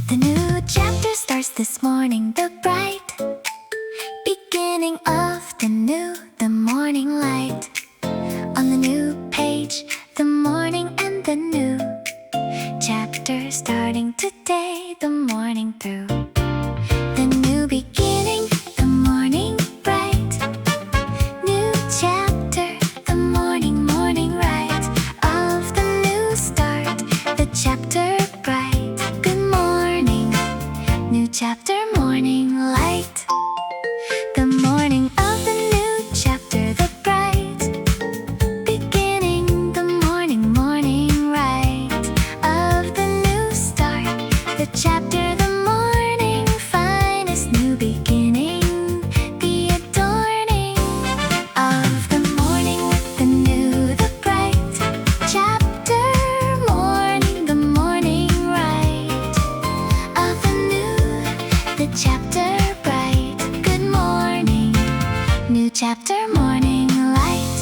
The new chapter starts this morning, the bright beginning of the morning light. On the new page, the morning and the new chapter starting today, the morning through. The new beginning, the morning bright. New chapter, the morning right. Of the new start, the chapter bright. Good morning, new chapter, morning light. The morning of the new chapter, the bright beginning, the morning right. Of the new start, the chapter, the morning finest new beginning, the adorning of the morning with the new, the bright chapter, morning, the morning right. Of the new, the chapter bright. Good morning, new chapter, morning light.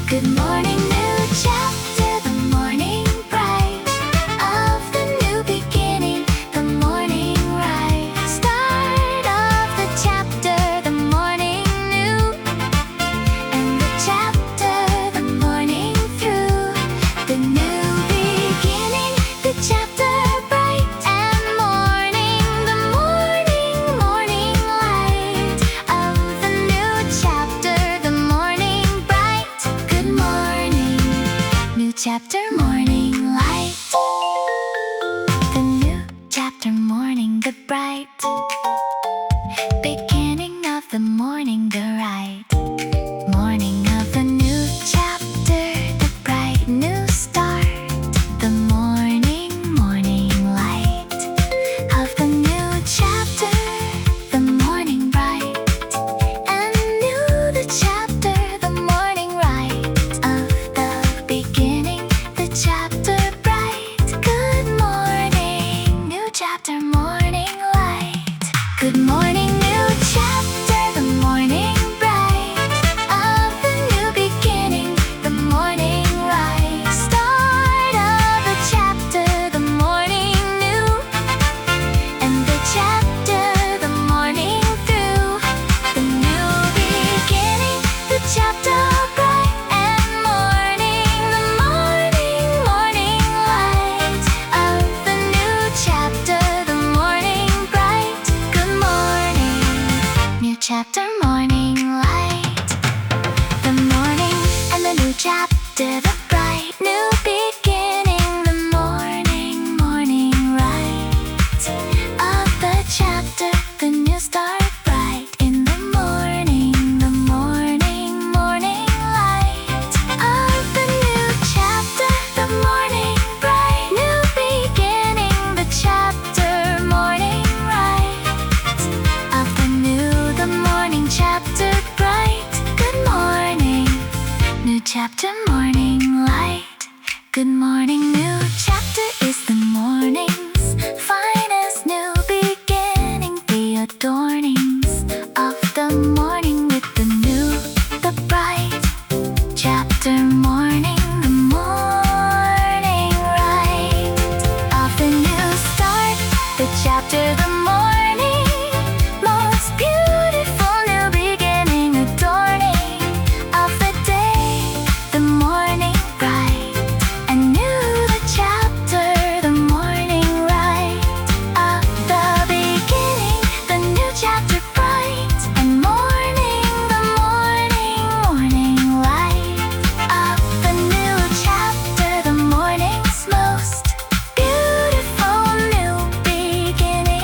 Good morning, new chapter, the morning bright. Of the new beginning, the morning right. Start of the chapter, the morning new. And the chapter, the morning through. The new beginning, the chapter bright and morning. The morning light. Of the new chapter, the morning bright. Good morning, new chapter, morning light. The new chapter, morning, the bright beginning of the morning, the right. Morning of the new chapter, the bright new start. The morning light. Of the new chapter, the morning bright. And new the chapter, the morning right. Of the beginning, the chapter bright. Good morning, new chapter, morning light. Good morning, new chapter, the morning bright. Of the new beginning, the morning right. Start of the chapter, the morning new. And the chapter, the morning through. The new beginning, the chapter bright and morning. The morning light. Of the new chapter, the morning bright. Good morning, new chapter, morning light. The morning and the new chapter, the bright new beginning. The morning right. Of the chapter, the new start bright. In the morning light. Of the new chapter, the morning bright. New beginning, the chapter, morning right. Of the new, the morning chapter bright. Good morning, new chapter, morning light. Good morning, new chapter is the morning's finest new beginning. The adornings of the morning with the new, the bright chapter, morning, the morning right. Of the new start, the chapter, the morning most beautiful new beginning, adorning of the day, the morning bright. And new the chapter, the morning right. Of the beginning, the new chapter bright and morning, the morning light. Of the new chapter, the morning's most beautiful new beginning.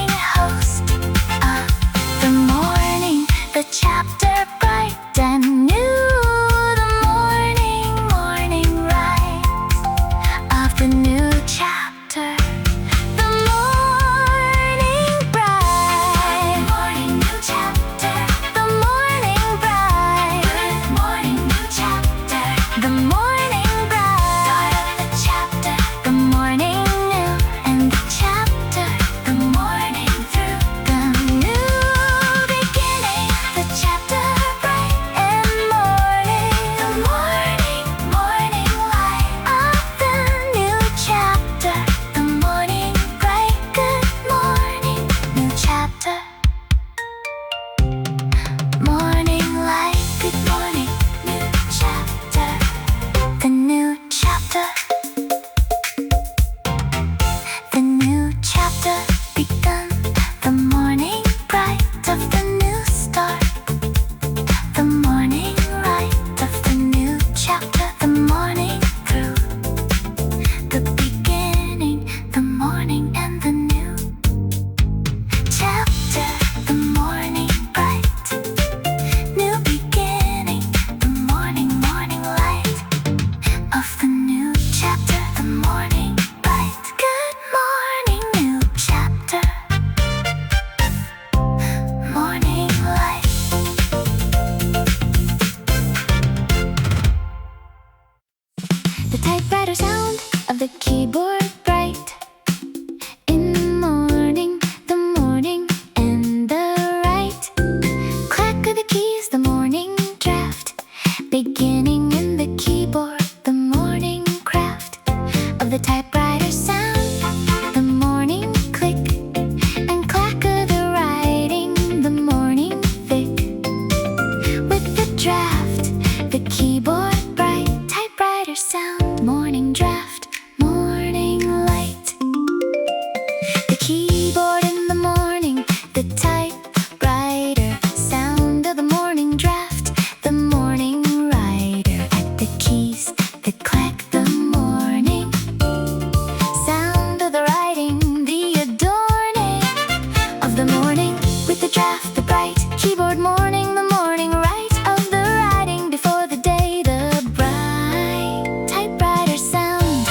draft, the bright keyboard morning, the morning right of the writing before the day, the bright typewriter sound.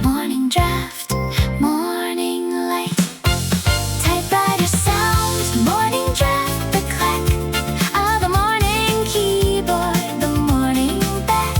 Morning draft, morning light. Typewriter sound, morning draft, the clack of the morning keyboard, the morning back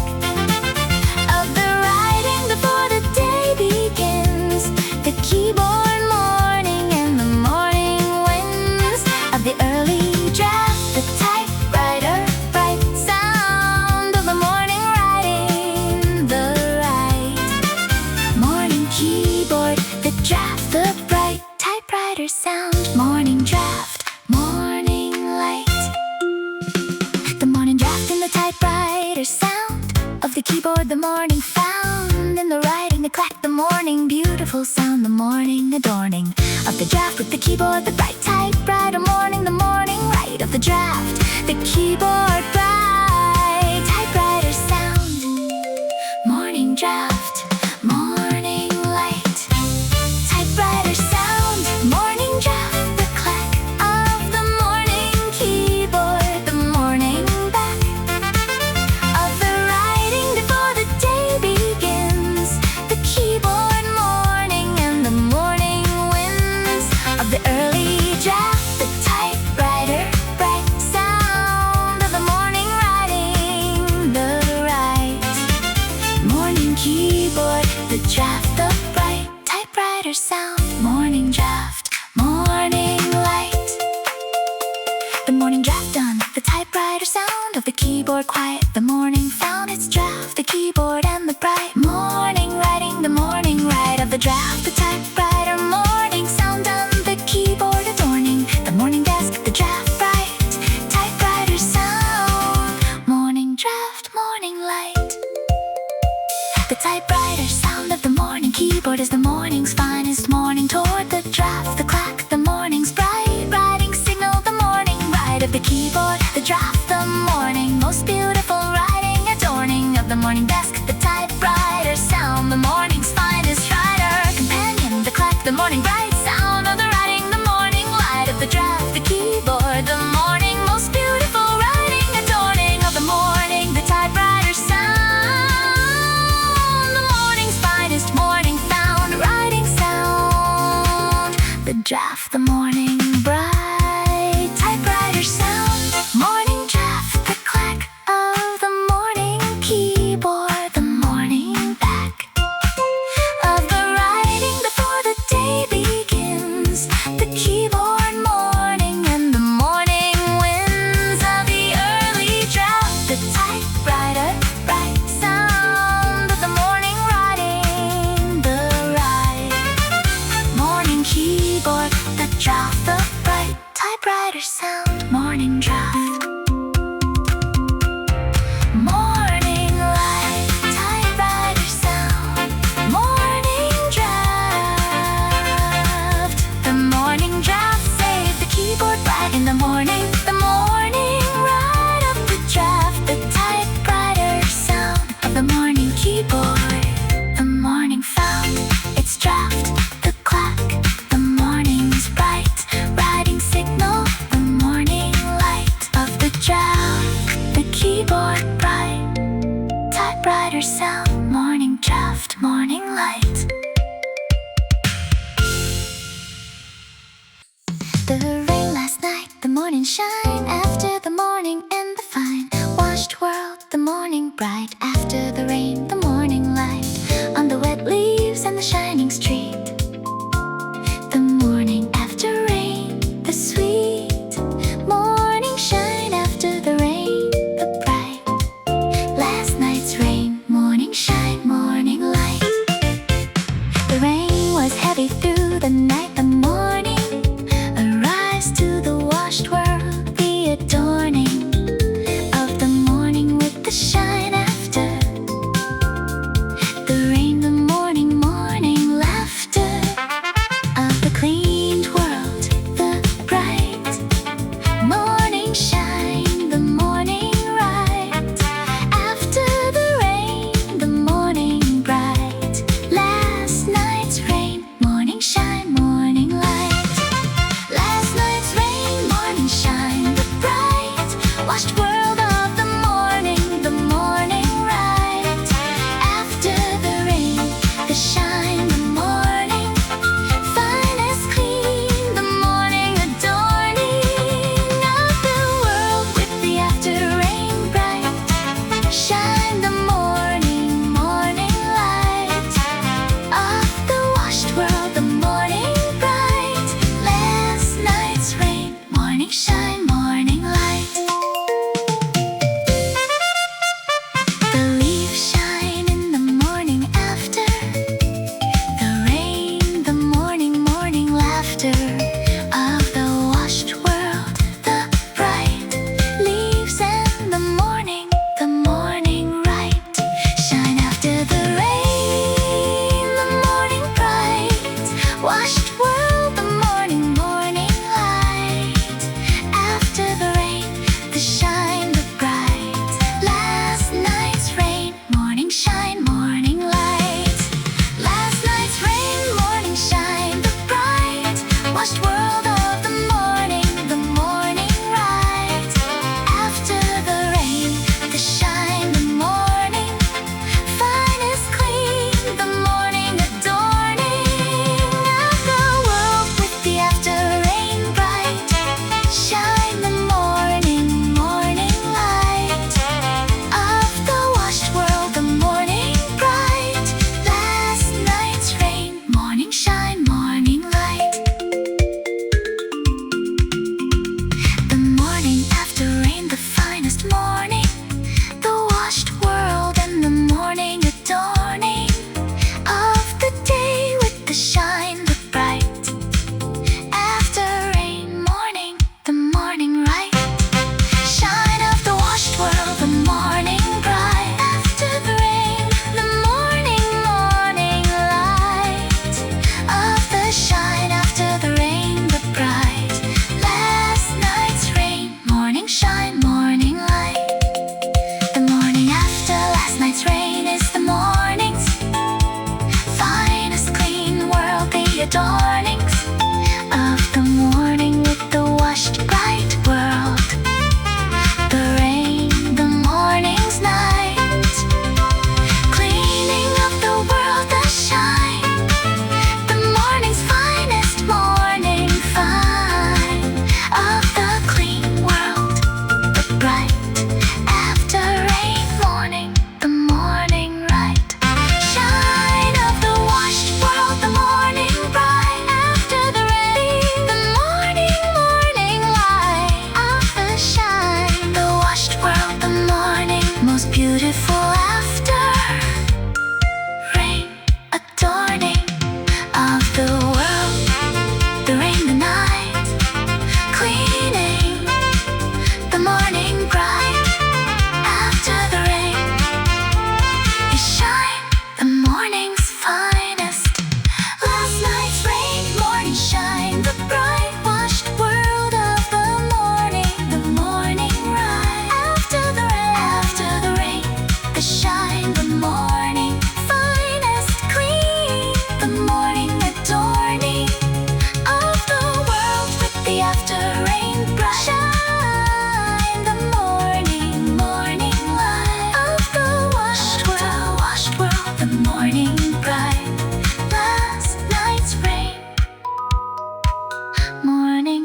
of the writing before the day begins. The keyboard morning and the morning winds of the early draft, the typewriter bright sound of the morning writing, the right morning keyboard, the draft, the bright typewriter sound. Morning draft, morning light. The morning draft in the typewriter sound of the keyboard, the morning found in the writing, the clack, the morning beautiful sound, the morning adorning of the draft with the keyboard, the bright typewriter morning, the morning right of the draft, the keyboard bright typewriter sound. Morning draft, morning light. Typewriter sound, morning draft, the clack of the morning keyboard, the morning back of the writing before the day begins. The keyboard morning and the morning winds of the early draft, the typewriter bright sound of the morning writing, the right morning keyboard, the draft, the bright typewriter sound. Morning draft, morning light. The morning draft done, the typewriter sound of the keyboard quiet, the morning found its draft, the keyboard and the bright morning writing, the morning right of the draft, the typewriter morning sound done, the keyboard adorning the morning desk, the draft bright typewriter sound. Morning draft, morning light. The typewriter sound of the morning keyboard is the morning's finest morning toward the draft, the clack, the morning's bright writing signal, the morning right of the keyboard, the draft, the morning most beautiful writing adorning of the morning desk, the typewriter sound, the morning's finest writer companion, the clack, the morning bright sound of the writing, the morning light of the draft, the keyboard, the morning most beautiful writing adorning of the morning, the typewriter sound, the morning's finest morning found writing sound, the draft, the morning bright typewriter sound. Morning draft, the clack of the morning keyboard, the morning back of the writing before the day begins. The keyboard morning and the morning winds of the early draft, the typewriter bright sound of the morning writing, the right morning keyboard, the draft, the bright typewriter sound. Morning draft, morning light, typewriter sound. Morning draft, the morning draft save the keyboard bright in the morning, the morning right of the draft, the typewriter sound of the morning keyboard, the morning found its draft, the clack, the morning's bright writing signal, the morning light of the draft, the keyboard bright typewriter sound. Morning draft, morning light. The rain last night, the morning shine after the morning and the fine washed world, the morning bright after the rain, the morning light on the wet leaves and the shining street. The morning after rain, the sweet morning shine after the rain, the bright last night's rain, morning shine, morning light. The rain was heavy through the night, the morning arise to the washed world, the adorning of the morning with the shine after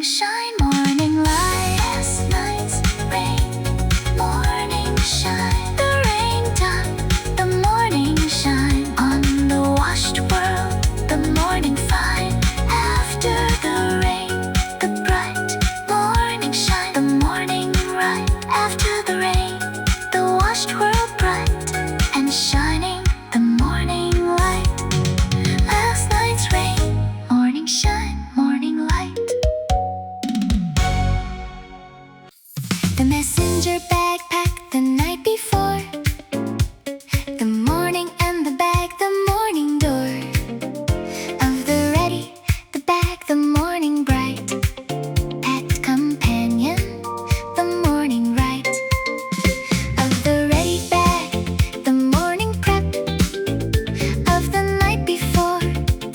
shine, morning light. Last night's rain, morning shine. The rain done, the morning shine. On the washed world, the morning fine. After the rain, the bright morning shine. The morning right after the rain, the washed world bright and shining. The morning light. Last night's rain, morning shine, morning light. The messenger bag packed the night before. The morning and the bag, the morning door. Of the ready, the bag, the morning bright. Pet companion, the morning right. Of the ready bag, the morning prep. Of the night before,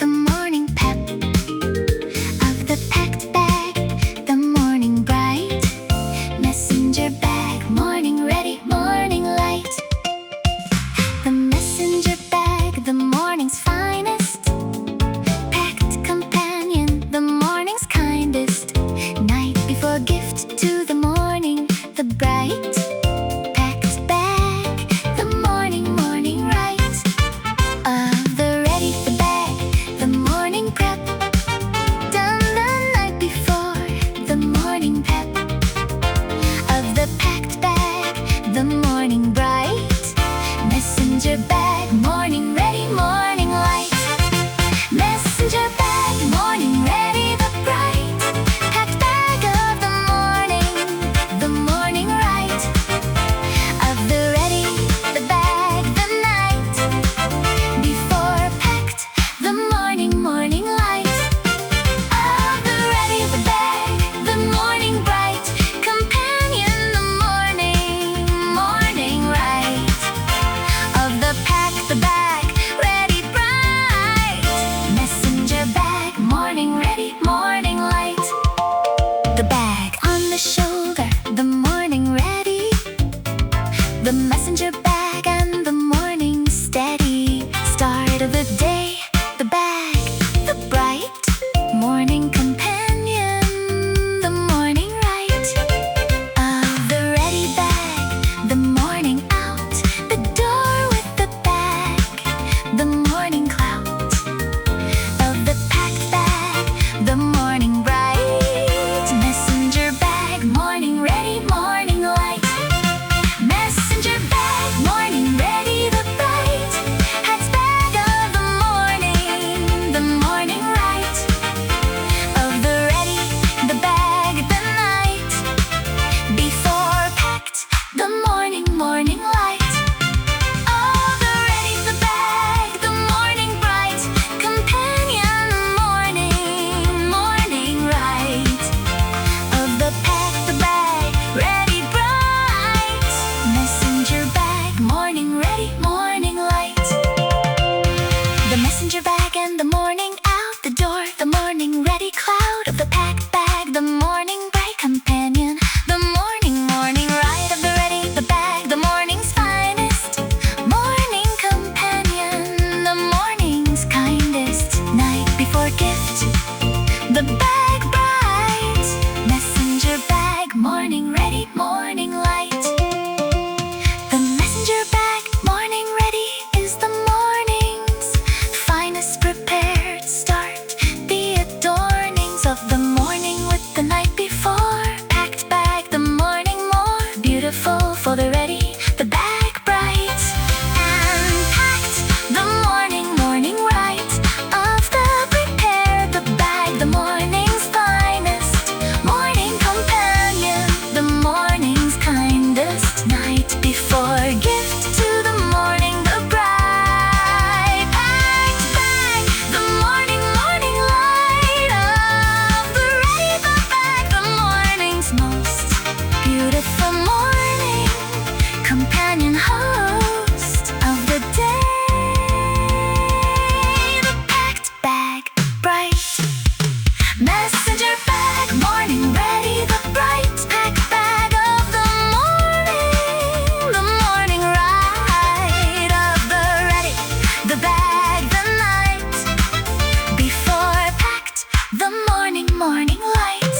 the morning pep. Of the packed bag, the morning bright. Messenger bag, morning ready, morning light. The messenger bag, the morning's finest. Packed companion, the morning's kindest. Night before gift to the morning, the bright. Packed bag, the morning, morning right. Of the ready, the bag, the morning prep. Done the night before, the morning pep. Of the packed bag, the morning bright. Messenger bag, morning ready, morning light. Messenger bag, morning ready, the bright. Packed bag of the morning right. Of the ready, the bag, the night. Before packed, the morning, morning light. Of the ready, the bag, the morning bright. Companion, the morning, morning right. Of the pack, the bag, ready bright. Messenger bag, morning ready, morning light. The bag on the shoulder, the morning ready. The messenger bag and the morning steady. Start of the day, the bag, the bright. Morning companion, the morning right. Of the ready bag, the morning out. The door with the bag, the morning cloud. Of the packed bag, the morning bright. Messenger bag, morning ready, morning light. Messenger bag, morning ready, the bright. Hat's bag of the morning right. Of the ready, the bag, the night. Before packed, the morning, morning light. Of the ready, the bag, the morning bright. Companion, morning, morning right. Of the pack, the bag, ready bright. Messenger bag, morning ready, morning light. The messenger bag and the morning out the door. The morning ready cloud of the packed bag. The morning bright companion. The morning, morning right. Of the ready, the bag. The morning's finest. Morning companion. The morning's kindest. Night before gift. The bag bright. Messenger bag. Morning ready, morning light. The messenger bag, morning ready, is the morning's finest prepared start. The adornings of the morning with the night before. Packed bag, the morning more beautiful for the ready, the bag bright. And packed, the morning, morning right. Of the prepared, the bag, the morning's finest. Morning companion, the morning's kindest. Night before gift to the morning, the bright. Packed bag, the morning, morning light. Of the ready, the bag, the morning's most beautiful morning companion host of the day. The packed bag, bright. Messenger bag, morning ready, the bright. Packed bag of the morning right. Of the ready, the bag, the night. Before packed, the morning, morning light.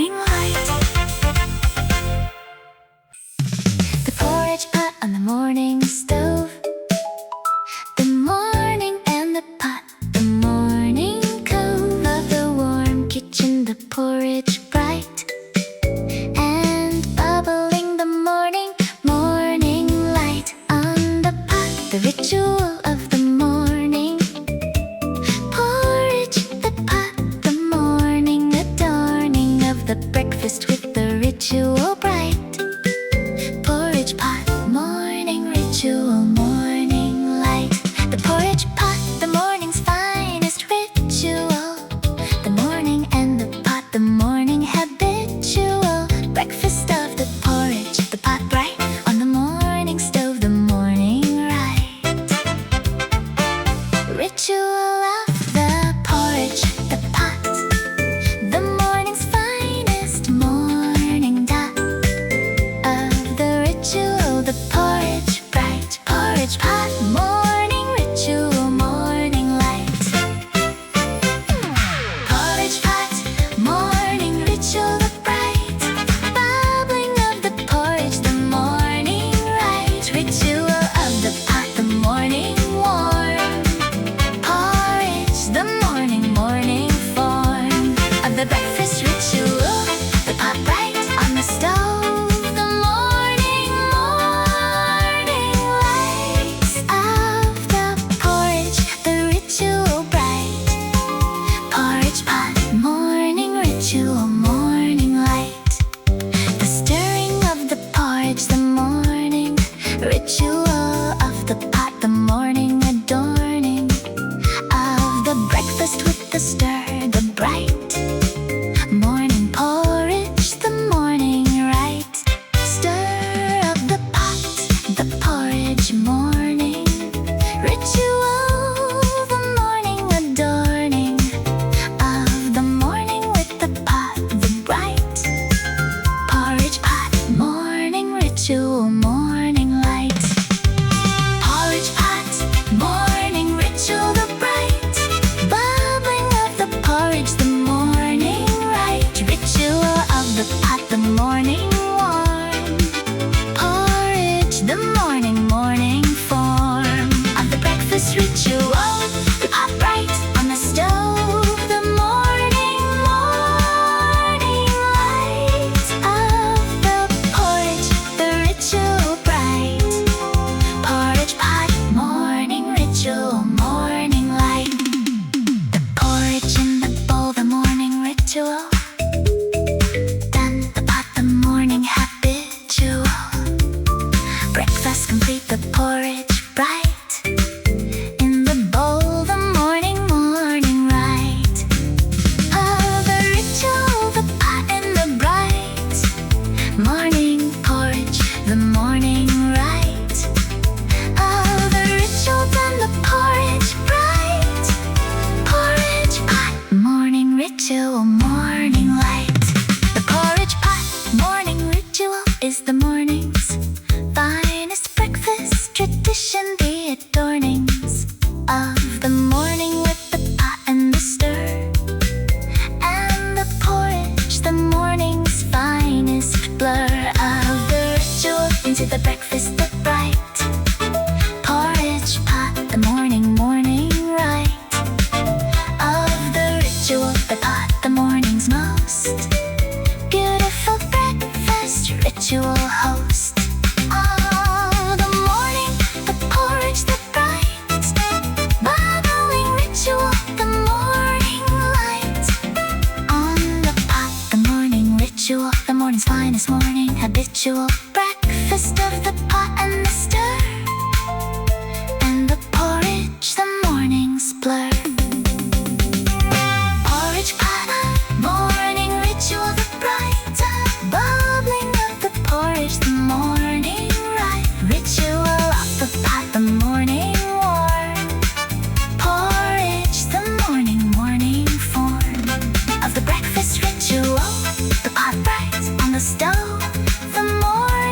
morning light. The porridge pot on the morning stove, the morning and the pot, the morning cove of the warm kitchen, the porridge bright and bubbling, the morning light on the pot, the ritual of the morning. Porridge, the pot, the morning adorning of the breakfast with the ritual bright. Porridge pot, morning ritual, morning light. The porridge pot, the morning's finest ritual. The morning and the pot, the morning habitual. Breakfast of the porridge, the pot bright on the morning stove, the morning right. Ritual of the porridge, the pot, the morning's finest morning dot of the ritual, the porridge bright. Porridge pot, morning ritual, morning light. Porridge pot, morning ritual, the bright bubbling of the porridge, the morning right. Ritual of the pot, the morning warm porridge, the morning form of the breakfast ritual, the pot bright on the stove, the morning lights of the porridge, the ritual bright. Porridge pot, morning ritual, morning light. The stirring of the porridge, the morning ritual of the pot, the morning adorning of the breakfast with the stir, the bright. Morning porridge, the morning right. Stir of the pot, the porridge, morning ritual, the morning adorning of the morning with the pot, the bright. Porridge pot, morning ritual, morning light. Porridge pot, morning ritual, the bright bubbling of the porridge, the morning right. Ritual of the pot, the morning warm porridge, the morning form of the breakfast ritual, the pot bright on the stove, the morning light of the porridge, the ritual bright. Porridge pot, morning ritual, morning light. The porridge in the bowl, the morning ritual. Then the pot, the morning habitual. Breakfast complete, the porridge bright. In the bowl, the morning right. Oh, the ritual, the pot and the bright. Morning porridge, the morning right. Oh, the ritual, then the porridge bright. Porridge pot, morning ritual, morning light. The porridge pot, morning ritual is the morning's finest breakfast tradition, the adornings of the morning with the pot and the stir, and the porridge, the morning's finest blur of the ritual into the breakfast, the bright. Porridge pot, the morning right of the ritual, the pot, the morning's most beautiful breakfast ritual host. Oh, the morning, the porridge, the bright bubbling ritual, the morning light on the pot, the morning ritual, the morning's finest morning habitual. Breakfast of the pot and the stir, and the porridge, the morning's blur. Porridge pot, morning ritual, the bright bubbling of the porridge, the morning right. Ritual of the pot, the morning warm porridge, the morning form of the breakfast ritual, the pot bright on the stove, the morning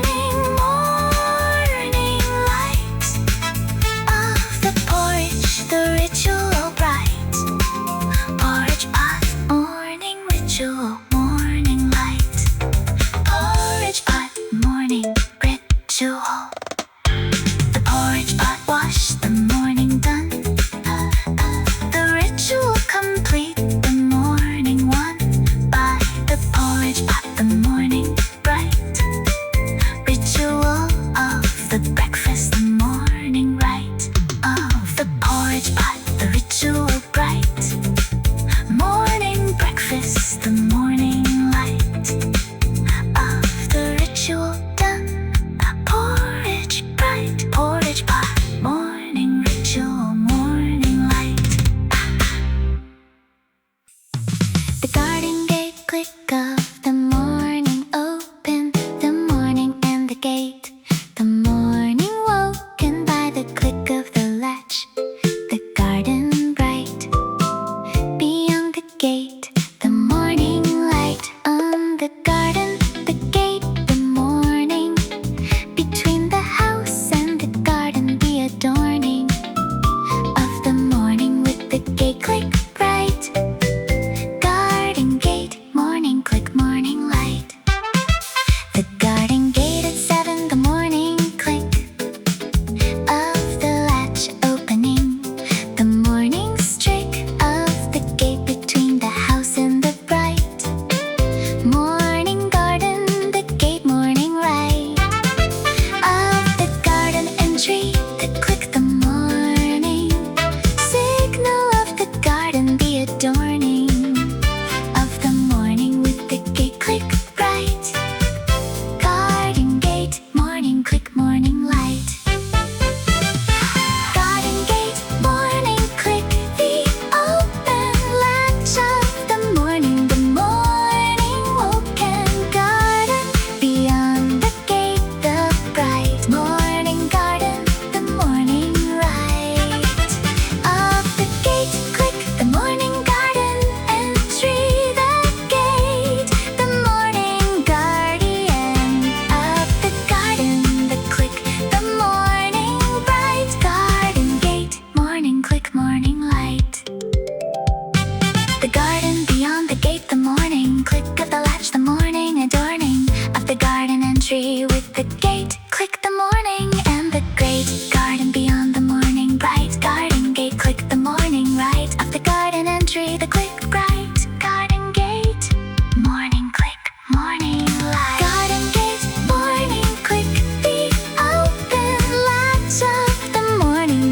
the gate, click the morning and the great garden beyond the morning bright. Garden gate, click the morning right of the garden entry, the click bright. Garden gate, morning click, morning light. Garden gate, morning click, the open latch of the morning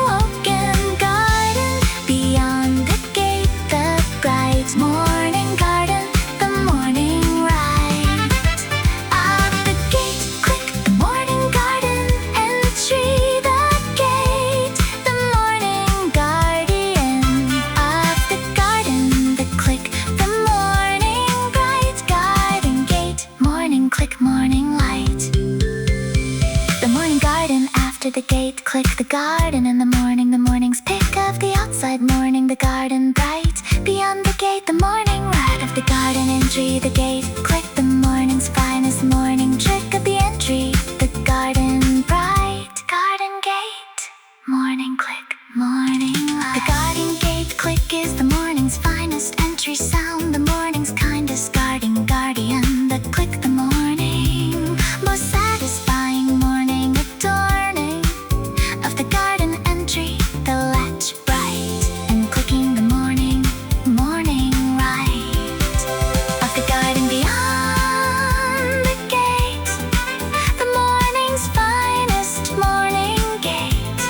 woken garden beyond the gate, the bright morning garden, the morning right of the gate, click the morning garden entry, the gate, the morning guardian of the garden, the click, the morning bright. Garden gate, morning click, morning light. The morning garden after the gate, click the garden in the morning's pick of the outside morning, the garden bright beyond the gate, the morning right of the garden entry, the gate, click the morning's finest morning trick of the entry, the garden bright. Garden gate, morning click, morning light. The garden gate click is the morning's finest entry sound, the morning's kindest garden guardian, the click, the morning most satisfying morning adorning of the garden entry, the latch bright and clicking the morning right of the garden beyond the gate, the morning's finest morning gate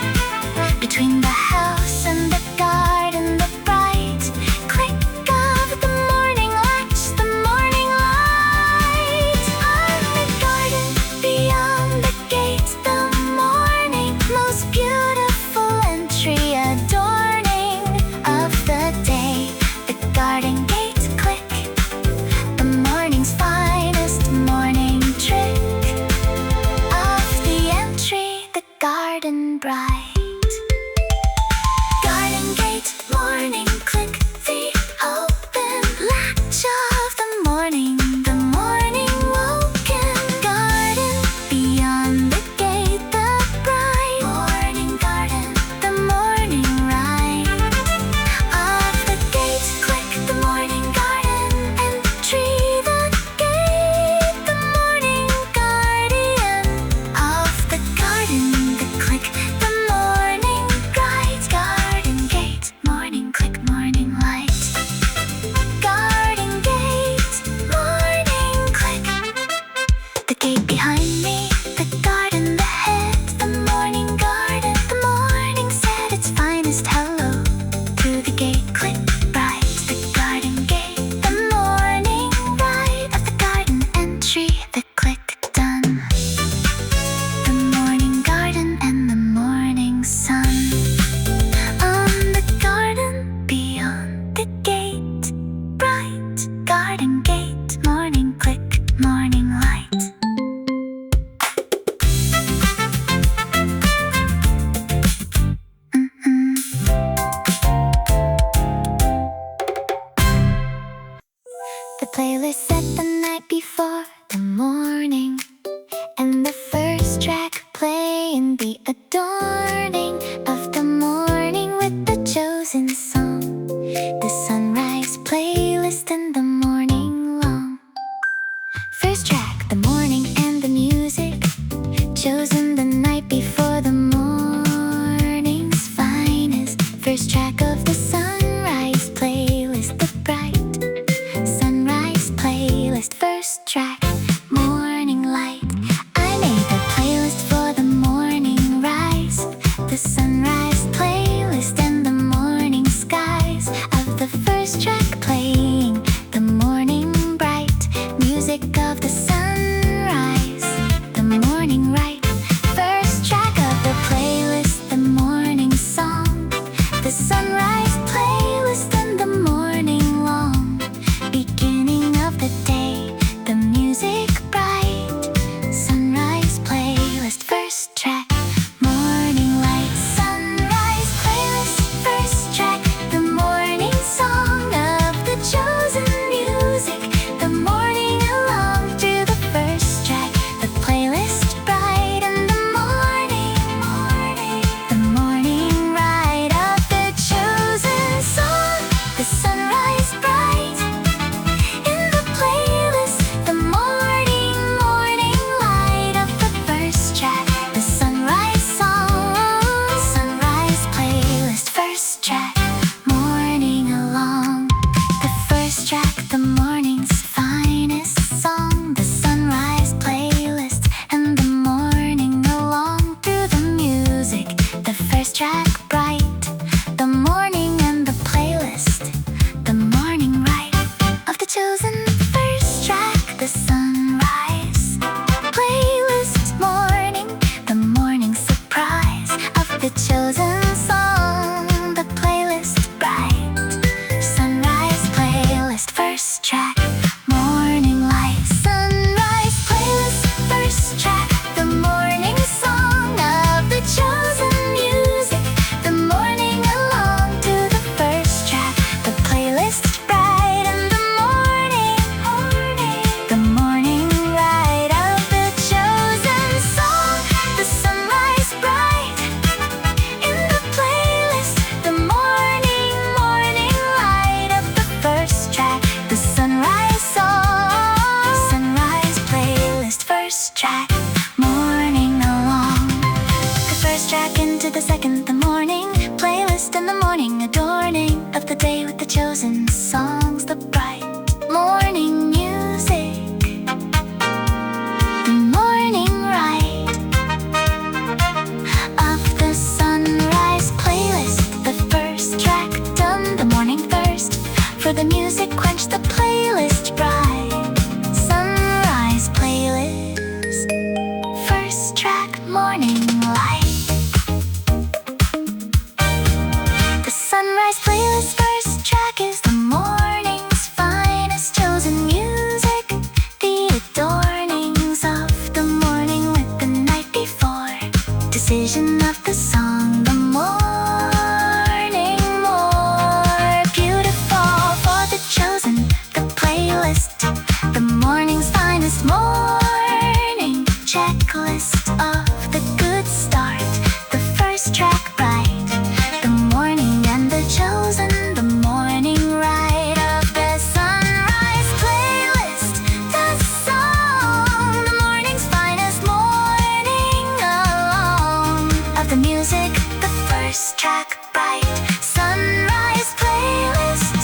between the house and the garden, the bright click of the morning latch, the morning light of the garden beyond the gate, the morning most beautiful entry adorning of the day, the garden gate click, the morning's finest morning trick of the entry, the garden bright. Garden gate, morning click, the open latch of the morning woken garden beyond the gate, the bright morning garden, the morning right of the gate, click the morning garden entry, the gate, the morning guardian of the garden, the click, the morning bright. Garden gate, morning click, morning light. Garden gate, morning click. The gate behind me, the garden ahead, the morning garden, the morning said its finest hello. Through the gate, click bright, the garden gate, the morning right of the garden entry, the click done. The morning garden and the morning sun on the garden beyond the gate, bright garden gate, morning click, morning light. The playlist set the night before the morning, and the first track playing the adorning of the morning with the chosen song, the sunrise playlist and the morning long. First track, the morning and the music, chosen the night before the morning's finest. First track of the sunrise playlist, the bright sunrise playlist. First track, morning light. I made the playlist for the morning rise, the sunrise playlist and the morning skies of the first track playing the morning bright music of the sunrise, the morning right. First track of the playlist, the morning song, the sunrise playlist and the morning long, beginning of the day, the music bright, sunrise playlist. First track, morning light, sunrise playlist. First track, the morning song of the chosen music, the morning along through the first track, the playlist bright and the morning, the morning right of the chosen song, the sunrise bright in the playlist, the morning to the second, the morning playlist in the morning, adorning of the day with the chosen songs, the bright morning music, the morning ride of the sunrise playlist, the first track done, the morning thirst for the music, quench the playlist bright. Sunrise playlist, first track, morning light. The sunrise playlist first track is the morning's finest chosen music, the adornings of the morning with the night before, decision of the song, the morning more beautiful for the chosen, the playlist, the morning's finest morning checklist of the good start, the first track right, the morning and the chosen, the morning ride of the sunrise playlist, the song, the morning's finest morning alone of the music, the first track right, sunrise playlist,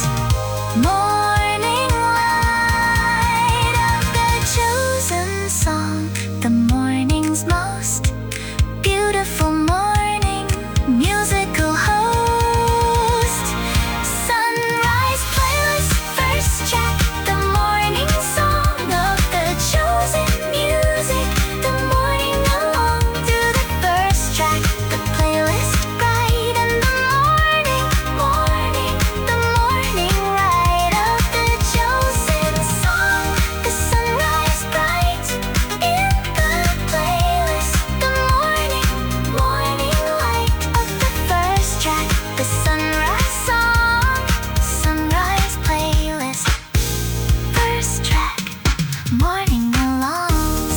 morning light of the chosen song, the morning's most beautiful morning musical host. Sunrise playlist first track, the morning song of the chosen music, the morning along through the first track, the playlist bright and the morning, the morning ride of the chosen song, the sunrise bright in the playlist, the morning light of the first track, the sunrise song, sunrise playlist, first track, morning along,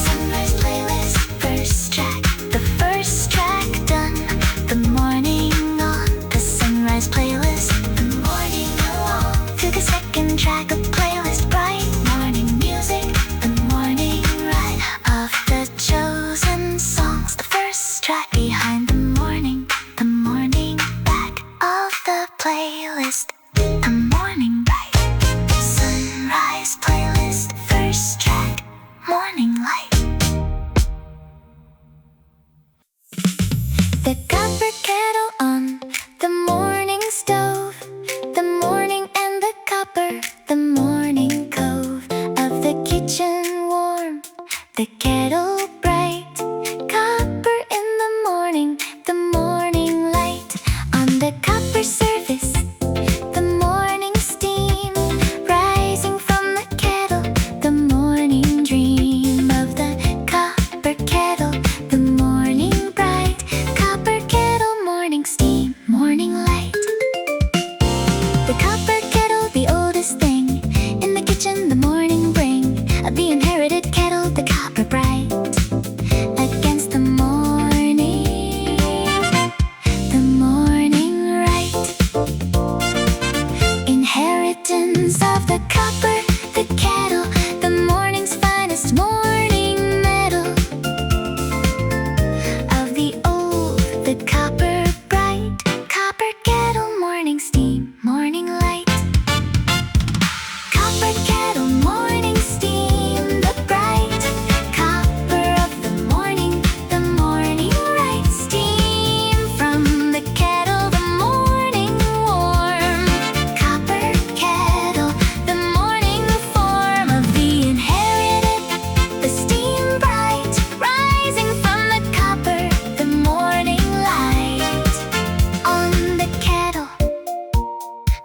sunrise playlist, first track, the first track done, the morning on, the sunrise playlist, the morning along, to the second track of playlist, bright morning music, the morning ride of the chosen songs, the first track behind the morning back of the playlist, the morning ride, sunrise playlist, first track, morning light. The copper kettle on the morning stove, the morning and the copper, the morning cove of the kitchen warm, the kettle bright, copper in the morning light on the copper surface, the morning steam rising from the kettle, the morning dream of the copper kettle, the morning bright, copper kettle, morning steam, morning light. The copper kettle, the oldest thing in the kitchen, the morning bring of the inherited kettle, the copper bright against the morning right. Inheritance of the copper, the kettle, the morning's finest morning metal of the old, the copper bright, copper kettle, morning steam, morning light. Copper kettle, morning steam, the bright, copper of the morning right, steam from the kettle, the morning warm, copper kettle, the morning form of the inherited, the steam bright, rising from the copper, the morning light on the kettle,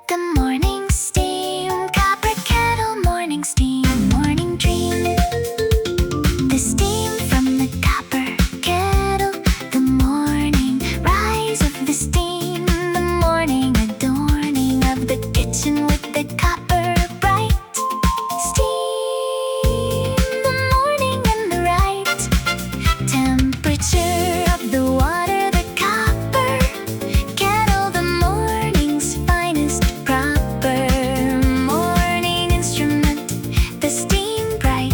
the morning steam, copper kettle, morning steam, morning dream, the steam from the copper kettle, the morning rise of the steam, the morning adorning of the kitchen with the copper bright steam, the morning and the right temperature of the water, the copper kettle, the morning's finest proper morning instrument, the steam bright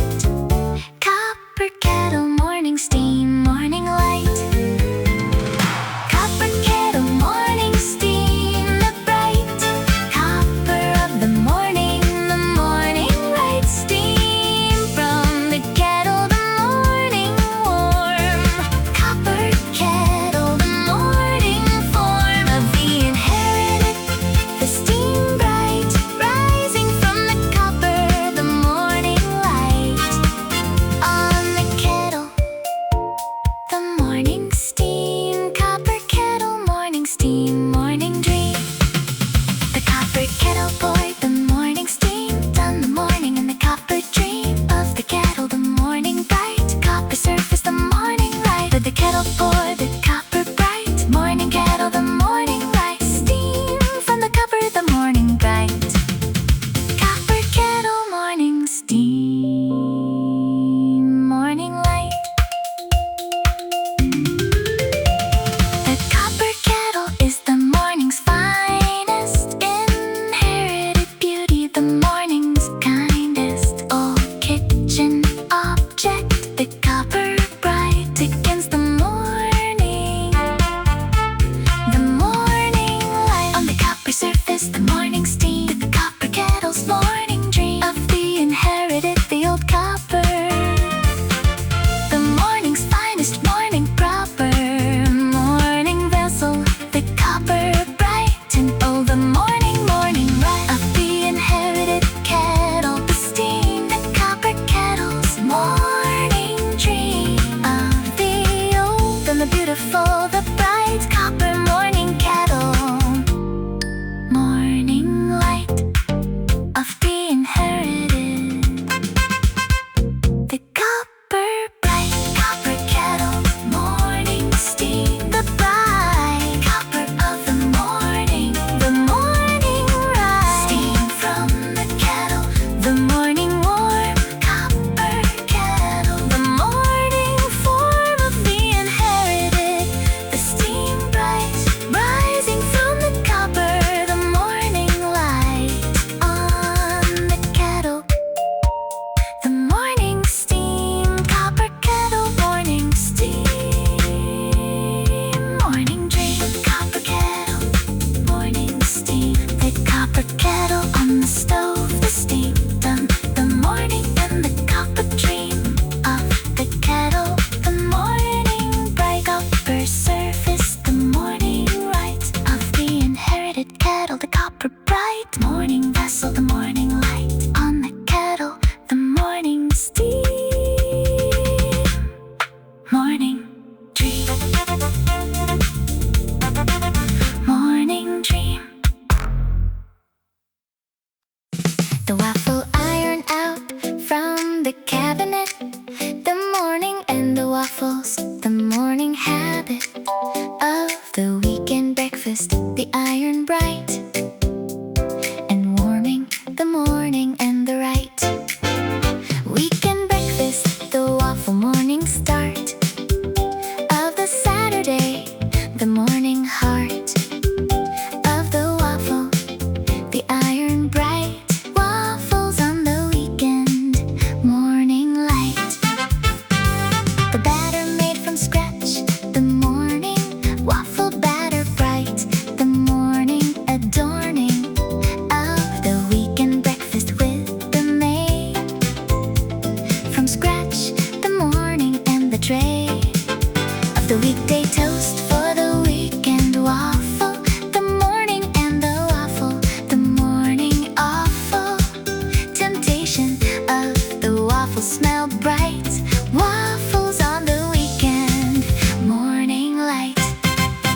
waffles smell bright. Waffles on the weekend, morning light.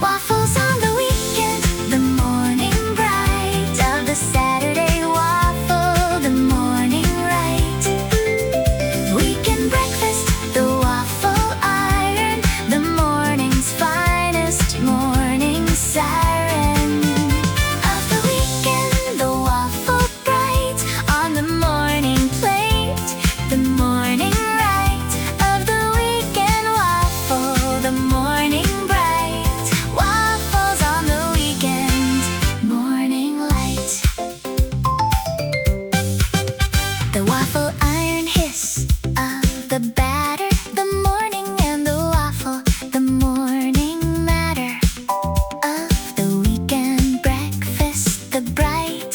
Waffles on the weekend, the morning bright of the Saturday waffle, the morning right. Weekend breakfast, the waffle iron, the morning's finest morning siren. Of the weekend, the waffle bright on the morning plate, the morning right of the weekend waffle, the morning bright. Waffles on the weekend, morning light. The waffle iron hiss of the batter, the morning and the waffle, the morning matter. Of the weekend breakfast, the bright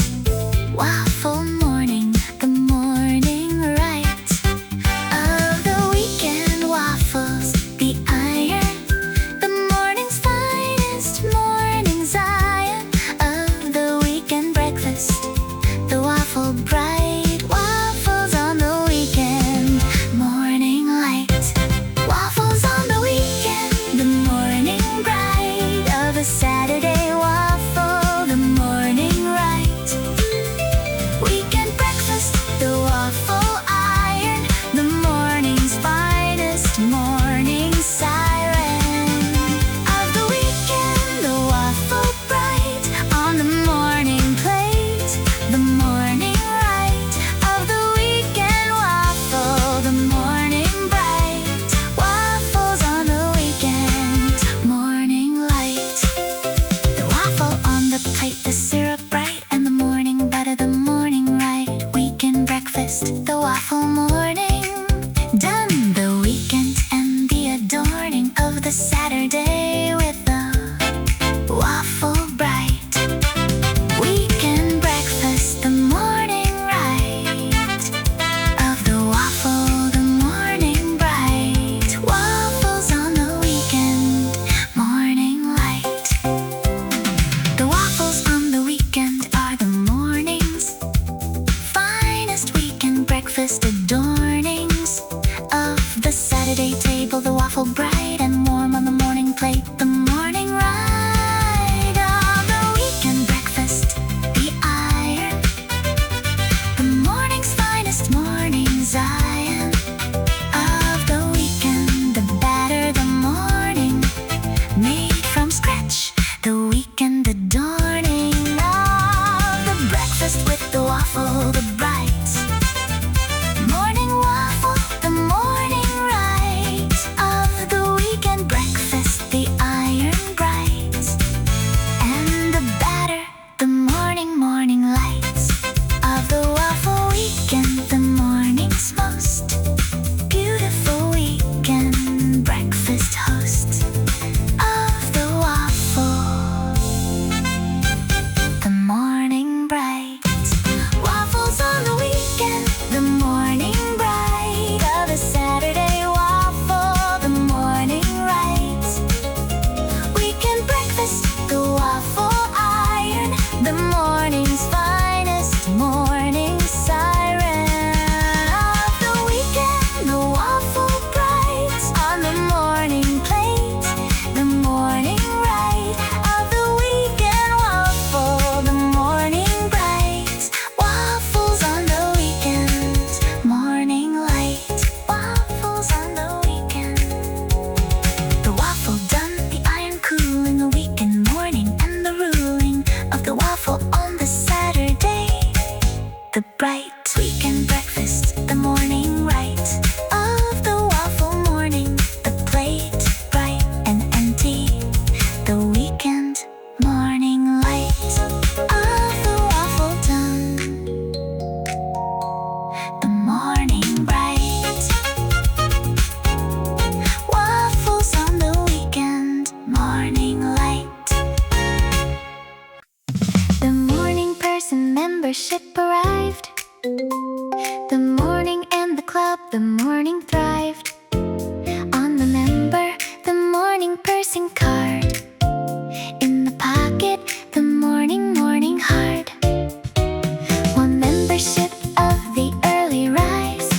waffle morning, the morning right. Of the weekend waffles, the iron, the morning's finest morning zion. Of the weekend breakfast, the waffle bright. Waffles on the weekend, morning light. Waffles on the weekend, the morning bright of a Saturday waffle, the morning right. Weekend breakfast, the waffle iron, the morning's finest morning siren. Of the weekend, the waffle bright on the morning plate, the morning right. Of the weekend waffle, the morning bright. Waffles on the weekend, morning light. The waffle on the plate, the syrup bright, and the morning butter, the morning right. Weekend breakfast, the waffle morning done. The weekend and the adorning of the Saturday with the waffle bright. Weekend breakfast, the morning right of the waffle, the morning bright. Waffles on the weekend, morning light. The waffles on the weekend are the morning's finest weekend breakfast adornings. Of the Saturday table, the waffle bright and warm on the morning plate, the morning right. Of the weekend breakfast, the iron, the morning's finest morning zion. Of the weekend, the batter, the morning made from scratch, the weekend adorning. Of the breakfast with the waffle, the bright morning waffle, the morning right. Of the weekend breakfast, the iron bright, and the batter, the morning lights. Of the waffle weekend, the morning's most beautiful weekend breakfast host. Of the waffle, the morning bright. Waffles on the weekend, the morning bright of a Saturday waffle, the morning right. Weekend breakfast, the waffle iron, the morning's finest morning siren. Of the weekend, the waffle bright on the morning plate, the morning right. Of the weekend waffle, the morning bright. Waffles on the weekend, morning light. Waffles on the weekend. The waffle done, the iron cool in the weekend morning, and the ruling of the waffle on the Saturday. The bright weekend breakfast, the morning right. Of the waffle morning, the plate bright and empty, the weekend morning light. Of the waffle done, the morning bright. Waffles on the weekend, morning light. The morning person membership arrived. The morning and the club, the morning thrived. On the member, the morning person card. In the pocket, the morning hard. One membership of the early rise.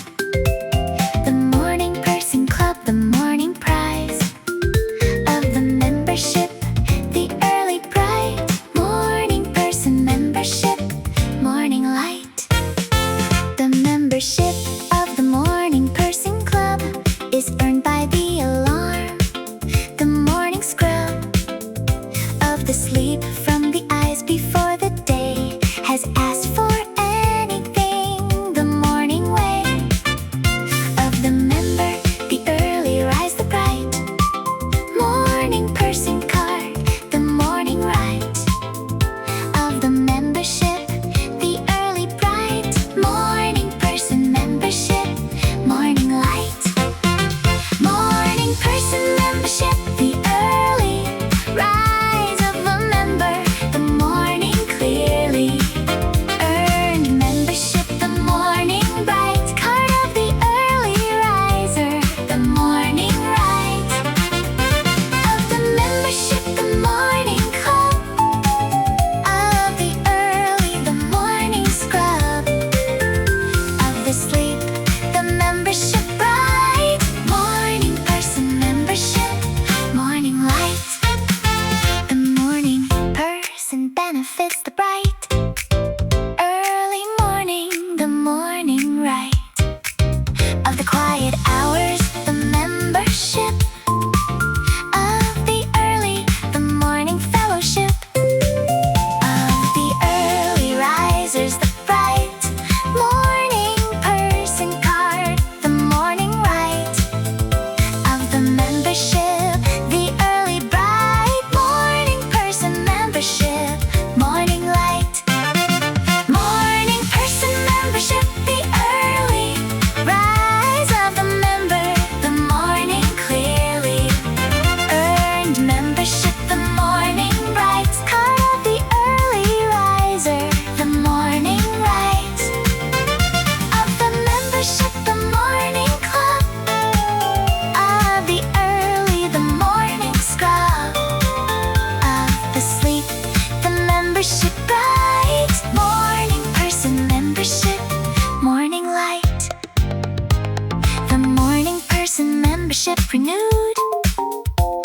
membership renewed.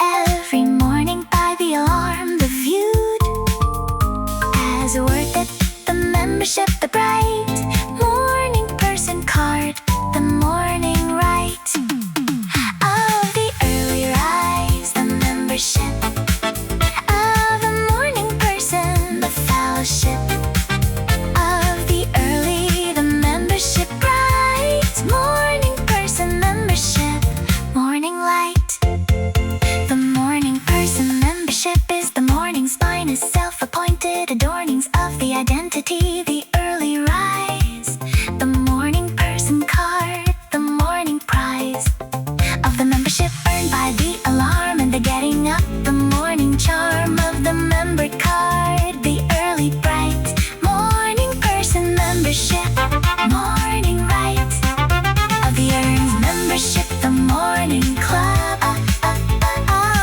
Every morning by the alarm, the viewed as worth it. The membership, the bright morning person card, the morning right of the early rise, the membership of the morning person, the fellowship of the early, the membership bright morning person, membership morning light. The morning person membership is the morning's finest, self-appointed adornings of the identity, the early rise, the morning person card, the morning prize of the membership earned by the alarm and the getting up, the morning charm of the member card, the early bright morning person membership morning right of the earned membership, the morning club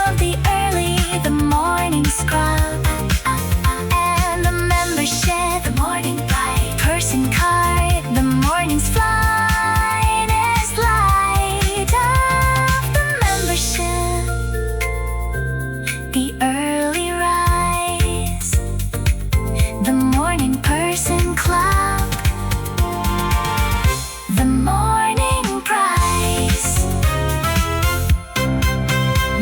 of the early, the morning scrub and the membership, the morning bright person card, the morning's finest light of the membership, the early rise, the morning person club, the morning prize,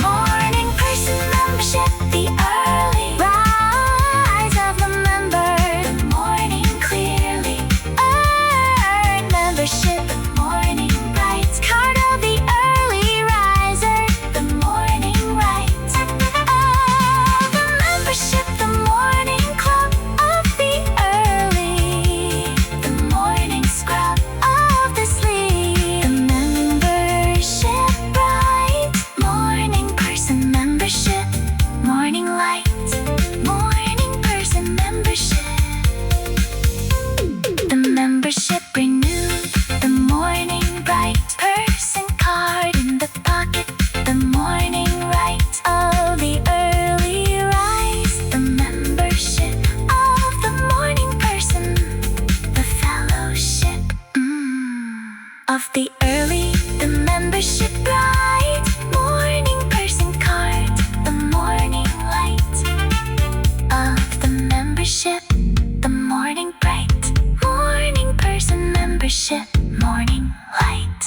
morning person membership, the early rise of the member, the morning clearly earned membership, the morning bright card of the early riser, the morning right of the membership, the morning club of the early, the morning scrub of the sleep, the membership bright morning person membership morning light, morning person membership, the membership renewed, the morning bright person card in the pocket, the morning right of the early rise, the membership of the morning person, the fellowship of the early, the membership bright morning person card, the morning light of the membership, the morning bright morning person membership morning light.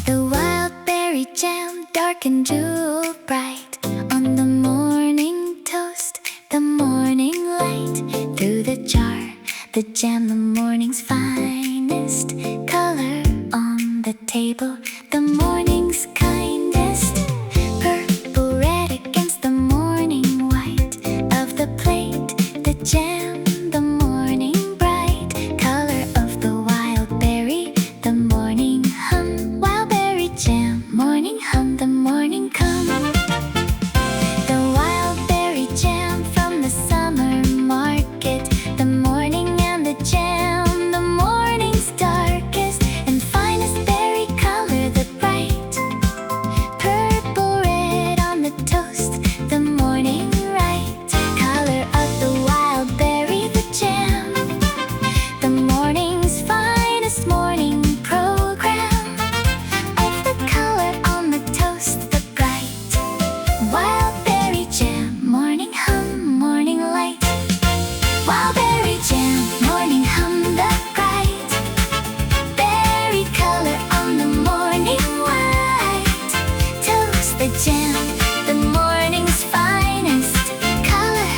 The wild berry jam, dark and jewel bright, on the morning toast, the morning light, through the jar, the jam, the morning's finest color on the table, the morning's kindest, purple red against the morning white of the plate, the jam, the morning bright color of the wild berry, the morning hum, wild berry jam, morning hum, the morning come, the wild berry jam from the summer market, the morning and the jam, the morning's darkest and finest berry color, the bright purple red on the toast, the morning right color of the wild berry, the jam, the morning's finest morning program of the color on the toast, the bright wild berry jam, morning hum, morning light, wild berry jam, morning hum, the bright berry color on the morning white toast, the jam, the morning's finest color,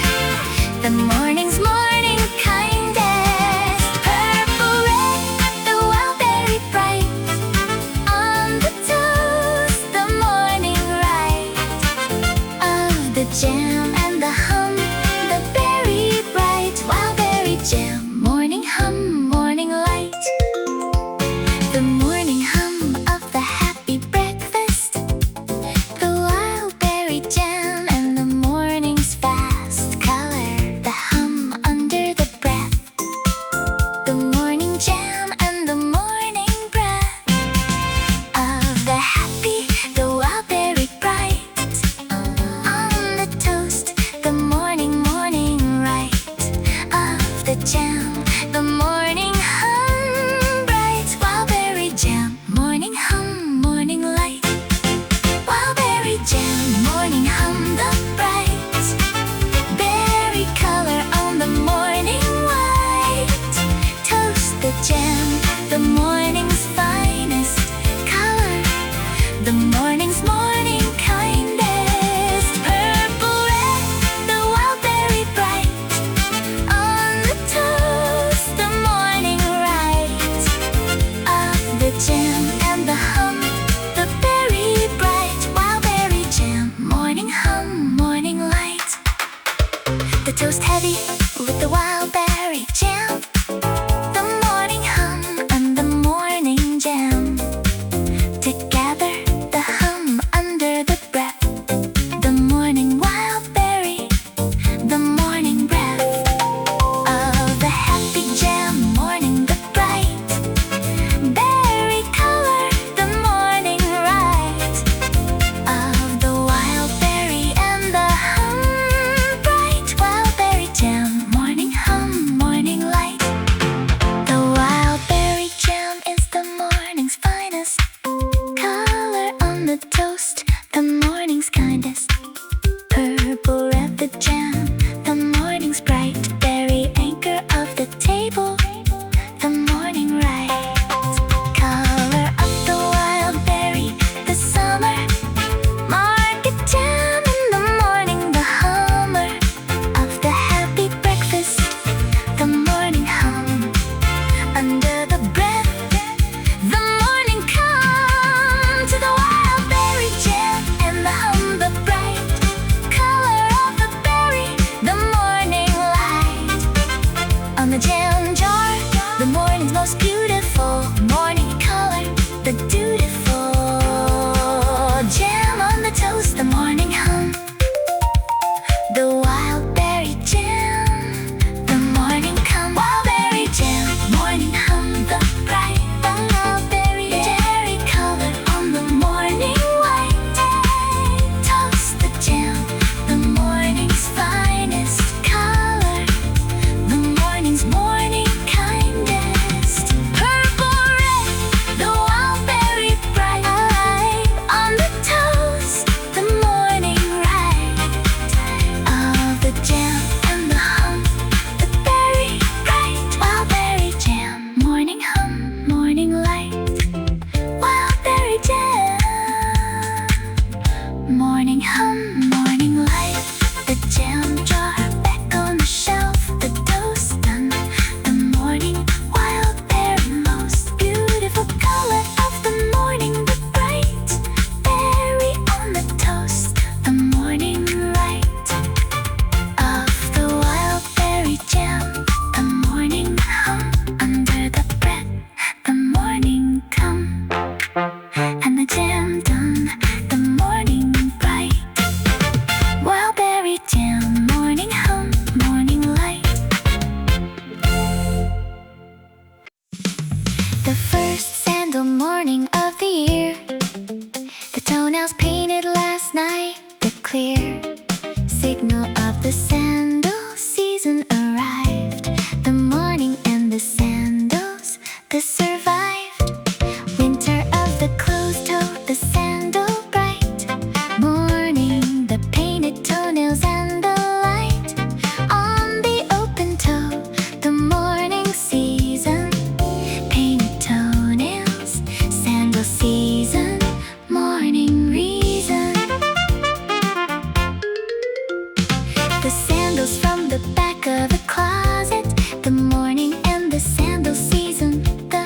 the morning's morning kindest, purple red, the wild berry bright on the toast, the morning right of the jam and the hum, the berry bright wild berry jam, morning hum, morning light, the morning hum of the happy breakfast, the wild berry jam and the morning's fast color, the hum under the breath, the morning jam and the morning breath of the happy, the wild berry bright on the toast, the morning right of the jam, the morning clear. Signal of the sandal season arrived. The morning and the sandals that survived. Winter of the closed toe, the sandal bright. Morning, the painted toenails and the light. On the open toe, the morning season. Painted toenails, sandal season, morning reason. The sandals from the back of a closet. The morning and the sandal season. The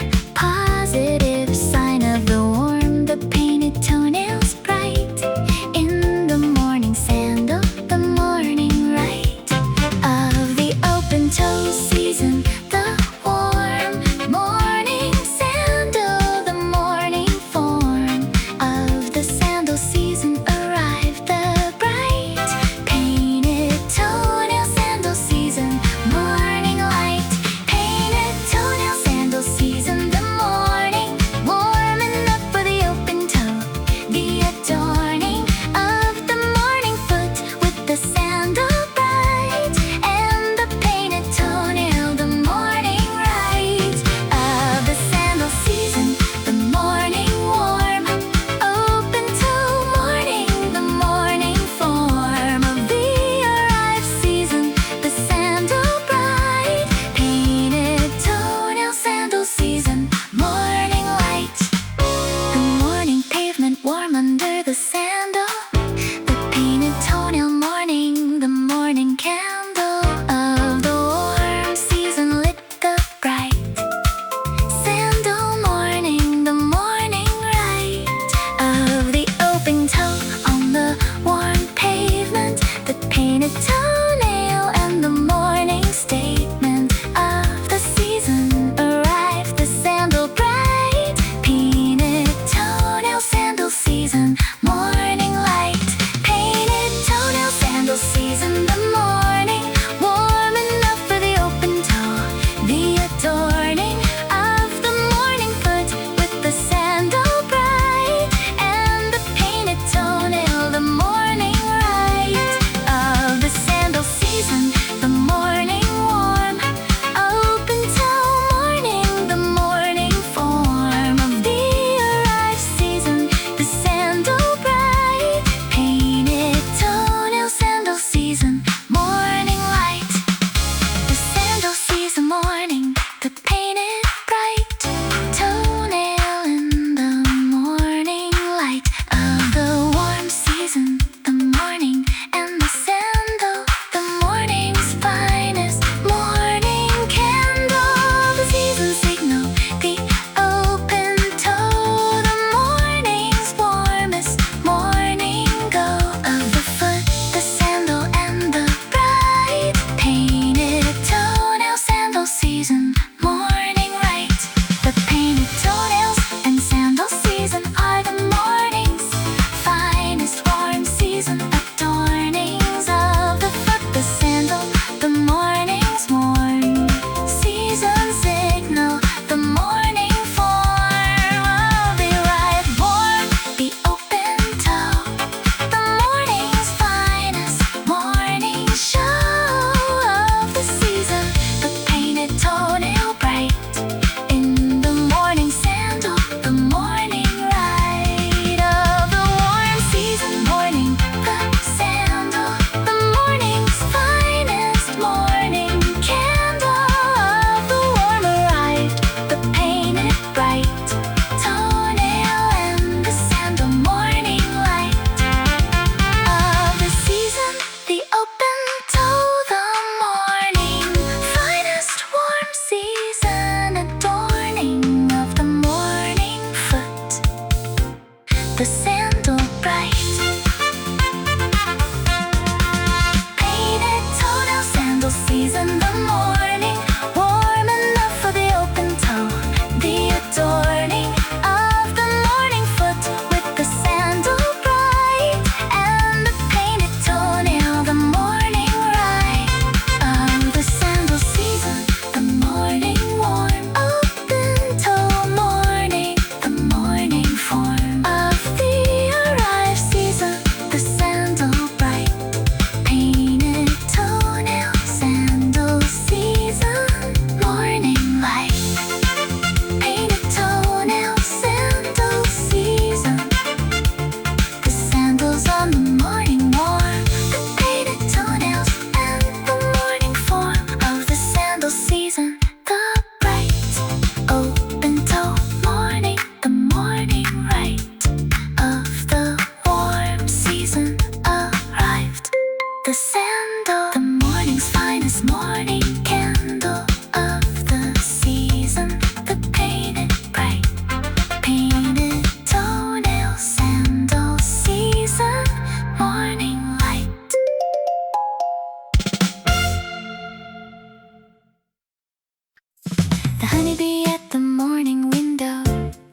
honeybee at the morning window,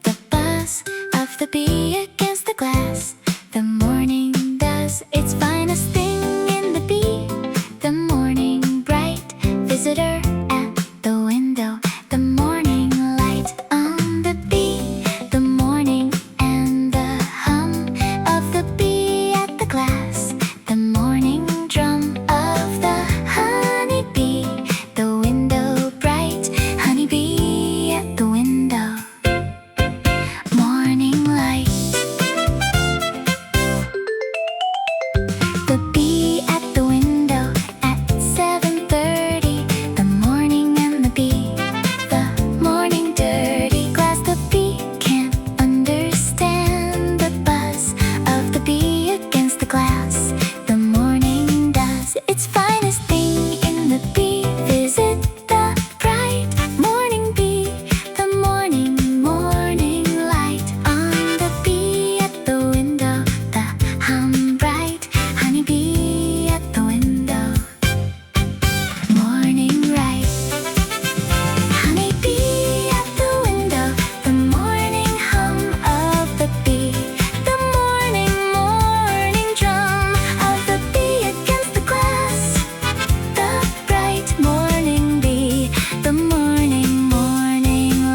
the buzz of the bee against the glass. The morning does its finest thing in the bee. The morning bright visitor at the window. The morning light on the bee. The morning and the hum of the bee at the glass. The morning drum of the honeybee. The window bright, honeybee at the window. Morning light. The bee at the window at 7:30. The morning and the bee. The morning dirty glass. The bee can't understand the buzz of the bee against the glass. The morning does its finest thing in the bee. Visit the bright morning bee. The morning light on the bee at the window. The hum bright honeybee at the window. Morning right. Honeybee at the window. The morning hum of the bee. The morning drum of the bee against the glass. The bright morning bee. The morning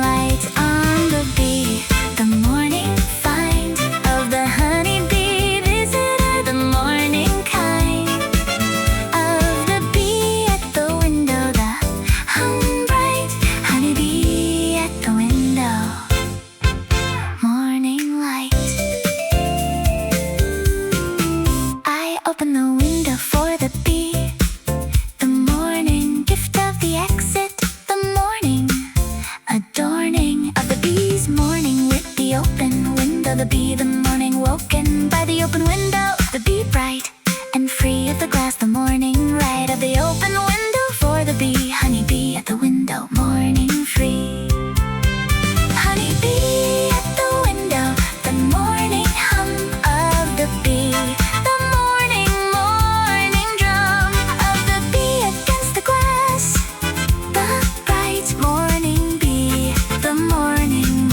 light on the bee. The morning find of the honeybee visitor. The morning kind of the bee at the window. The hum bright honeybee at the window. Morning light. I open the window for the bee. The morning gift of the exit. The morning adorning of the bee's morning with the open window. The bee, the morning woken by the open window. The bee bright and free of the glass. The morning light of the open window for the bee. Honeybee at the window. Morning free. Honeybee at the window. The morning hum of the bee. The morning drum of the bee against the glass. The bright morning bee. The morning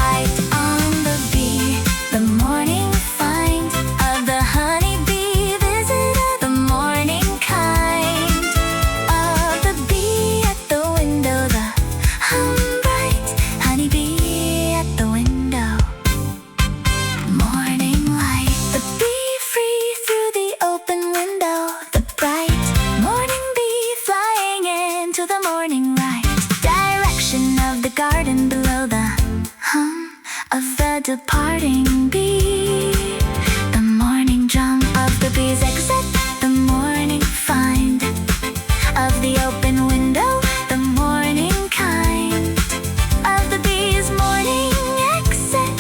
light on the bee. The morning find of the honeybee visitor. The morning kind of the bee at the window. The hum bright honeybee at the window. Morning light. The bee free through the open window. The bright morning bee flying into the morning light. Direction of the garden below. The hum of the departing bee. The morning drum of the bee's exit. The morning find of the open window. The morning kind of the bee's morning exit.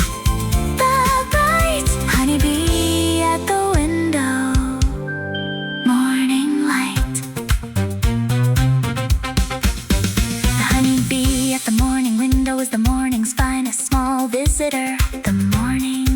The bright honeybee at the window. Morning light. The honeybee at the morning window is the morning's finest small visitor. The morning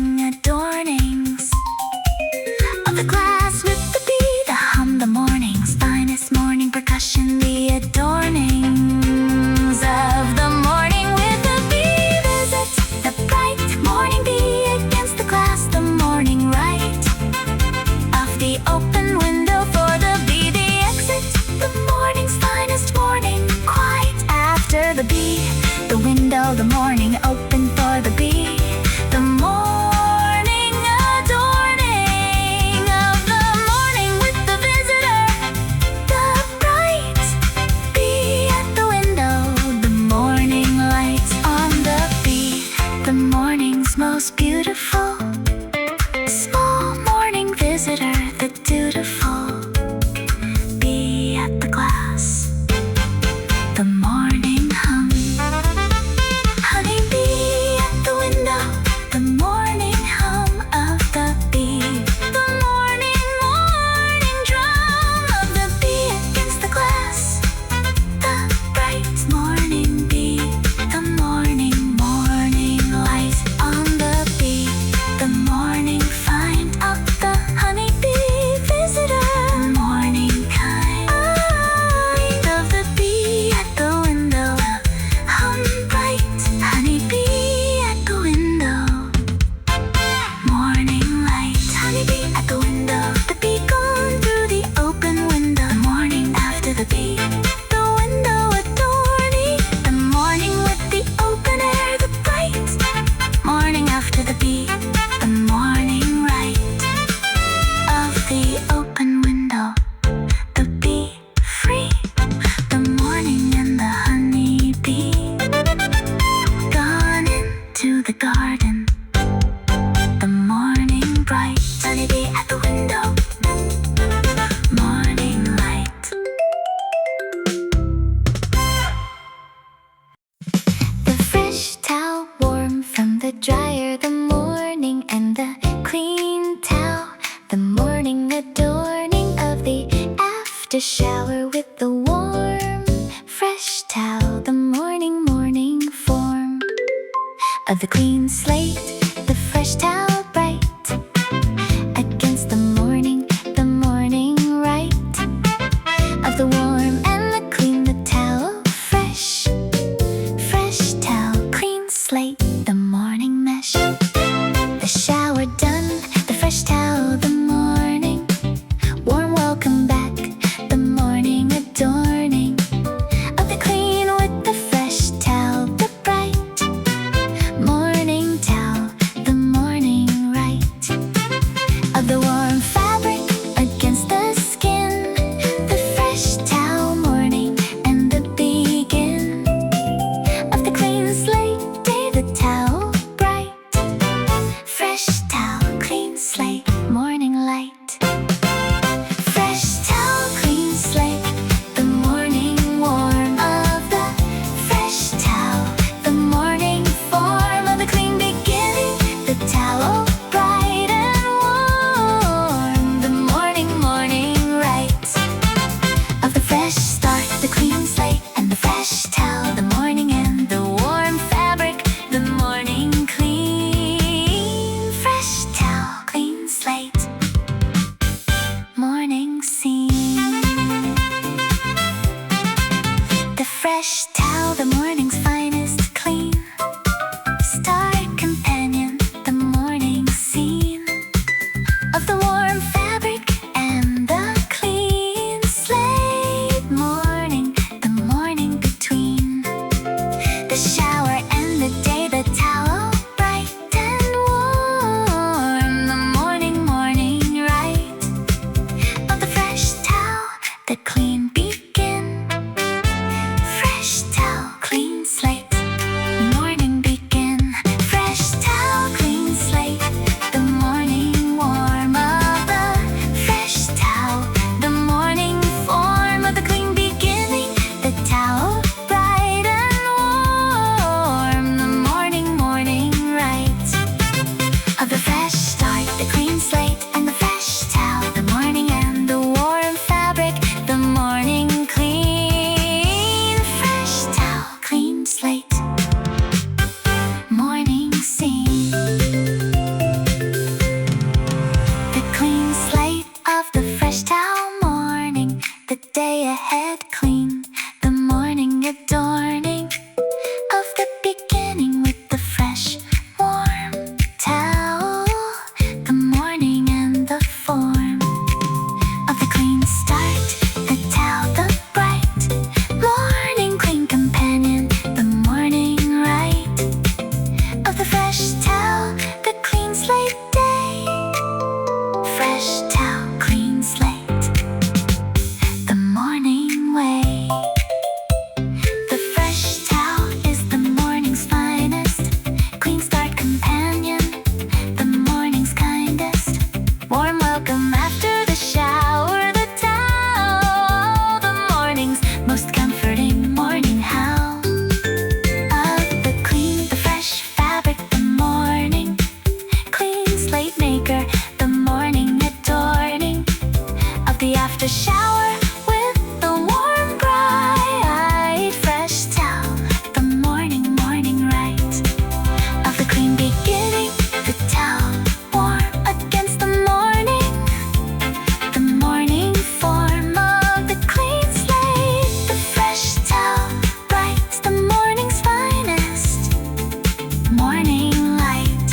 the dryer, the morning and the clean towel, the morning adorning of the after shower with the warm, fresh towel, the morning form of the clean slate, the fresh towel bright against the morning right of the warm and the clean, the towel fresh towel, clean slate, the morning mesh, the shower done, the fresh towel, the morning warm welcome back, the morning adorning of the clean with the fresh towel, the bright morning towel, the morning right of the warm fabric against the skin, the fresh towel morning and the begin of the clean slate day, the towel bright, fresh towel, clean slate, morning light. Fresh towel, clean slate, the morning warm of the fresh towel, the morning form of the clean beginning, the towel bright and warm, the morning right of the fresh start, the clean slate and the fresh towel, the morning and the warm fabric, the morning clean, fresh towel, clean slate, morning scene. The fresh towel, the morning's finest clean, star companion, the morning scene of the warm fabric and the clean slate, morning, the morning between the shower and the day, the towel bright and warm, the morning right of the fresh towel, the clean begin, fresh towel, clean slate, morning begin, fresh towel, clean slate, the morning warm of the fresh towel, the morning form of the clean beginning, the towel bright and warm, the morning right of the fresh start, the clean slate and the fresh towel, the morning and the warm fabric, the morning clean, fresh towel, clean slate, morning scene. The clean slate of the fresh towel morning, the day ahead clean, the morning adorning of the beginning with the fresh warm towel, the morning and the form of the clean start, the towel, the bright morning clean companion, the morning right of the fresh towel, the clean slate day, fresh towel, clean slate, the morning way. The fresh towel is the morning's finest, clean start companion, the morning's kindest, warm welcome after the shower, the towel, the morning's most comforting morning howl of the clean, the fresh fabric, the morning clean slate maker, the morning adorning of the after shower with the warm bright fresh towel, the morning right of the clean beginning, the towel warm against the morning form of the clean slate, the fresh towel bright, the morning's finest, morning light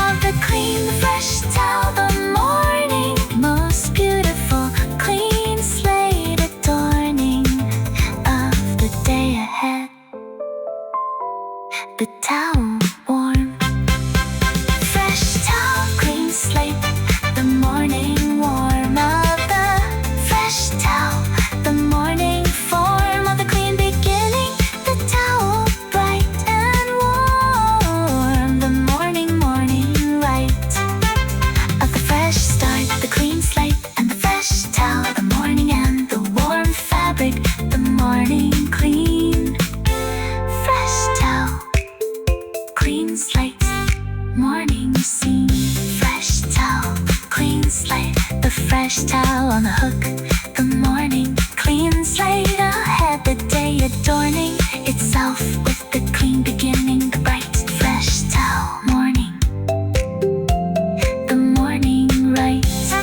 of the clean, the fresh towel, the morning most beautiful, clean slate adorning of the day ahead, the towel warm, fresh towel, clean slate, the morning warm of the fresh towel, the morning form of the clean beginning, the towel bright and warm, the morning right of the fresh start, the clean slate and the fresh towel, the morning and the warm fabric, the morning clean, fresh towel, yourself with the clean beginning, the bright, fresh towel. Morning, the morning rise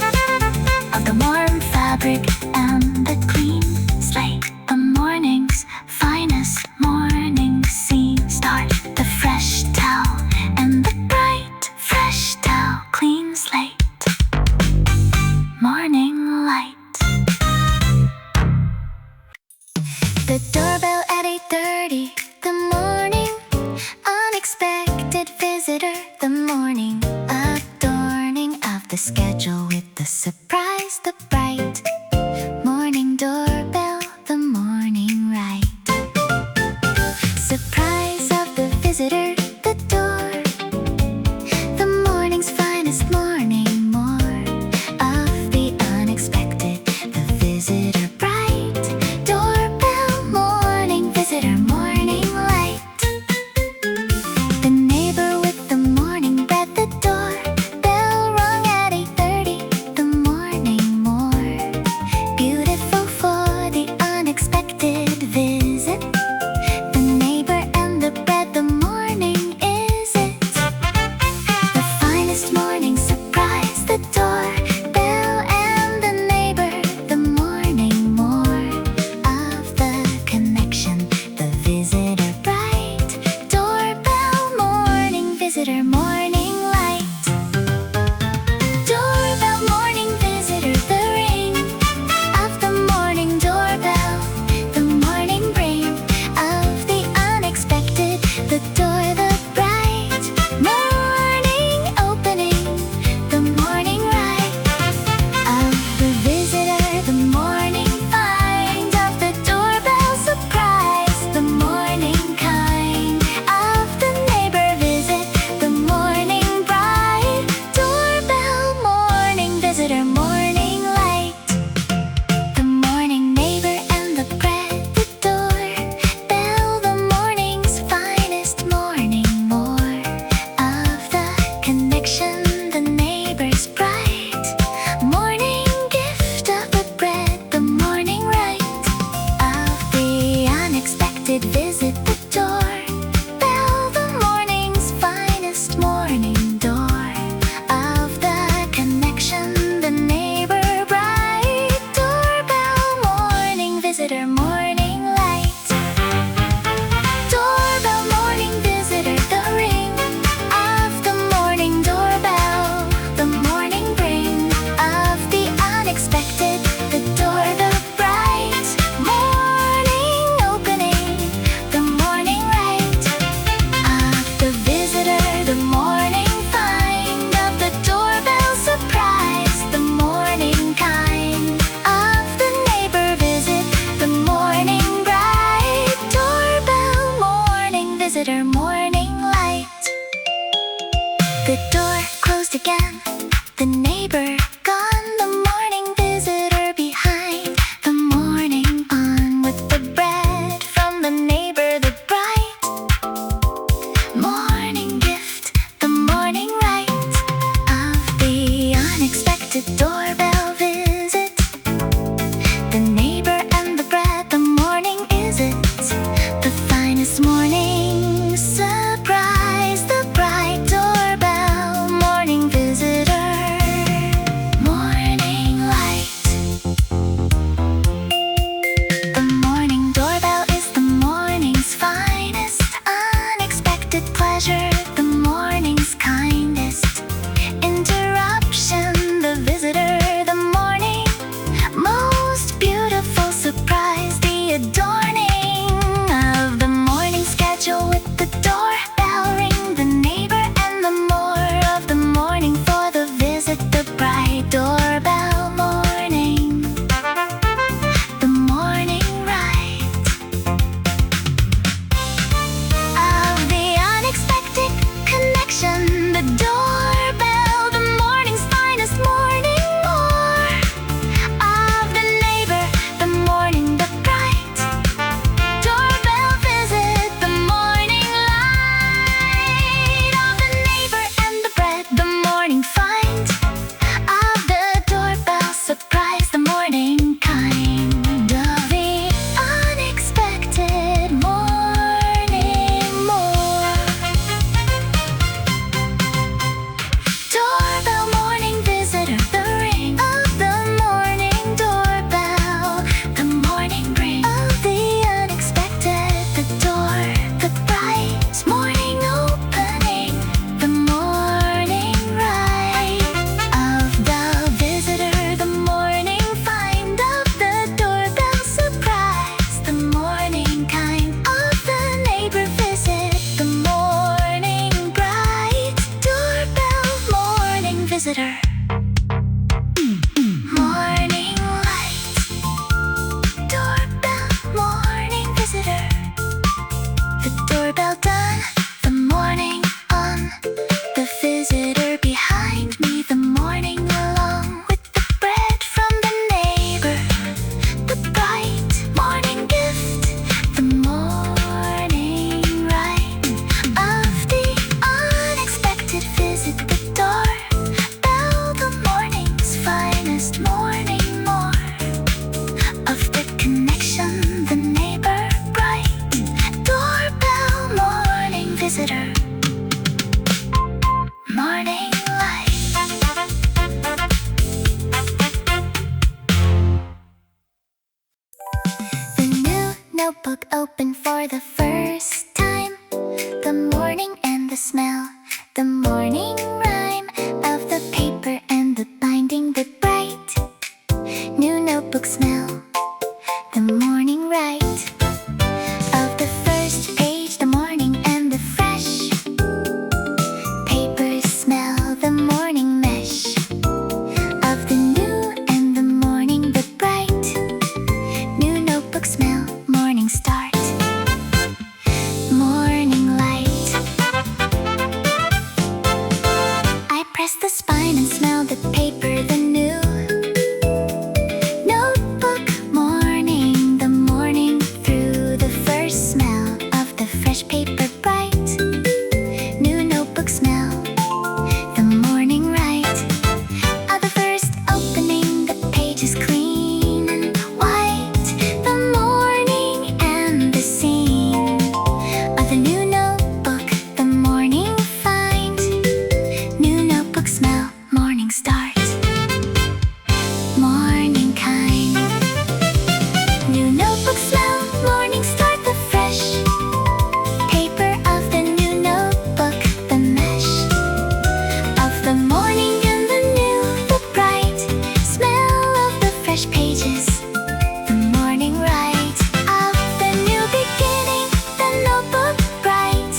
of the warm fabric and the clean slate. The morning's finest morning scene. Start the fresh towel and the bright, fresh towel, clean slate. Morning light. The doorbell at 8:30. The morning unexpected visitor. The morning adorning of the schedule with the surprise, the bright morning doorbell. The morning right. Surprise of the visitor. The door. The morning's finest morning. More of the unexpected. The visitor bright. Doorbell. Morning visitor. Morning light. The neighbor with the morning bread. The door bell rung at 8:30. The morning more beautiful for the unexpected visit. The neighbor and the bread. The morning is it. The finest morning surprise. The door bell and the neighbor. The morning more of the connection. The visitor bright. Doorbell. Morning visitor. Morning light. Doorbell. Morning visitor. The ring of the morning doorbell. The morning bring of the unexpected. The door. The bright morning opening. The morning right of the visitor. The morning find of the doorbell surprise. The morning kind of the neighbor visit. The morning bright doorbell. Morning visitor. Morning light. The morning neighbor and the bread. The door bell. The morning's finest morning. More of the connection. The neighbor's bright morning gift of the bread. The morning right of the unexpected visit. The door bell. The morning's finest morning. Door of the connection. The neighbor bright. Doorbell. Morning visitor. Morning light. Doorbell. Morning visitor. The ring of the morning doorbell. The morning bring of the unexpected. The door. The bright morning opening. The morning right of the visitor. The morning find of the doorbell surprise. The morning kind of the neighbor visit. The morning bright doorbell. Morning visitor. Morning light. The door closed again. The neighbor gone. The morning visitor behind. The morning on with the bread from the neighbor. The bright morning gift. The morning right of the unexpected doorbell visit. The neighbor and the bread. The morning is it. The finest morning surprise. The bright doorbell. Morning visitor. Morning light. The morning doorbell is the morning's finest unexpected pleasure. The morning's kindest interruption. The visitor. The morning most beautiful surprise. The adorning of the morning schedule with the doorbell ring. The neighbor and the more of the morning for the visit. The bright doorbell. Morning. The morning right of the unexpected doorbell done, the morning on. The visitor behind me, the morning along with the bread from the neighbor. The bright morning gift, the morning rhyme of the unexpected visit, the doorbell, the morning's finest morning more. Of the connection, the neighbor bright, doorbell, morning visitor, morning light. The new notebook opened for the first time. The morning and the smell, the morning rhyme of the paper and the binding, the bright new notebook smell, the morning right of the first page, the morning and the fresh paper smell, the morning mesh of the new and the morning, the bright new notebook smell, morning start, morning light. I press the spine and smell the paper, the new notebook, morning, the morning through the first smell of the fresh paper, bright new notebook smell, the morning right of the first opening, the page is clean and white, the morning and the scene of the new notebook, the morning find, new notebook smell, morning start, morning kind, new notebook smell, morning start, the fresh paper of the new notebook, the mesh of the morning and the new, the bright smell of the fresh pages, the morning right of the new beginning, the notebook bright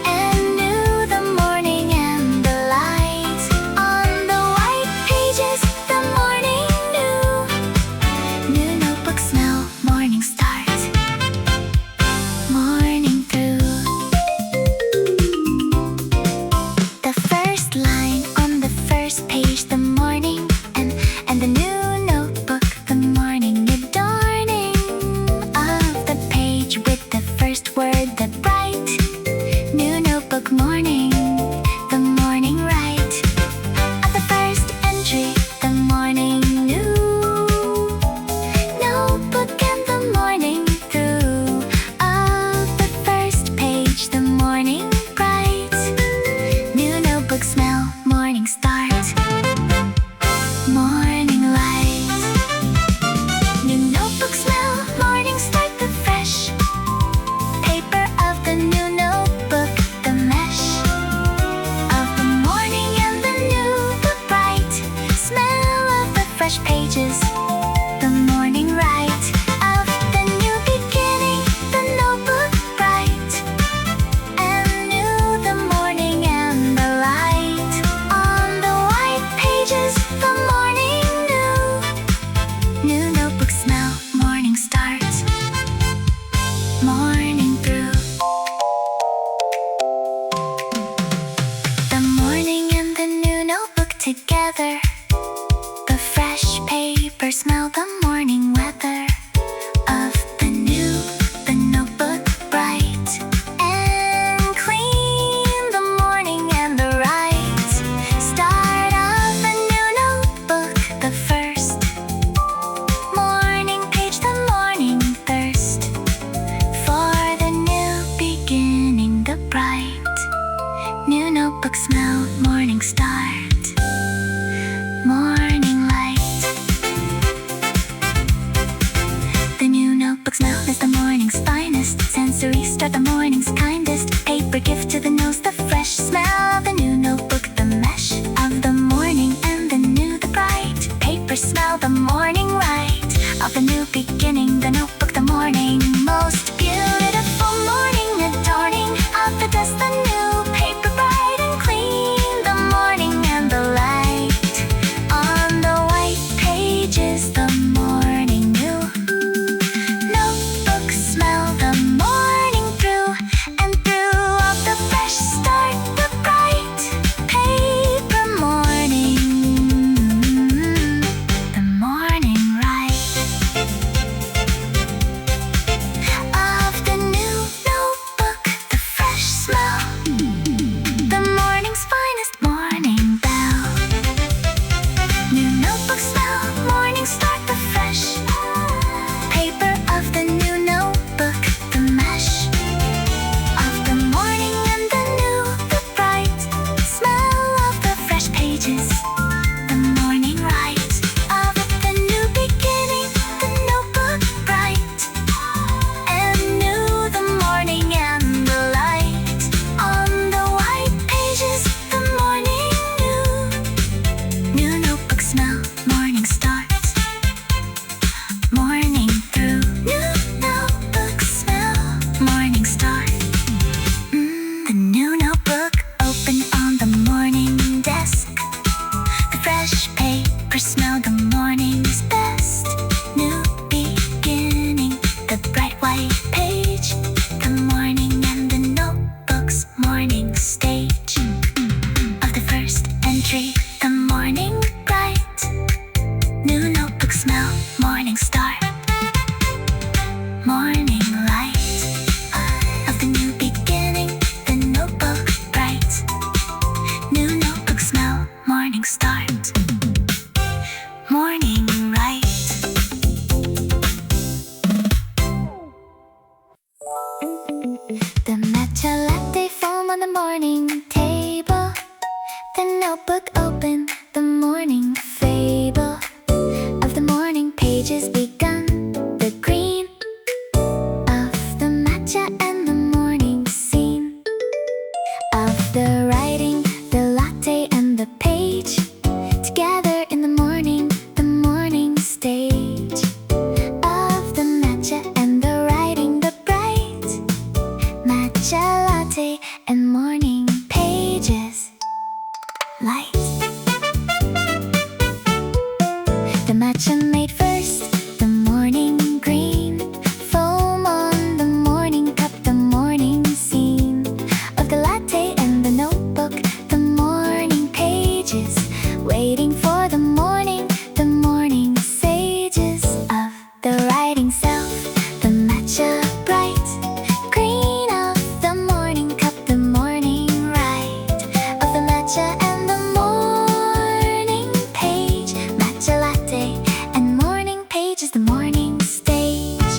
and new, the morning and the light on the white pages, the morning new notebook smell, morning start, morning through the first line on the first page, the morning and the new notebook, the morning adorning of the page with the first word, the bright new notebook, morning, the morning right of the first entry, the morning new notebook and the morning through of the first page, the morning bright new notebook smell, morning start, morning light, new notebook smell, morning start, the fresh paper of the new notebook, the mesh of the morning and the new, the bright smell of the fresh pages, the morning right of the new beginning, the notebook bright and new, the morning and the light on the white pages, the morning new notebook smell, morning start, morning through the morning and the new notebook together, the fresh paper smell, the morning weather of the new, the notebook bright and clean, the morning and the right start of the new notebook, the first morning page, the morning thirst for the new beginning, the bright new notebook smell, morning start, morning light. The new notebook smell is the morning's finest, sensory start, the morning's kindest, paper gift to the nose, the fresh smell of the new notebook, the mesh of the morning and the new, the bright paper smell, the morning right of the new beginning, the notebook, the morning most beautiful morning adorning of the dust, the new paper bright and clean, the morning and the light on the white pages, the morning new notebook smell, the morning through morning star. The new notebook open on the morning desk. The fresh paper smell, the morning's best. New beginning, the bright white page. The morning and the notebook's morning stage. Of the first entry, the morning bright. New notebook smell, morning star. Morning light. Of the new beginning, the notebook bright. New notebook smell, morning start. Morning right. The matcha latte foam on the morning table. The notebook open, the morning fable. Of the morning pages begun, the green of the matcha and the morning scene. Of the writing, the latte and the page. Together in the morning stage. Of the matcha and the writing, the bright matcha latte and morning pages light. The matcha made first, the morning green. Foam on the morning cup, the morning scene. Of the latte and the notebook, the morning pages. Waiting for the morning sages. Of the writing self, the matcha bright green. Of the morning cup, the morning right. Of the matcha and the morning page. Matcha latte and morning pages, the morning stage.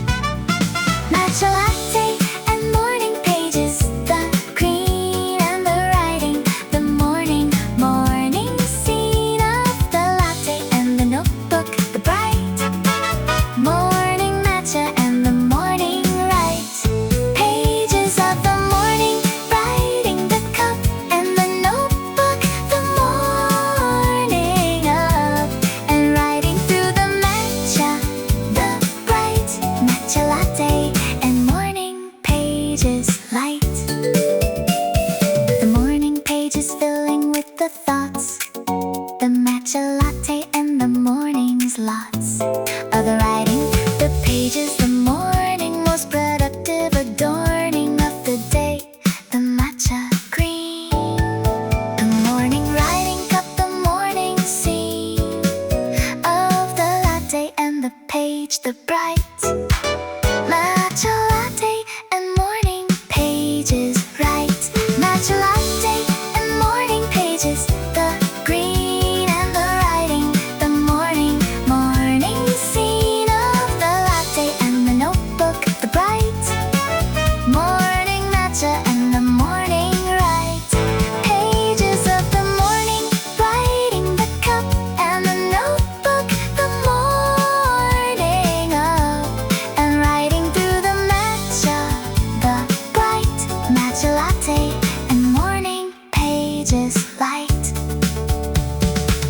Matcha latte and morning pages, the green and the writing, the morning scene. Of the latte and the notebook, the bright morning matcha and the morning right. Pages of the morning writing, the cup and the notebook, the morning up and writing through the matcha, the bright matcha latte and morning pages light. The morning pages filling with the thoughts, the matcha latte and the morning's lots. Of the writing, the pages, the morning most productive adorning of the day, the matcha green. The morning writing cup, the morning scene. Of the latte and the page, the bright matcha latte and morning pages right. Matcha latte and morning pages, the green and the writing, the morning scene. Of the latte and the notebook, the bright morning matcha and the morning right. Pages of the morning writing, the cup and the notebook, the morning up and writing through the matcha, the bright matcha latte and morning pages light.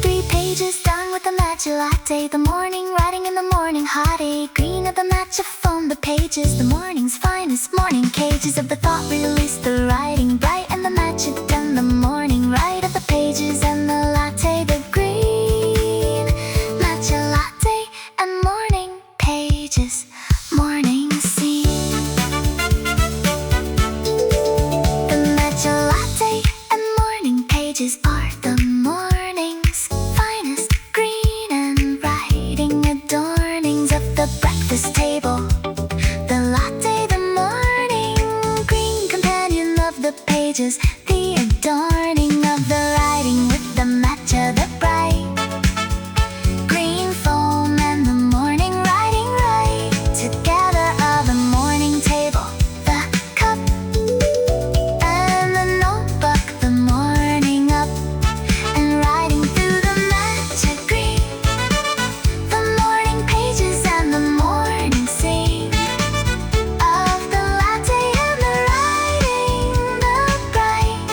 3 pages done with the matcha latte, the morning writing in the morning hottie. Green of the matcha foam, the pages, the morning's finest morning cages. Of the thought release, the writing bright and the matcha done, the morning right. Of the pages and the latte, the green matcha latte and morning pages, morning scene. The matcha latte and morning pages are the morning's finest green and writing adornings of the breakfast table. The latte, the morning green companion of the pages, the adorning of the writing with the matcha, the bright green foam and the morning writing right. Together of the morning table, the cup and the notebook, the morning up and writing through the matcha green. The morning pages and the morning scene. Of the latte and the writing, the bright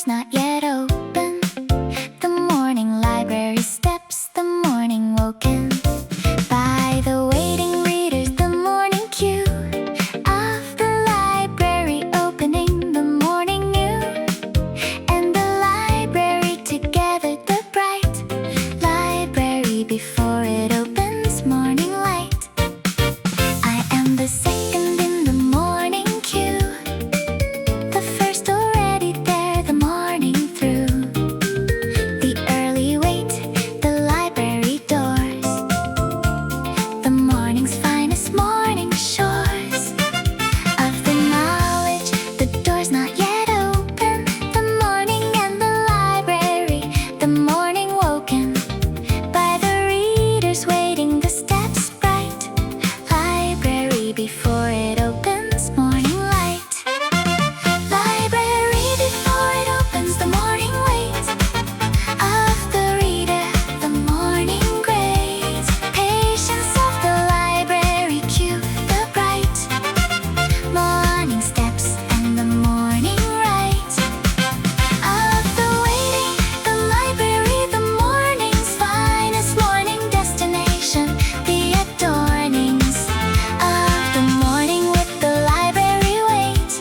not yet open. The morning library steps, the morning woken by the waiting readers, the morning queue of the library opening, the morning new, and the library together, the bright library before it opens, morning light. I am the second in the morning queue, the first already there, the morning through. The early wait, the library doors, the morning's finest morning shores of the knowledge, the door's not yet open. The morning and the library, the morning woken by the readers waiting, the steps bright library before it opens, morning light. Library before it opens, the morning wait of the reader, the morning grace, patience of the library queue, the bright morning steps and the morning right of the waiting, the library, the morning's finest morning destination, the adornings of the morning with the library wait,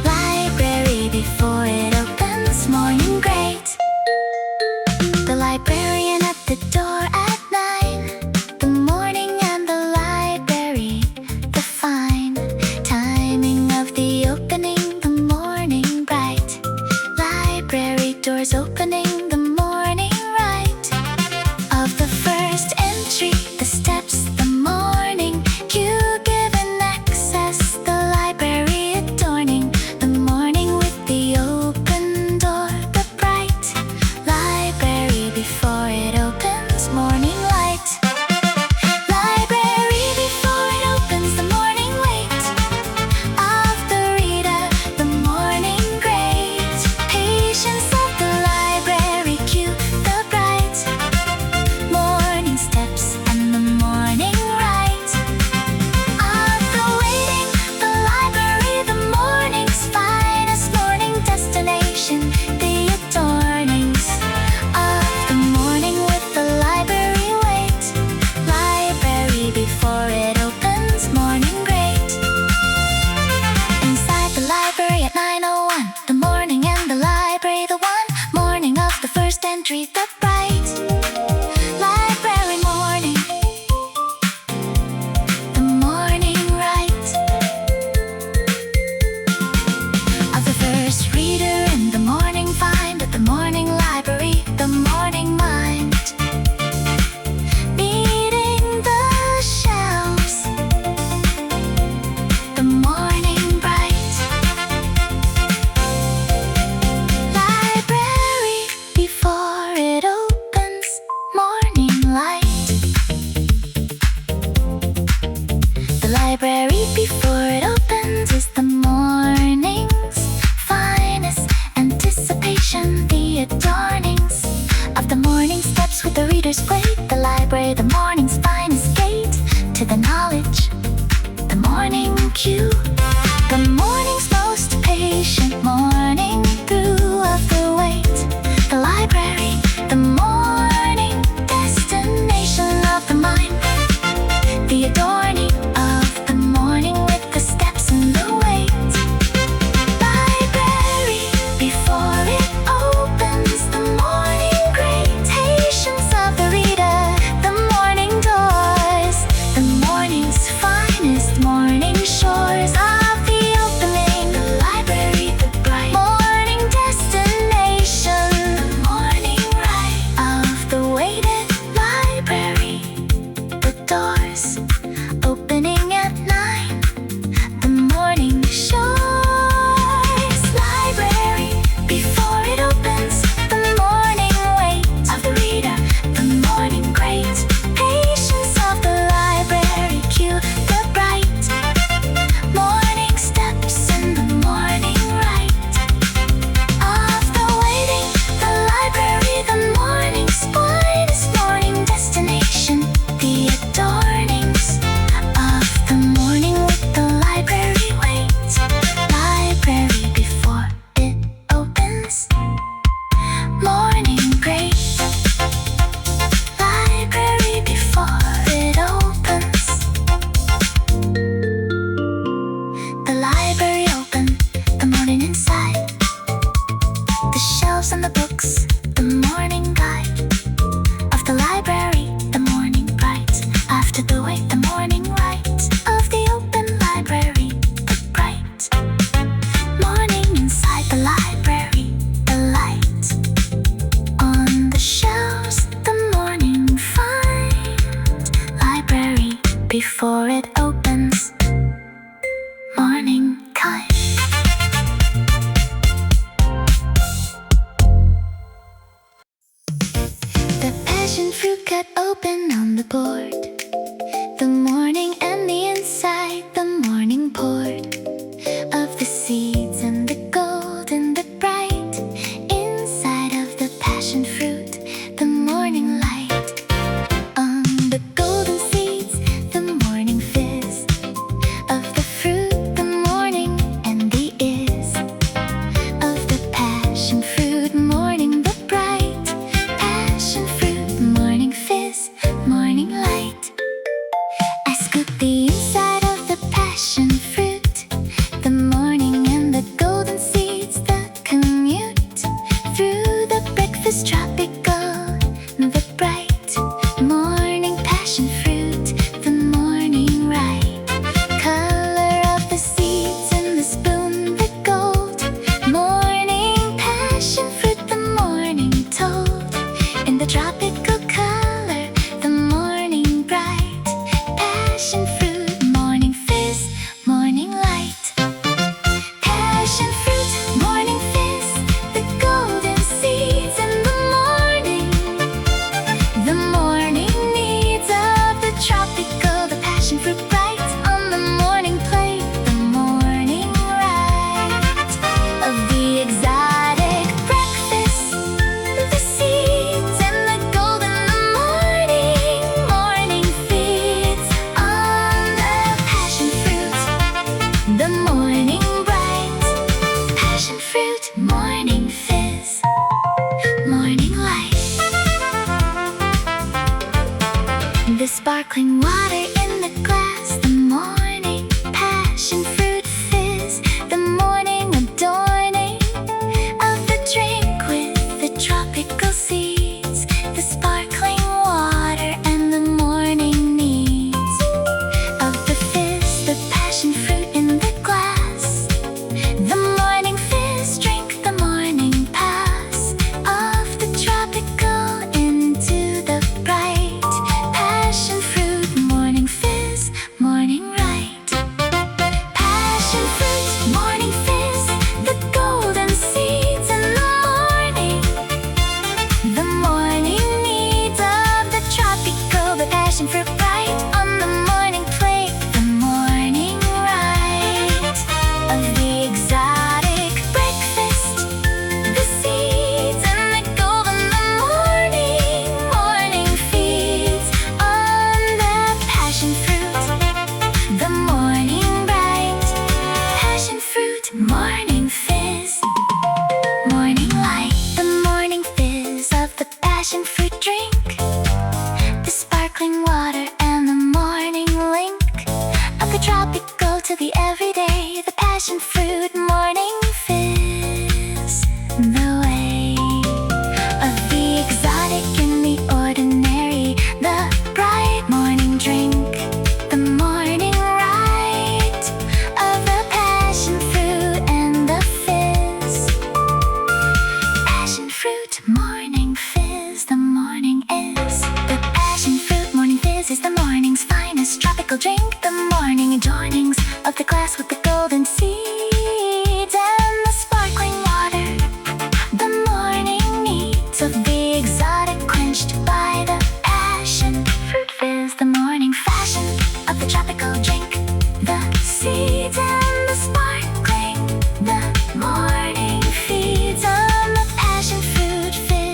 library before it opens, morning great. The librarian at the door at 9, the morning and the library, the fine timing of the opening, the morning bright, library doors opening, the morning right of the first entry, the steps, the morning queue given access, the library adorning, the morning with the open door, the bright library before it opens, morning light. Library before it opens, the morning wait of the reader, the morning great, patience of the library queue, the bright morning steps and the morning right of the waiting, the library, the morning's finest morning destination, the adornings of the morning with the library wait, library before it opens, morning great. Inside the library at 9:01, the morning and the library, the one morning of the first entry, the bright library morning, the morning right of the first reader in the morning find at the morning library, the morning mind beating the shelves, the morning bright library before it opens, morning light. The library before it opens is the morning's finest anticipation, the adornings of the morning steps with the reader's wait, the library, the morning's finest gate to the knowledge, the morning queue, the morning's most patient morning through of the wait, the library, the morning destination of the mind, the adorning of the morning with the steps and the wait. Library before it opens, the morning great, patience of the reader, the morning doors, the morning's finest morning shores and the books, the morning guide. Of the library, the morning bright. After the wait, the morning light. Of the open library, the bright. Morning inside the library, the light. On the shelves, the morning find. Library before it opens. Morning kind. The passion fruit cut open on the board. The morning and the inside, the morning poured. Of the seeds and the gold and the bright. Inside of the passion fruit, the morning light. On the golden seeds, the morning fizz. Of the fruit, the morning and the is. Of the passion fruit, morning the bright. Passion fruit, morning fizz, morning light. I scoop the inside of the passion fruit. The morning and the golden seeds, the commute. Through the breakfast tropical, the bright. Morning passion fruit, the morning right. Color of the seeds and the spoon, the gold. Morning passion fruit, the morning told. In the tropical color, the morning bright. Passion fruit, morning fizz, morning light. Passion fruit, morning fizz, the golden seeds in the morning. The morning needs of the tropical, the passion fruit bright. On the morning plate, the morning right. Of the exotic breakfast, the seeds and the golden, the morning feeds. On the passion fruit, the morning bright. Passion fruit, morning fizz, morning light. The sparkling water in the glass, the morning passion fruit fizz. The morning adorning of the drink with the tropical seeds. The sparkling water and the morning needs. Of the fizz, the passion fruit in the glass. The morning fizz, drink the morning pass. Of the tropical into the bright. Passion fruit, morning fizz, morning right. Passion fruit, morning fizz, the golden seeds in the morning. The morning needs of the tropical, the passion fruit bright. On the morning plate, the morning right. Of the exotic breakfast, the seeds and the golden, the morning feeds. On the passion fruit, the morning bright. Passion fruit, morning fizz, morning light. The morning fizz of the passion fruit drink. The sparkling water and the morning link. Of the tropical to the everyday, the passion fruit, morning fizz. The way of the exotic in the ordinary, the bright morning drink. The morning right of the passion fruit and the fizz. Passion fruit, morning fizz, the morning is. The passion fruit, morning fizz is the morning's finest tropical drink. The morning adornings of the glass with the golden seeds and the sparkling water. The morning needs of the exotic quenched by the passion fruit fizz. The morning fashion of the tropical drink. The seeds and the sparkling, the morning feeds on the passion fruit fizz.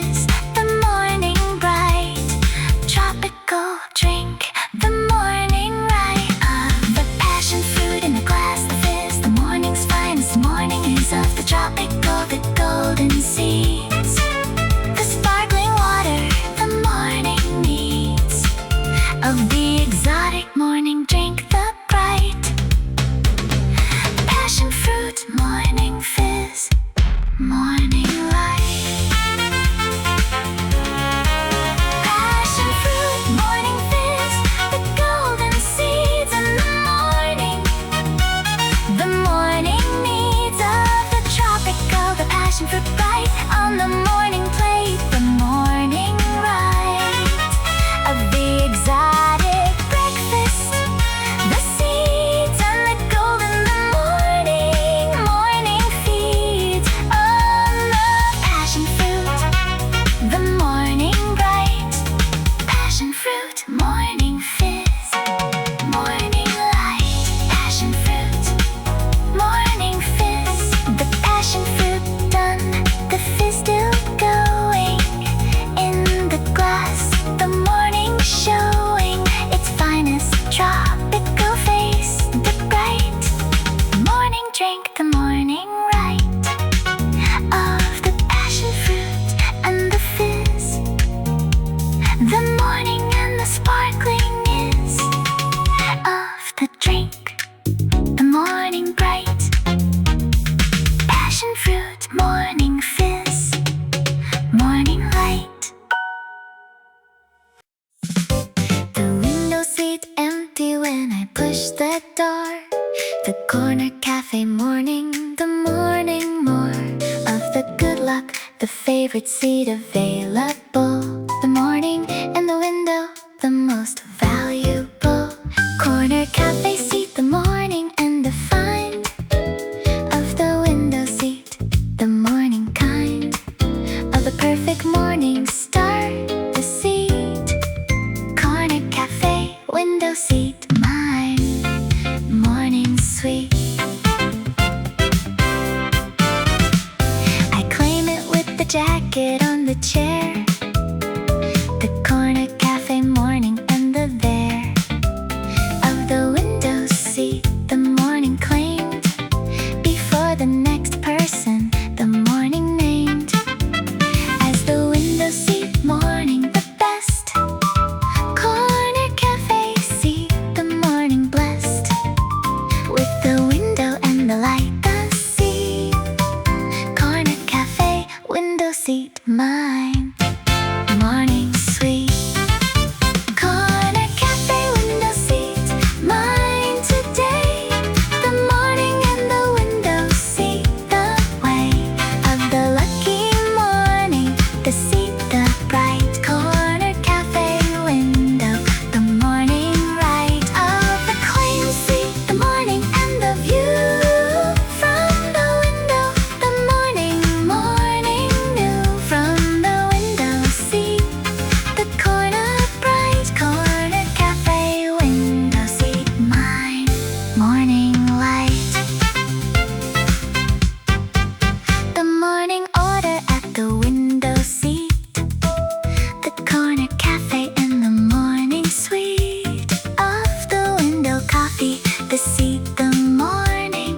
On the morning plate, the morning ride of the exotic breakfast, the seeds and the gold in the morning feeds on the passion fruit, the morning bright, passion fruit, morning fizz, morning light, passion fruit, morning fizz, the passion fruit done, the fizz still going in the glass, the morning showing its finest tropical face, the bright morning drink, the morning right of the passion fruit and the fizz, the morning and the sparklingness of the drink, the morning bright, passion fruit, morning fizz, morning light. The window seat empty when I push the door. The corner cafe morning, the morning more of the good luck, the favorite seat available. The morning and the window, the most valuable. Corner cafe seat, the morning and the find of the window seat, the morning kind of the perfect morning start. The seat, corner cafe, window seat, mine, morning sweet. I claim it with the jacket on the chair, the corner cafe morning and the there of the window seat, the morning claimed before the next person, the morning named as the window seat morning, the best corner cafe seat, the morning blessed with the window and the light. The seat, corner cafe, window seat, mine, morning sweet. Corner cafe, window seat, mine today. The morning and the window seat, the way of the lucky morning. The seat, the bright corner cafe window, the morning right of the claim seat, the morning and the view from the window, the morning new from the window seat, the corner bright corner cafe window seat, mine, morning light. The morning order at the window seat, the corner cafe and the morning sweet of the window coffee, the seat, the morning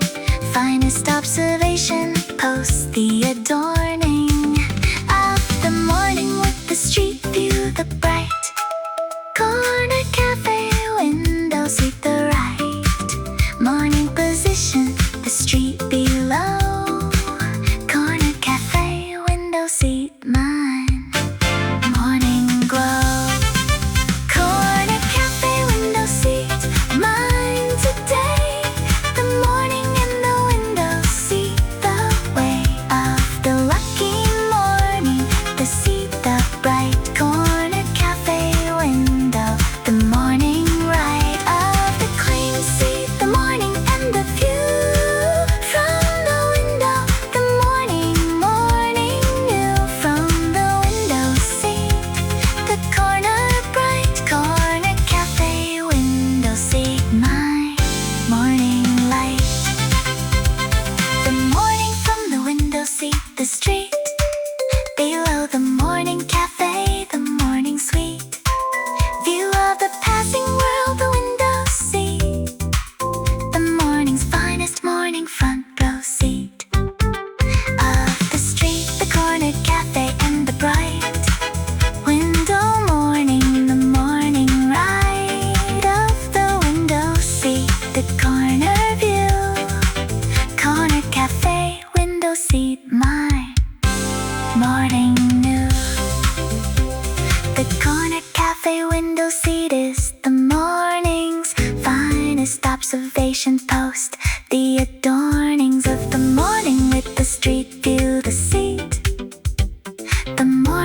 finest observation post, the adorning of the morning with the street view, the bright corner cafe window seat, the right morning position, the street below, corner cafe window seat, mine, morning glow. Corner cafe window seat, mine today. The morning and the window seat, the way of the lucky morning. The seat, the bright corner cafe window, the morning right of the claim seat, the morning and the view from the window, the morning new from the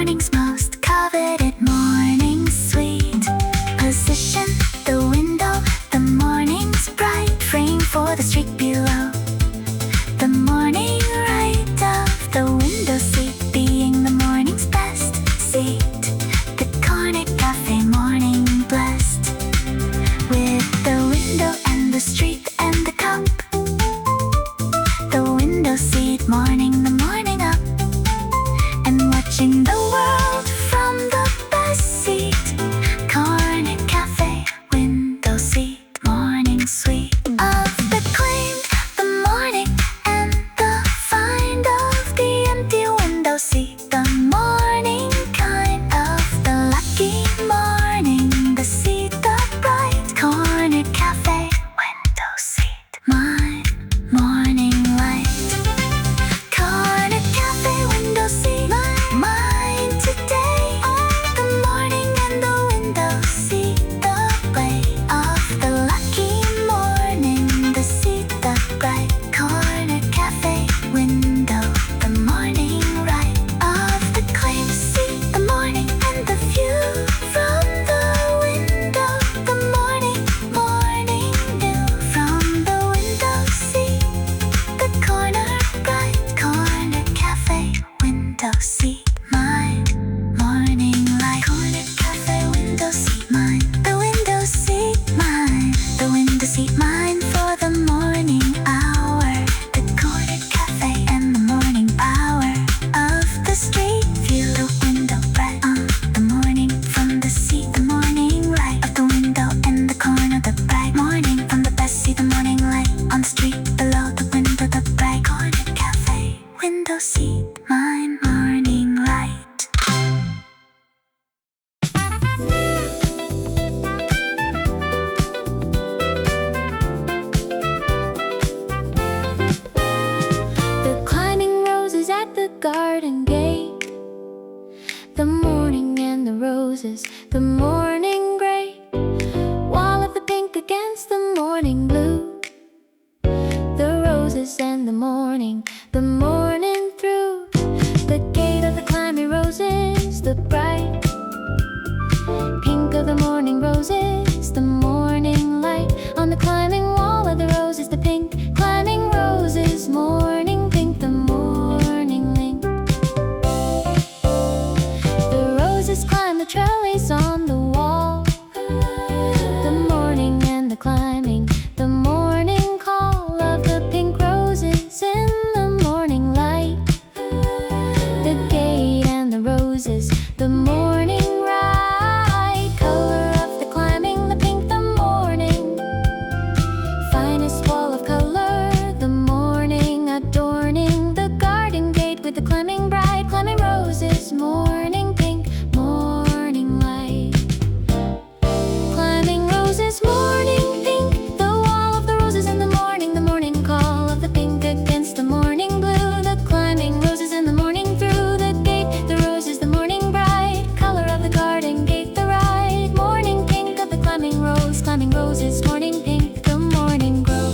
morning's most coveted morning sweet. Position the window, the morning's bright. Frame for the street below. The morning right of the window seat, being the morning's best seat. The corner cafe morning blessed with the window and the street and the cup. The window seat morning, the morning up, and watching the world from the best seat. Corner cafe window seat morning sweet. Of the claim the morning and the find of the empty window seat. The morning kind of the lucky morning. The seat the bright corner cafe window seat. My morning light. Corner cafe window seat. Mine today. The morning and the window seat. The way of the lucky morning. The seat the bright corner cafe window. The morning right of the claim seat. The morning and the view from the window. The morning, morning view from the window seat. The corner bright corner cafe window seat. Mine morning light. Corner cafe window seat. Mine the window seat. Mine the window seat. Mine for the morning hour. The corner cafe and the morning power of the street view. The window bright on the morning from the seat. The morning light of the window and the corner. The bright morning from the best seat. The morning light on the street below the window. The bright corner cafe window seat. Mine morning light. The climbing roses at the garden gate. The morning and the roses, the morning gray. Wall of the pink against the morning blue. The roses and the morning through. The gate of the climbing roses, the bright pink of the morning roses, the morning light. On the climbing wall of the roses, the pink climbing roses, morning pink, the morning link. The roses climb the trellis on the wall. The morning and the climbing, the morning call of the pink roses in the morning light. The gate and the roses, the morning right. Color of the climbing, the pink, the morning. Finest wall of color, the morning adorning the garden gate with the climbing bright, climbing roses, morning pink, morning light. Climbing roses, morning pink, the wall of the roses in the morning call of the pink against the morning blue. The climbing roses in the morning through the gate, the roses, the morning bright. Color of the climbing, the pink, the morning. Finest wall of color, the morning adorning the garden gate with the climbing bright, climbing roses, morning pink, morning light. Climbing roses, morning pink, the wall of the roses in the morning right. Color of the garden gate, the right, morning pink of the climbing rose, climbing roses, morning pink, the morning grow.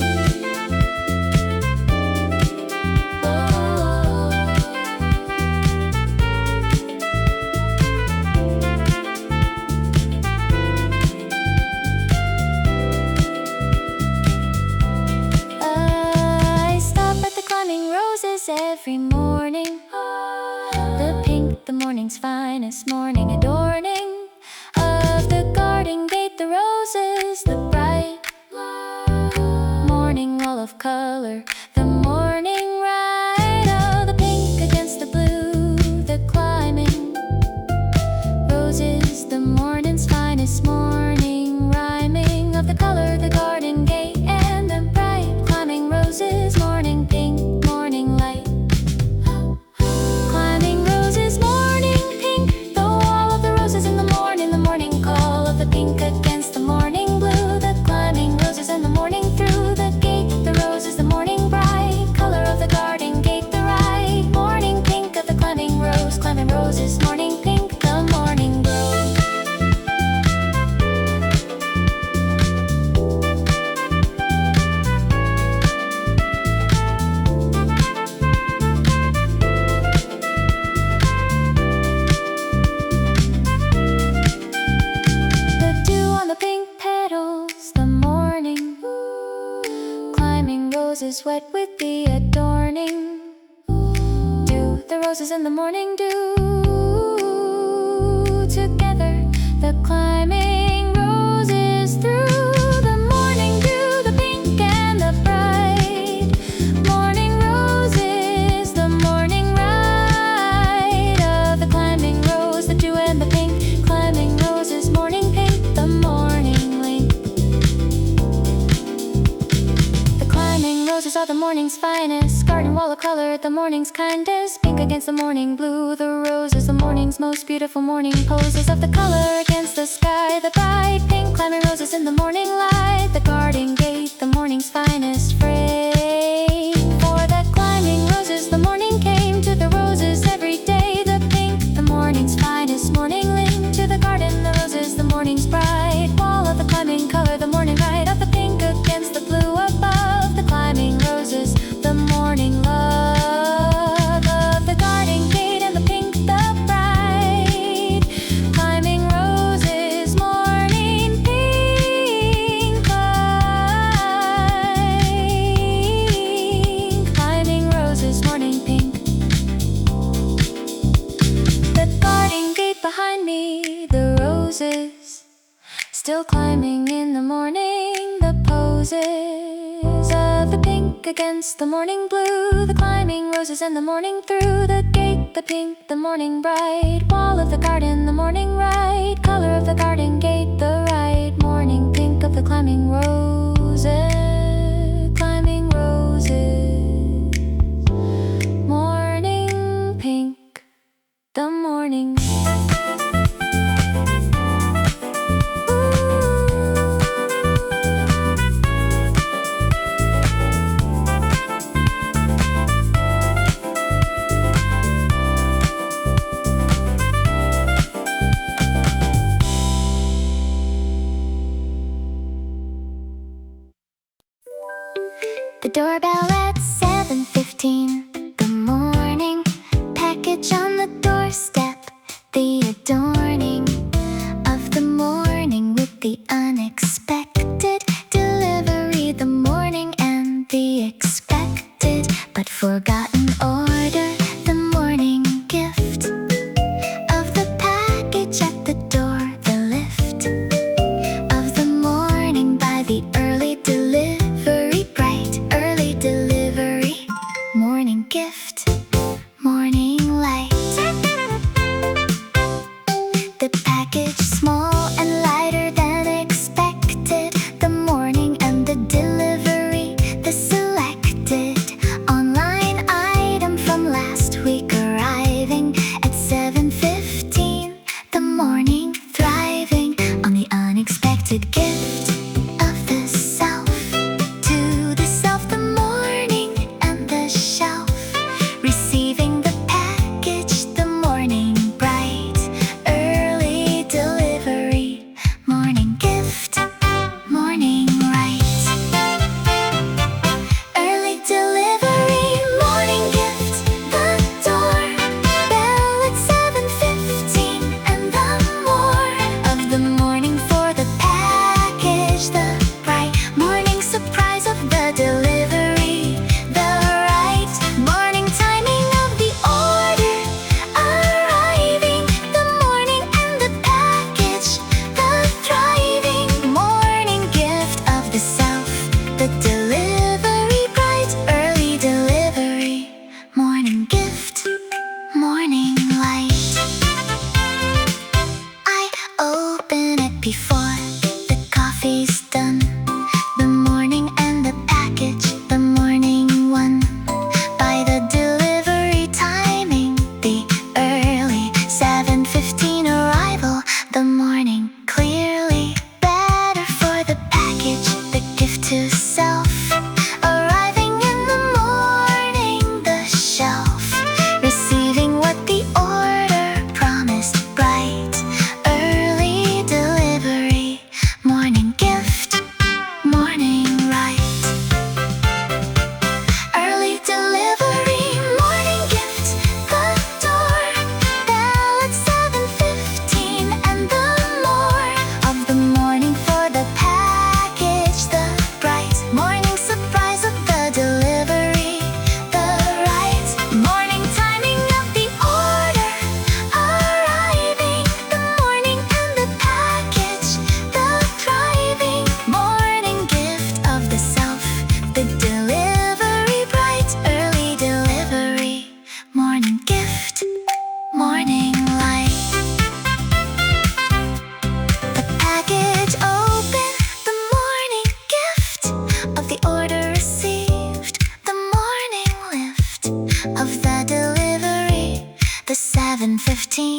I stop at the climbing roses every morning. The pink, the morning's finest, morning adorning of the garden gate, the roses, the bright morning wall of color, the morning right of the pink against the blue, the climbing roses, the morning's finest, morning rhyming of the color, the garden gate and the bright climbing roses, morning pink, morning light. Climbing roses, morning pink, the wall of the roses in the morning call of the pink against the morning blue. The climbing roses in the morning through the gate, the roses, the morning bright. wet with the adorning dew. The roses in the morning dew. Together, the climbing roses through the morning dew, the pink and the bright morning roses, the morning ride of the climbing rose, the dew and the pink climbing roses, morning pink, the morning link. The climbing roses are the morning's finest, garden wall of color, the morning's kindest, pink against the morning blue, the rose is the morning's most beautiful morning poses of the color against the sky, the bright pink climbing roses in the morning light, the garden gate, the morning's finest frame. For the climbing roses the morning came, to the roses every day, the pink, the morning's finest morning link, to the garden the roses, the morning's bright wall of the climbing color, the morning light of the pink against the blue above, the climbing roses, the morning love of the garden gate and the pink, the bright climbing roses, morning pink, climbing roses, morning pink. The garden gate behind me, the roses still climbing in the morning, the poses of the pink against the morning blue, the climbing roses and the morning through the gate, the pink, the morning bright wall of the garden, the morning right color of the garden gate, the right morning pink of the climbing roses, climbing roses, morning pink, the morning. The doorbell at 7:15. The morning package on the doorstep. The adorning of the morning with the unexpected delivery. The morning and the expected but forgotten order. The morning gift of the package at the door. The lift of the morning by the early delivery. Bright early delivery.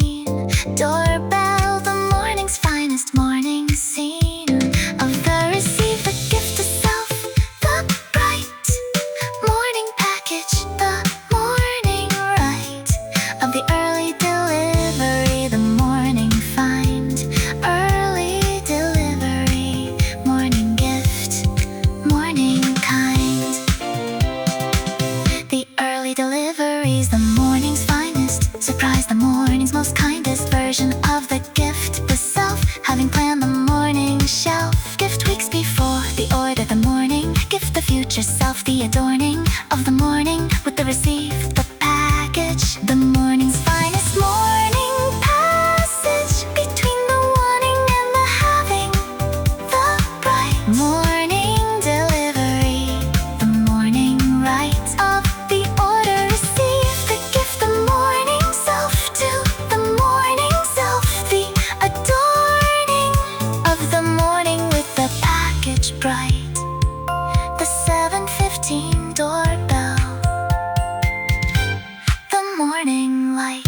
routine. Doorbell, the morning's finest morning scene. Of the receive the gift of self, the bright morning package, the morning right. Of the early delivery, the morning find. Early delivery, morning gift, morning kind. The early delivery's the morning's finest. Surprise, the morning's most kindest version of the gift. The self, having planned the morning shelf. Gift weeks before the order, the morning gift. The future self, the adorning of the morning with the receive, the package. The morning's finest morning passage between the wanting and the having. The bright morning delivery, the morning right of the order. Receive the gift, the morning self to the morning self. The adorning of the morning with the package bright. The 7:15 doorbell, the morning light.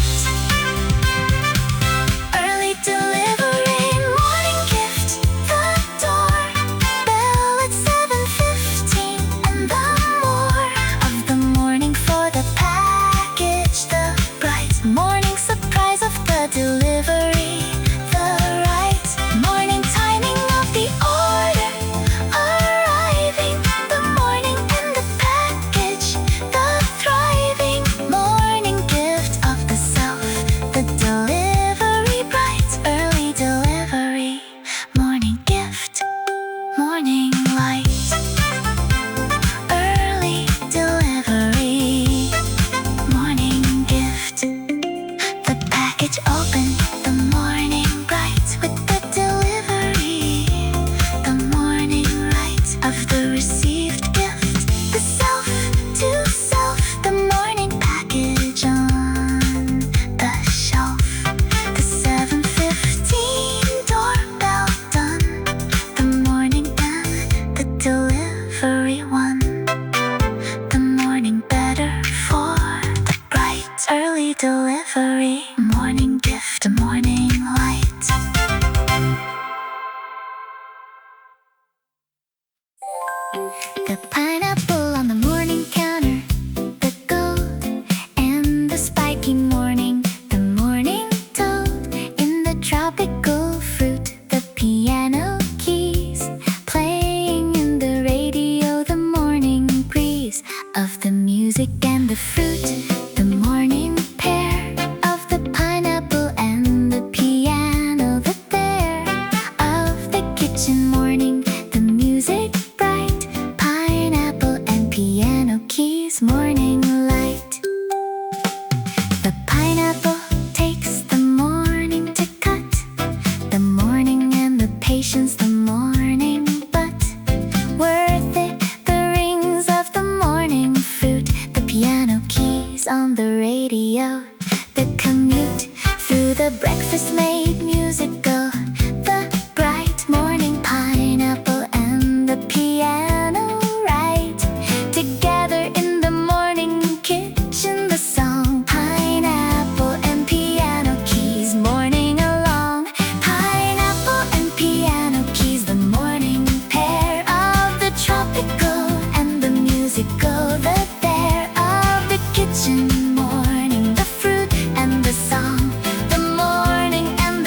Early delivery, morning gift, the doorbell at 7:15. And the more of the morning for the package, the bright morning surprise of the delivery. The right morning timing of the order arriving. The morning and the package, the thriving morning gift of the self. The delivery bright, early delivery, morning gift, morning light. Early delivery, morning gift. The package open, the morning bright with the delivery. The morning right of the received gift. The self to self, the morning package on the shelf. The 7:15 doorbell done. The morning and the delivery one. The morning better for the bright early delivery. Morning gift, morning light. The pineapple on the morning counter, the gold and the spiky morning, the morning toad in the tropical fruit, the piano keys playing in the radio, the morning breeze of the music and the fruit, the morning pair of the pineapple and the piano, the pair of the kitchen morning, the music bright, pineapple and piano keys, morning light. The pineapple takes the morning to cut, the morning and the patience, the morning but worth it, the rings of the morning fruit, the piano keys on the radio, the commute through the breakfast made musical, the bright morning pineapple and the piano right together in the morning kitchen. The song pineapple and piano keys, morning along. Pineapple and piano keys, the morning pair of the tropical and the musical, the pair of the kitchen morning, the fruit and the song, the morning and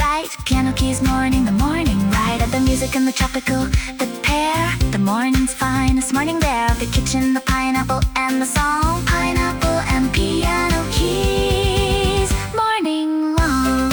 bright. Piano keys, morning, the morning ride of the music and the tropical, the pair. The morning's finest, morning there. The kitchen, the pineapple and the song. Pineapple and piano keys, morning long.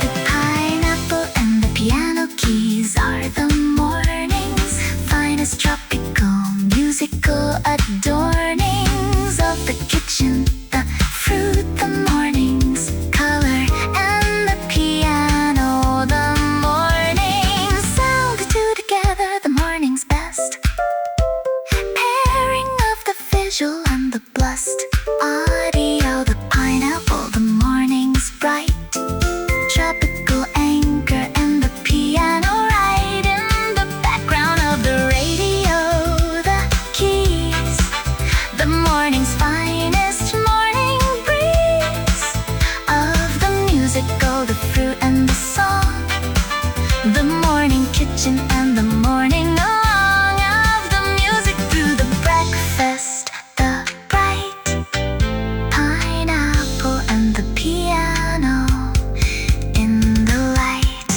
The pineapple and the piano keys are the morning's finest tropical musical adornings of the kitchen, the fruit, the morning's color, and the piano. The morning's sound, the two together, the morning's best. Pairing of the visual and the blessed audio, the pineapple, the morning's bright. Tropical anchor and the piano right in the background of the radio. The keys, the morning's finest morning breeze of the musical, the fruit and the song. The morning kitchen and the morning along of the music through the breakfast. The bright pineapple and the piano in the light.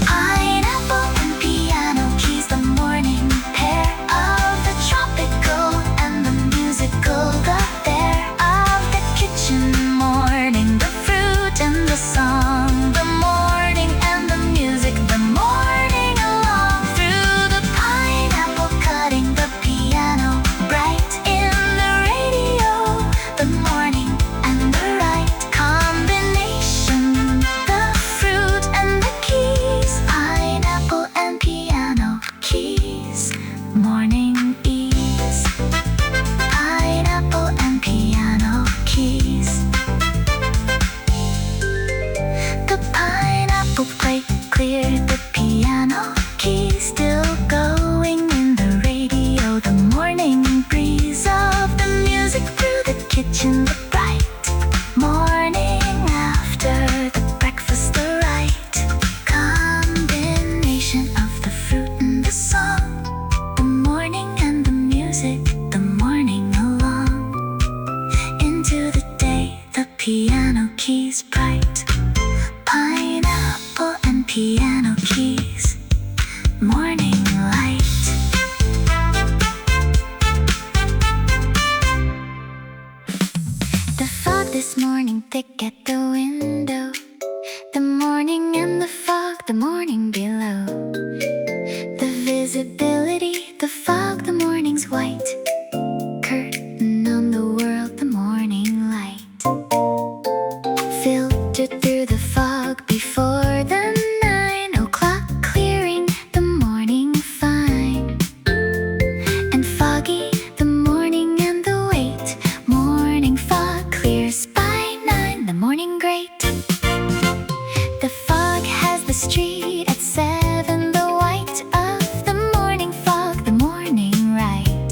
Pineapple and piano keys, the morning pair of the tropical and the musical. The pair of the kitchen morning, the fruit and the song. The morning and the music, the morning along through the pineapple cutting the piano bright in the radio. The morning and the right combination, the fruit and the keys. Pineapple and piano keys, morning ease. Pineapple and piano keys. The pineapple played clear, the piano keys still going in the radio. The morning breeze of the music through the kitchen, the bright morning after the breakfast, the right combination of the fruit and the song. The morning and the music, the morning along into the day, the piano keys bright. Pineapple and piano keys, morning light. The fog this morning thick at the window. The morning and the fog, the morning below. The visibility, the fog, the morning's white. Curtain on the world, the morning light. Filtered through the fog before the 9 o'clock, clearing the morning fine. And foggy, the morning and the wait. Morning fog clears by 9, the morning great. The fog has the street at 7, the white of the morning fog, the morning right.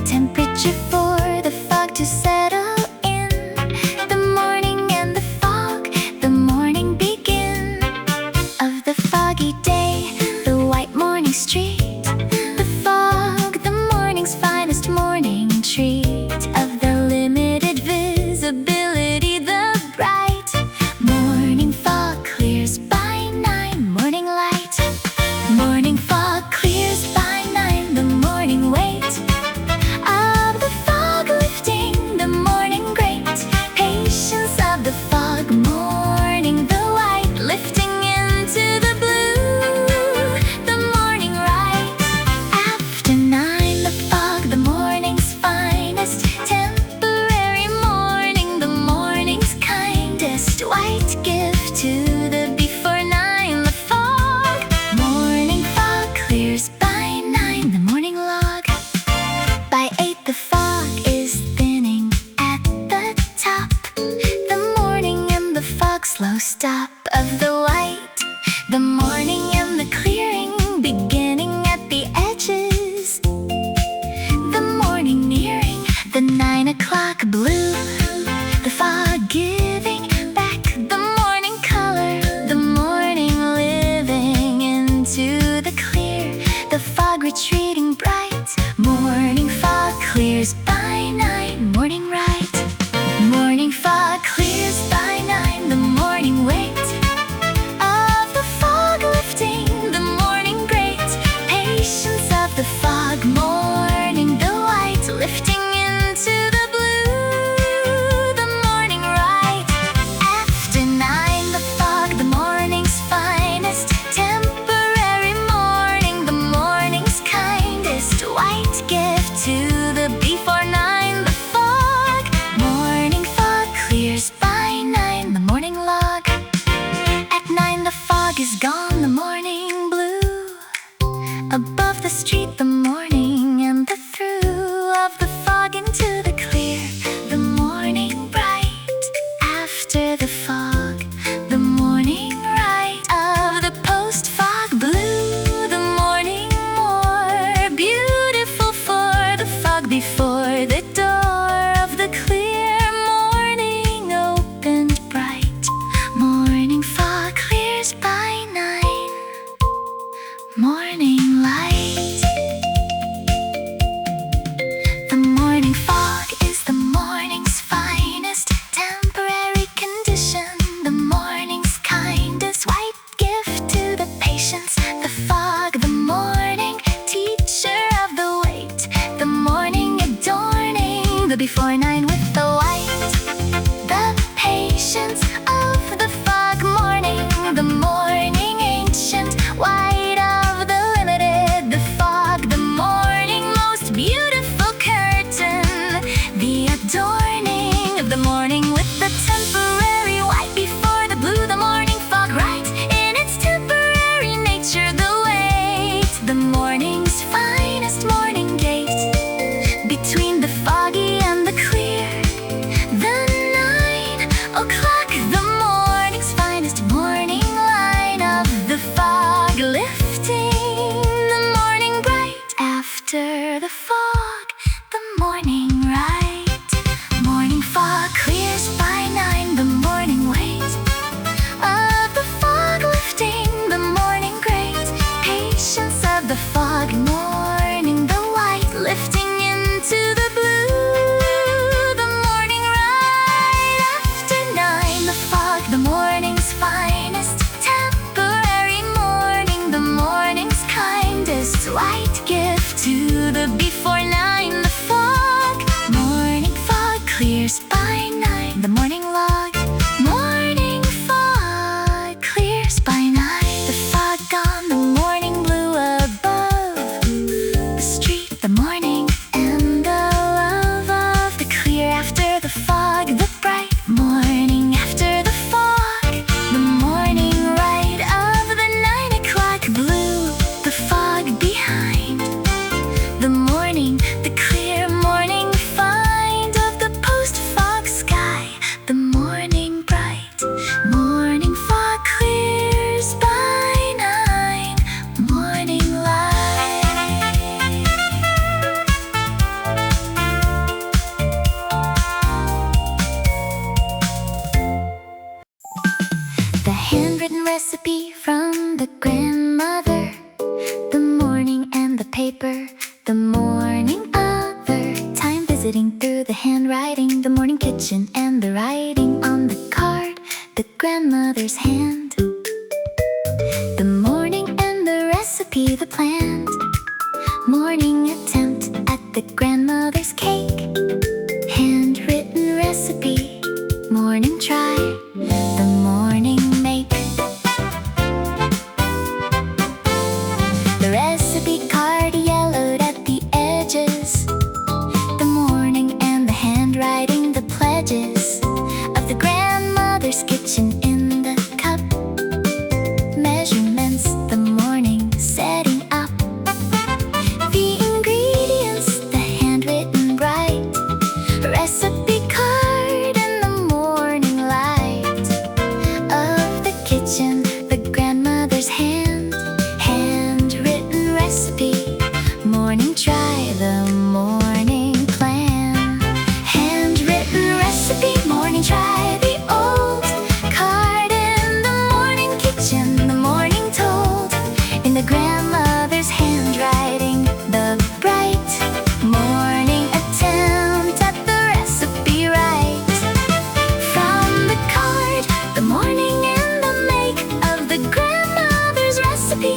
Temperature for the fog to settle in. The morning and the fog, the morning begin of the foggy day, the white morning street. The fog, the morning's finest morning treat of the limited visibility, the bright morning fog clears by 9, morning light. Morning fog clears by 9, the morning wait of the fog lifting, the morning great. Patience of the fog, morning the white lifting into the blue, the morning right. After 9, the fog, the morning's finest. Temporary morning, the morning's kindest. White gift to the before 9, the fog. Morning fog clears by 9, the morning log. By 8, the fog is thinning at the top. The morning and the fog, slow stop of the white. The morning and the clearing, beginning at the edges. The morning nearing the 9 o'clock blue. The fog giving back the morning color. The morning living into the clear. The fog retreating bright. Morning fog clears by 9, morning right. Morning fog clears by after the fog, the morning light of the post-fog blue, the morning more beautiful for the fog before the door of the clear morning opened bright. Morning fog clears by 9. Morning light. The morning fog is the morning's finest temporary condition, the morning's kindest white gift to the patience. The fog, the morning teacher of the wait, the morning adorning the before 9 with the white. The patience of the fog morning, the morning ancient white of the limited, the fog, the morning most beautiful curtain, the adorning of the morning with the temporary white before the blue, the morning fog right in its temporary nature, the wait, the morning's finest morning gate between the foggy and the clear, the 9 o'clock, the morning's finest morning line of the fog lifting the morning bright after the fog, the morning right. Morning fog clears by 9, the morning wait of the fog lifting the morning great. Patience of the fog morning, the white lifting into the blue, the morning right after 9. The fog, the morning's finest temporary morning, the morning's kindest white gift to the before 9. The fog, morning fog clears by 9. The morning log, morning fog clears by 9. The fog gone, the morning blue above the street, the morning and the love of the clear after the fog, the bright morning after the fog, the morning right of the 9 o'clock blue, the fog behind, the morning, the clear morning find of the post-fog sky, the morning bright, morning fog clears by 9, morning light. The handwritten recipe from the grandmother, the morning and the paper, the morning other time visiting through the handwriting, the morning kitchen and the writing on the card, the grandmother's hand, the morning and the recipe, the planned morning attempt at the grandmother's cake, handwritten recipe, morning try, the morning make, the recipe card yellowed at the edges, the morning and the handwriting, the pledges of the grandmother's kitchen in the cup, measurements, the morning setting up, the ingredients, the handwritten bright, recipe card and the morning light of the kitchen, the grandmother's hand, handwritten recipe, morning try, the morning plan, handwritten recipe, morning try, the old card in the morning kitchen, the morning told in the grandmother's handwriting, the bright morning attempt at the recipe right from the card, the morning and the make of the grandmother's recipe,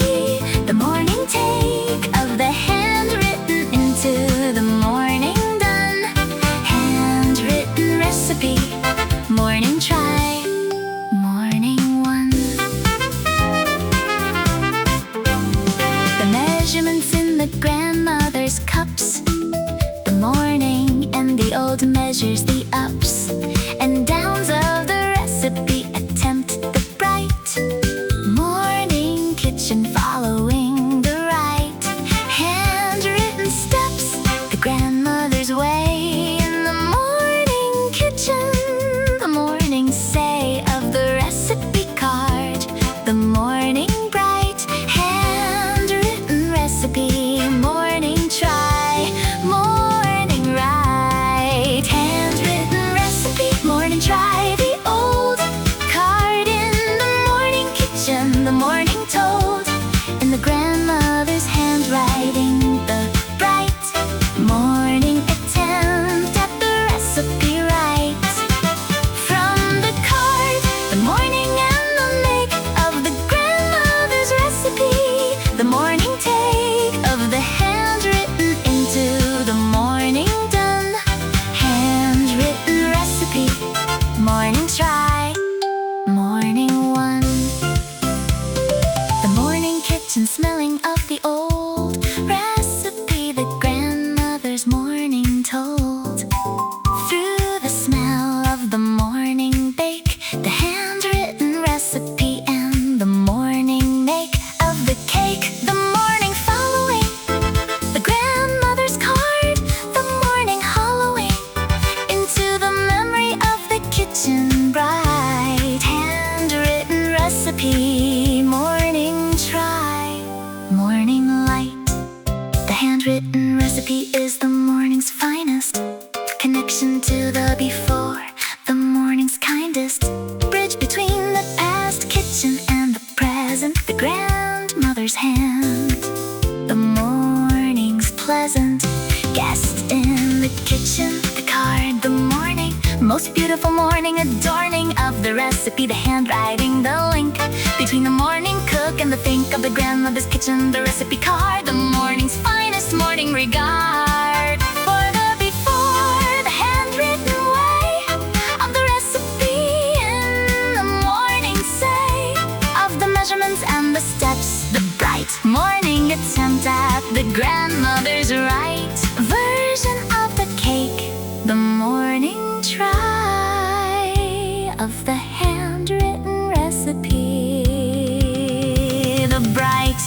the morning take of the handwritten into the morning done, handwritten recipe, morning try, morning one. The measurements in the grandmother's cups, the morning and the old measures, the ups and downs of the recipe attempt, the bright morning kitchen following the right handwritten steps, the grandmother's way in the morning kitchen, the morning say pleasant guest in the kitchen, the card, the morning, most beautiful morning adorning of the recipe, the handwriting, the link between the morning cook and the think of the grandmother's kitchen, the recipe card, the morning's finest morning regard for the before, the handwritten way of the recipe in the morning, say of the measurements and the steps, the bright morning attempt at the grandmother's right version of the cake, the morning try of the handwritten recipe, the bright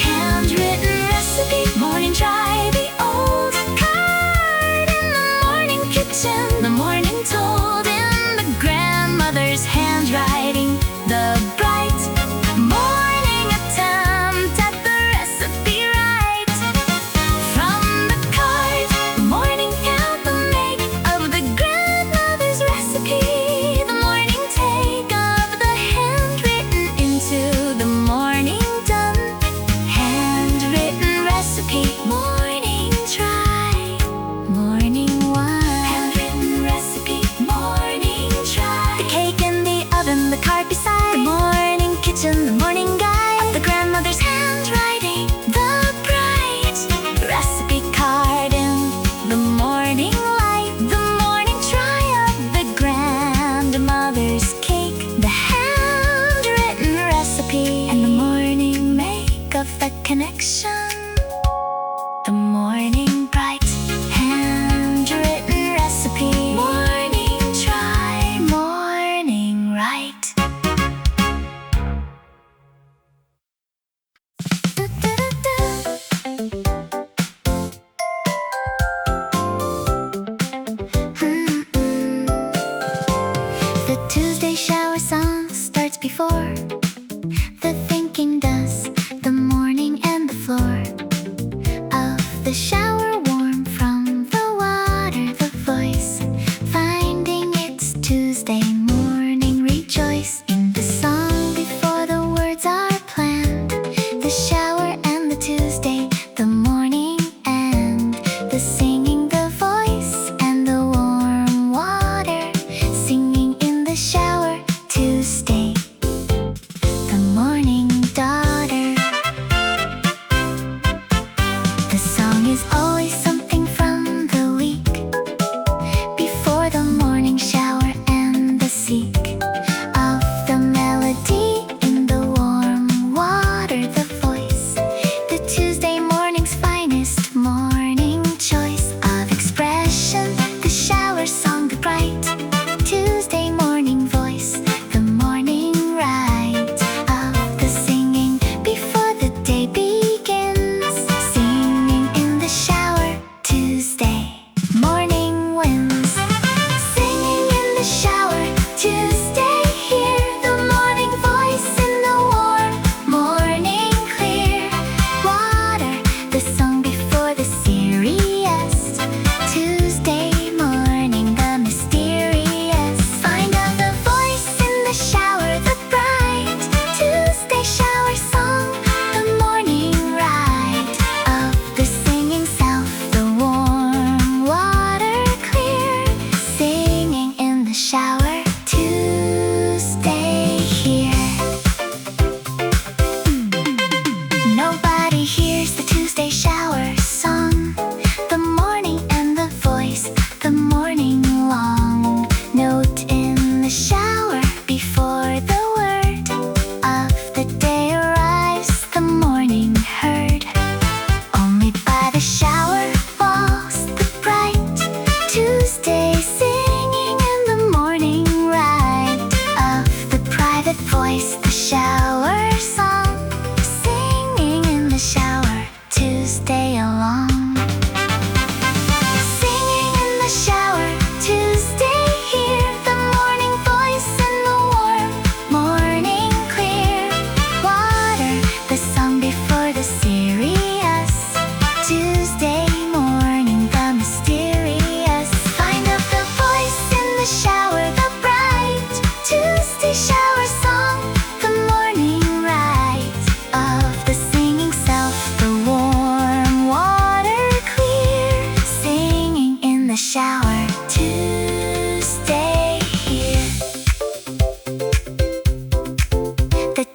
handwritten recipe, morning try, the old card in the morning kitchen, the morning told in the grandmother's handwriting, the bright morning attempt at the recipe right from the card, the morning count, the make of the grandmother's recipe, the morning take of the handwritten into the morning done handwritten recipe, morning try, morning one handwritten recipe, morning try, the cake in the oven, the card beside, the morning kitchen, the morning guide of the grandmother's handwriting, the bright recipe card in the morning light, the morning try of the grandmother's cake, the handwritten recipe, and the morning make of the connection, the morning bright handwritten recipe, morning try, morning right. The Tuesday shower song starts before the thinking does, the morning and the floor of the shower warm from the water, the voice finding it's Tuesday morning, rejoice in the song before the words are planned, the shower and the Tuesday, the morning and the singing, the voice and the warm water, singing in the shower, Tuesday.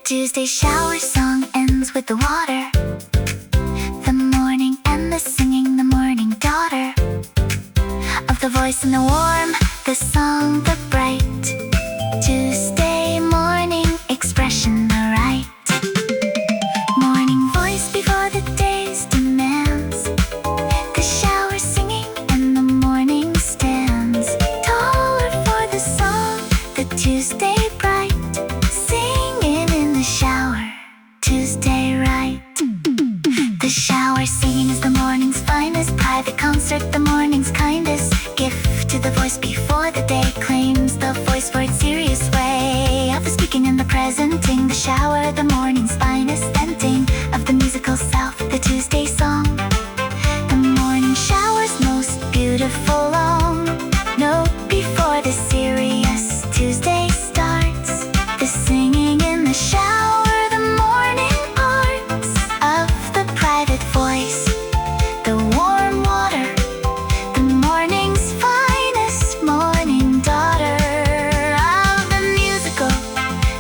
Tuesday shower song ends with the water, the morning and the singing, the morning daughter of the voice and the warm, the song, the bright. Tuesday morning expression, the right. Morning voice before the day's demands, the shower singing and the morning stands taller for the song, the Tuesday bright. Singing in the shower, Tuesday right. The shower singing is the morning's finest private concert, the morning's kindest gift to the voice before the day claims the voice for its serious way of the speaking and the presenting. The shower, the morning's finest venting of the musical self, the Tuesday song. The morning shower's most beautiful long note before the serious Tuesday starts. The singing in the shower, the morning parts of the private voice, the warm water, the morning's finest morning daughter of the musical,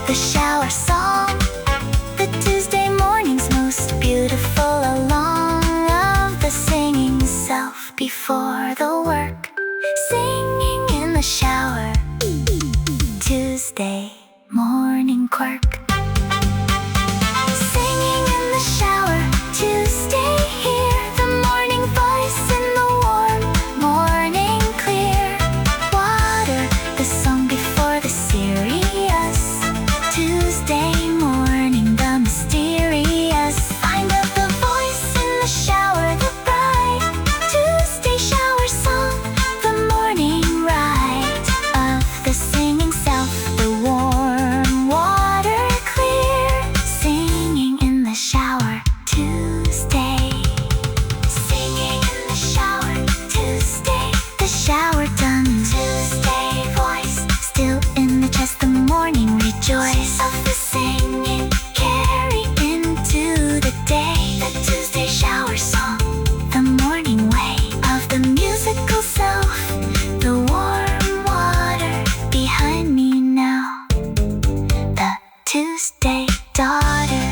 the shower song, the Tuesday morning's most beautiful along of the singing self before the work. Singing in the shower, Tuesday morning quirk. Singing in the shower, Tuesday here, the morning voice in the warm morning clear water, the song before the serious Tuesday morning, the mysterious find of the voice in the shower, the bright Tuesday shower song, the morning right of the singing self, the warm water clear. Singing in the shower, Tuesday. Singing in the shower, Tuesday. The shower done, Tuesday voice still in the chest, the morning rejoice of the singing carry into the day, the Tuesday shower song, the morning way of the musical self, the warm water behind me now, the Tuesday daughter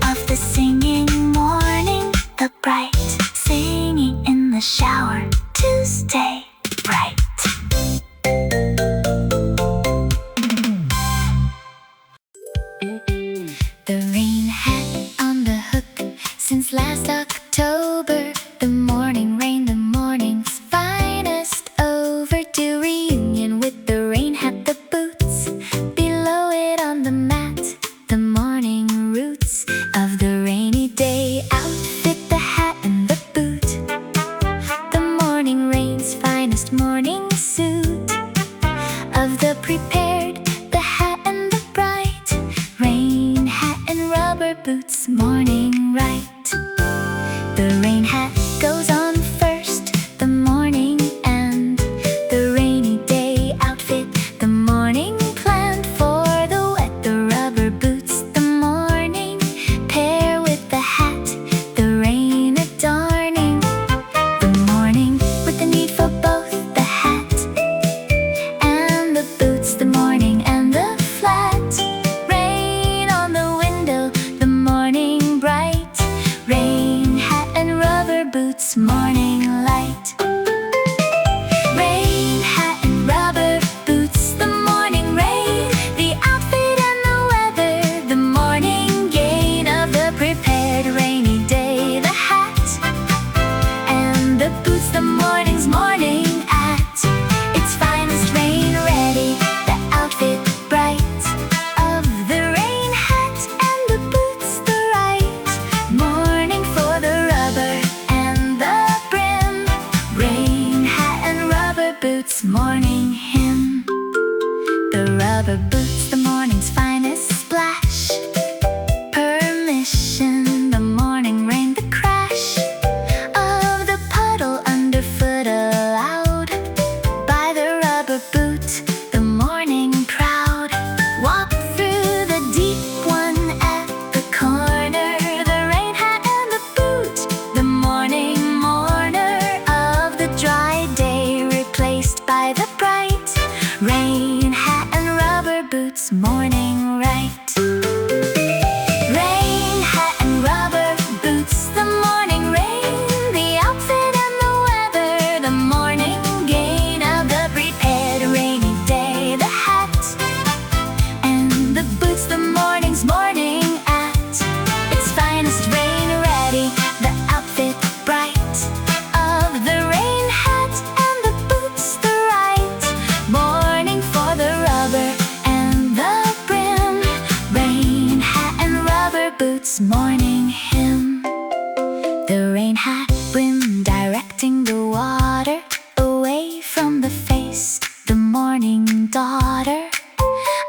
of the singing morning, the bright singing in the shower, Tuesday bright. The rain hat on the hook since last October. The morning rain, the morning's finest overdue reunion with the rain hat, the boots below it on the mat, the morning roots of the rainy day outfit, the hat and the boot, the morning rain's finest morning suit of the prepared, the hat and the bright rain hat and rubber boots, morning right. The rain hat goes on first, the morning and the rainy day outfit, the morning planned for the wet, the rubber boots, the morning pair with the hat, the rain adorning, the morning with the need for both the hat and the boots, the morning and the flat rain on the window, the morning bright rain hat and rubber boots, morning light. Rain hat and rubber boots, the morning rain, the outfit and the weather, the morning gain of the prepared rainy day, the hat and the boots, the morning's morning at its finest, rain ready, the outfit bright of the rain hat and the boots, the right morning for the rubber and the brim, rain hat and rubber boots, morning hymn. The rubber boots, the morning's finest splash, permission, the morning rain, the crash of the puddle underfoot allowed by the rubber boot, the morning proud walk through the deep one at the corner, the rain hat and the boot, the morning mourner of the dry day replaced by the bright rain hat and rubber boots, morning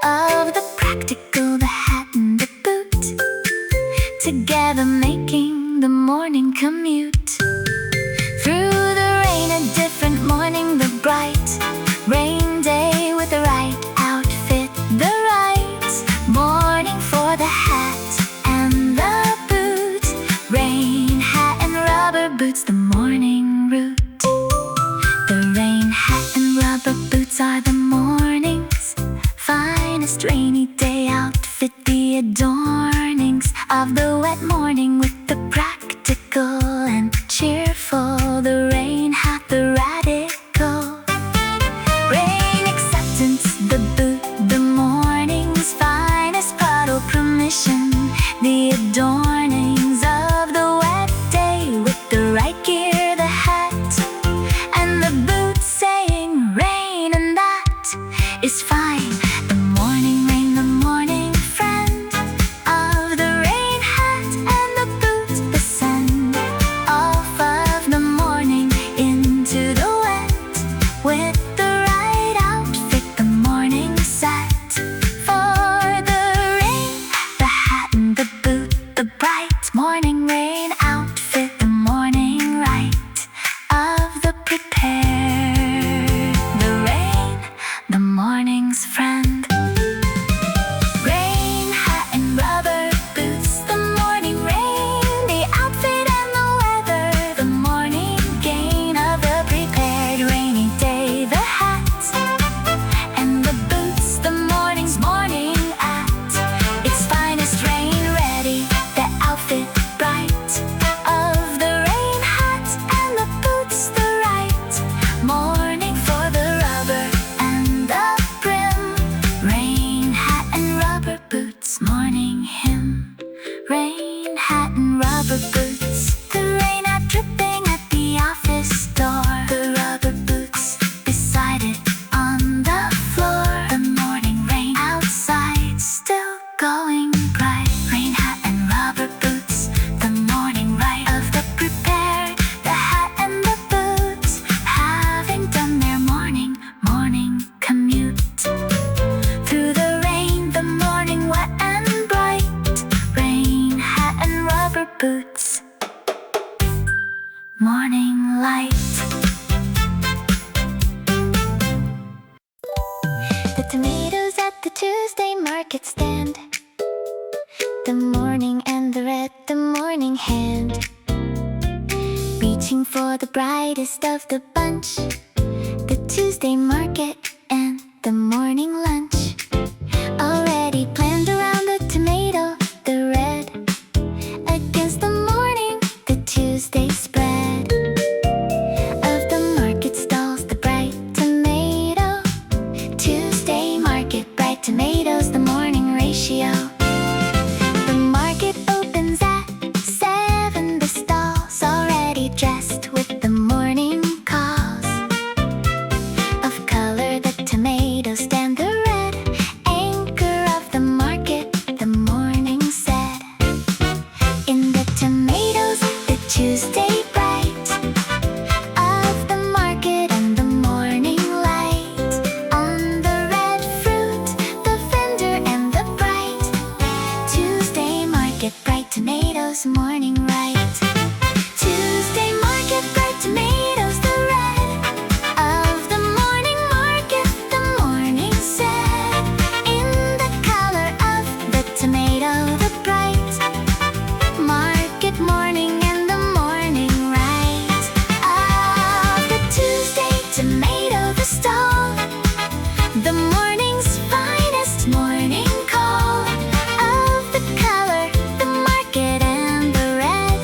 of the practical, the hat and the boot, together making the morning commute. Through the rain, a different morning, the bright rain day with the right outfit, the right morning for the hat and the boot. Rain hat and rubber boots, the morning route. The rain hat and rubber boots are the morning's finest rainy day outfit, the adornings of the wet morning with the practical and cheerful. The rain hat, the radical rain acceptance, the boot, the morning's finest puddle permission, the adornings of the wet day with the right gear, the hat and the boot saying rain, and that is fine. The morning rain, the morning friend of the rain hat and the boot, descend off of the morning into the wet with the right outfit, the morning set for the rain, the hat and the boot, the bright morning rain outfit, the morning right of the prepared. The rain, the morning's friend. Rain hat and rubber boots, the morning rain, the outfit and the weather, the morning gain of the prepared rainy day, the hat and the boots, the morning's morning at its finest rain ready, the outfit bright of the rain hat and the boots, the right morning for the rubber and the brim. Rain hat and rubber boots, morning hymn. Rain hat and rubber boots, the rain hat dripping at the office door, the rubber boots beside it on the floor, the morning rain outside still going bright. Rain hat and rubber boots, the morning right of the prepared, the hat and the boots having done their morning commute. Through the rain, the morning wet and bright, rain hat and rubber boots, morning light. The tomatoes at the Tuesday market stand, the morning and the red, the morning hand, reaching for the brightest of the bunch, the Tuesday market and the morning lunch. Already planned around the tomato, the red, against the morning, the Tuesday spread of the market stalls, the bright tomato. Tuesday market, bright tomatoes, the morning ratio. The market opens at 7, the stalls already dressed with the morning cause of color, the tomatoes stand, the red anchor of the market, the morning said. In the tomatoes, the Tuesday bright of the market and the morning light. On the red fruit, the vendor and the bright Tuesday market, bright tomatoes, morning right. Tuesday market, bright tomatoes, the red of the morning market, the morning said. In the color of the tomato, the bright market morning and the morning right of the Tuesday tomato, the stall, the morning's finest morning call of the color, the market and the red.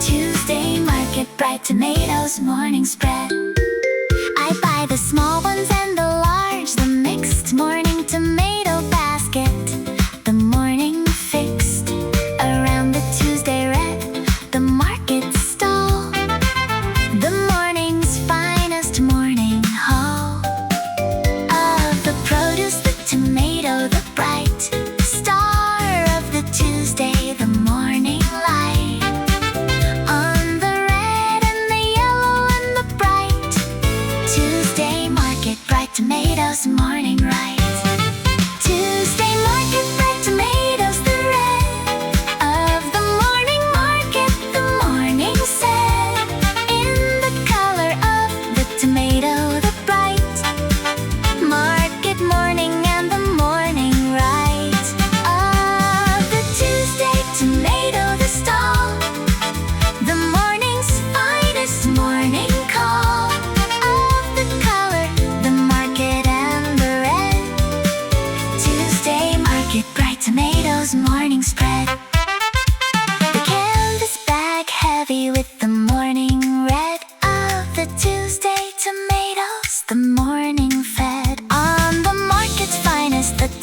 Tuesday market, bright tomatoes, morning spread. I buy the small ones and the large, the mixed morning tomato basket, the morning fixed around the Tuesday red, the market stall, the morning's finest morning haul of the produce, the tomato, the bright star of the Tuesday, the morning light. On the red and the yellow and the bright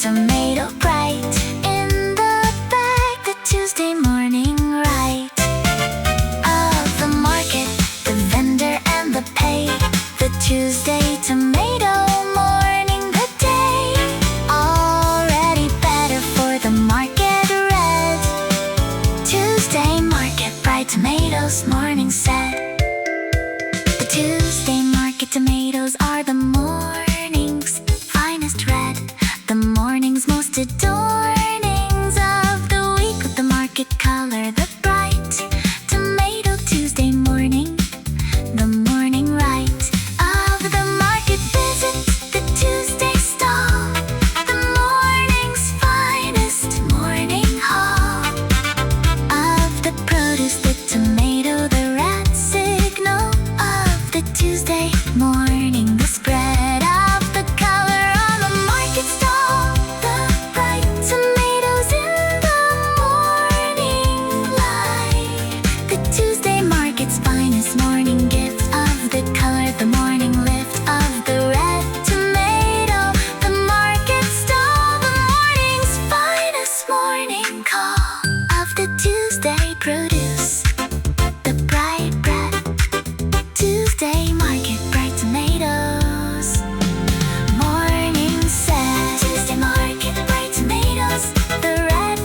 tomato bright in the bag, the Tuesday morning right of the market, the vendor and the pay, the Tuesday tomato morning, the day already better for the market red. Tuesday market bright tomatoes morning set. The Tuesday market tomatoes are the morning's finest red, the morning's most adornings of the week with the market color, the bright tomato Tuesday morning, the morning right of the market visit, the Tuesday stall, the morning's finest morning haul of the produce, the tomato, the red signal of the Tuesday morning, the spread of the color on the market stall, the bright tomatoes in the morning light, the Tuesday market's finest morning gift of the color, the morning lift of the red tomato, the market stall, the morning's finest morning call of the Tuesday produce, the bright red Tuesday market bright tomatoes morning set. Tuesday market bright tomatoes, the red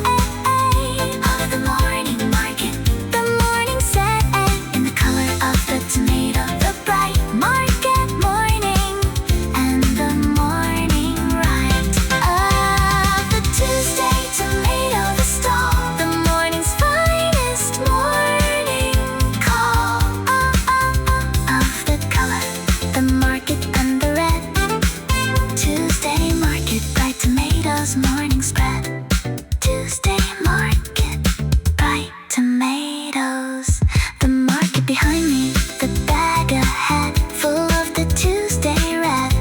of the morning market, the morning set in the color of the tomato, the bright market morning and the morning right of the Tuesday tomato, the stall, the morning's finest morning call of the color, the market and the red. Tuesday market bright tomatoes morning spread. Tuesday market bright tomatoes. The market behind me, the bag ahead, full of the Tuesday red.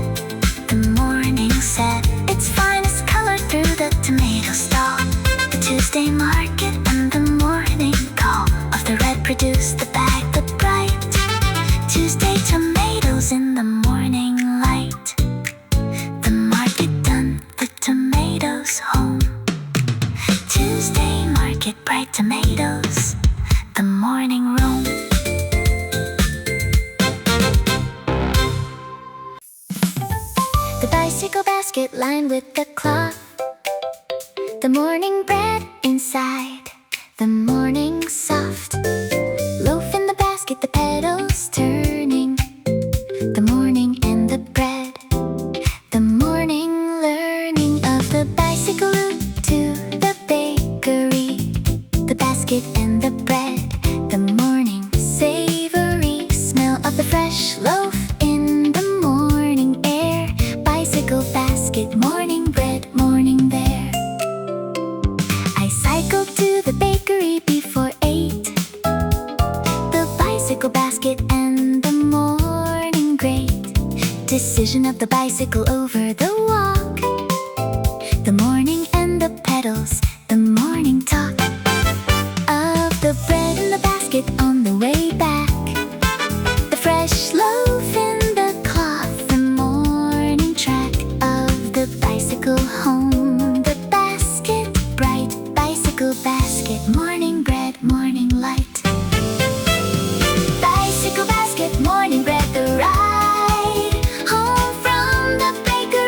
The morning set its finest color through the tomato stall. The Tuesday market and the morning call of the red produce, the bag, the bright Tuesday tomatoes in the morning light. The market done, the tomatoes home. Tuesday market bright tomatoes, the morning roam. The bicycle basket lined with the cloth, the morning bread inside, the morning soft loaf in the basket, the petals turning, the morning and the bread, the morning learning of the bicycle route to the bakery, the basket and the bread, the morning savory smell of the fresh loaf in the morning air, bicycle basket, morning bread, morning there. I cycled to the bakery before 8, the bicycle basket and the morning great decision of the bicycle over the walk, the morning and the pedals, the morning talk of the bread in the basket on the way back, the fresh loaf in the cloth, the morning track of the bicycle home, the basket bright bicycle basket, morning bread, morning light. Bicycle basket, morning bread, the ride home from the bakery.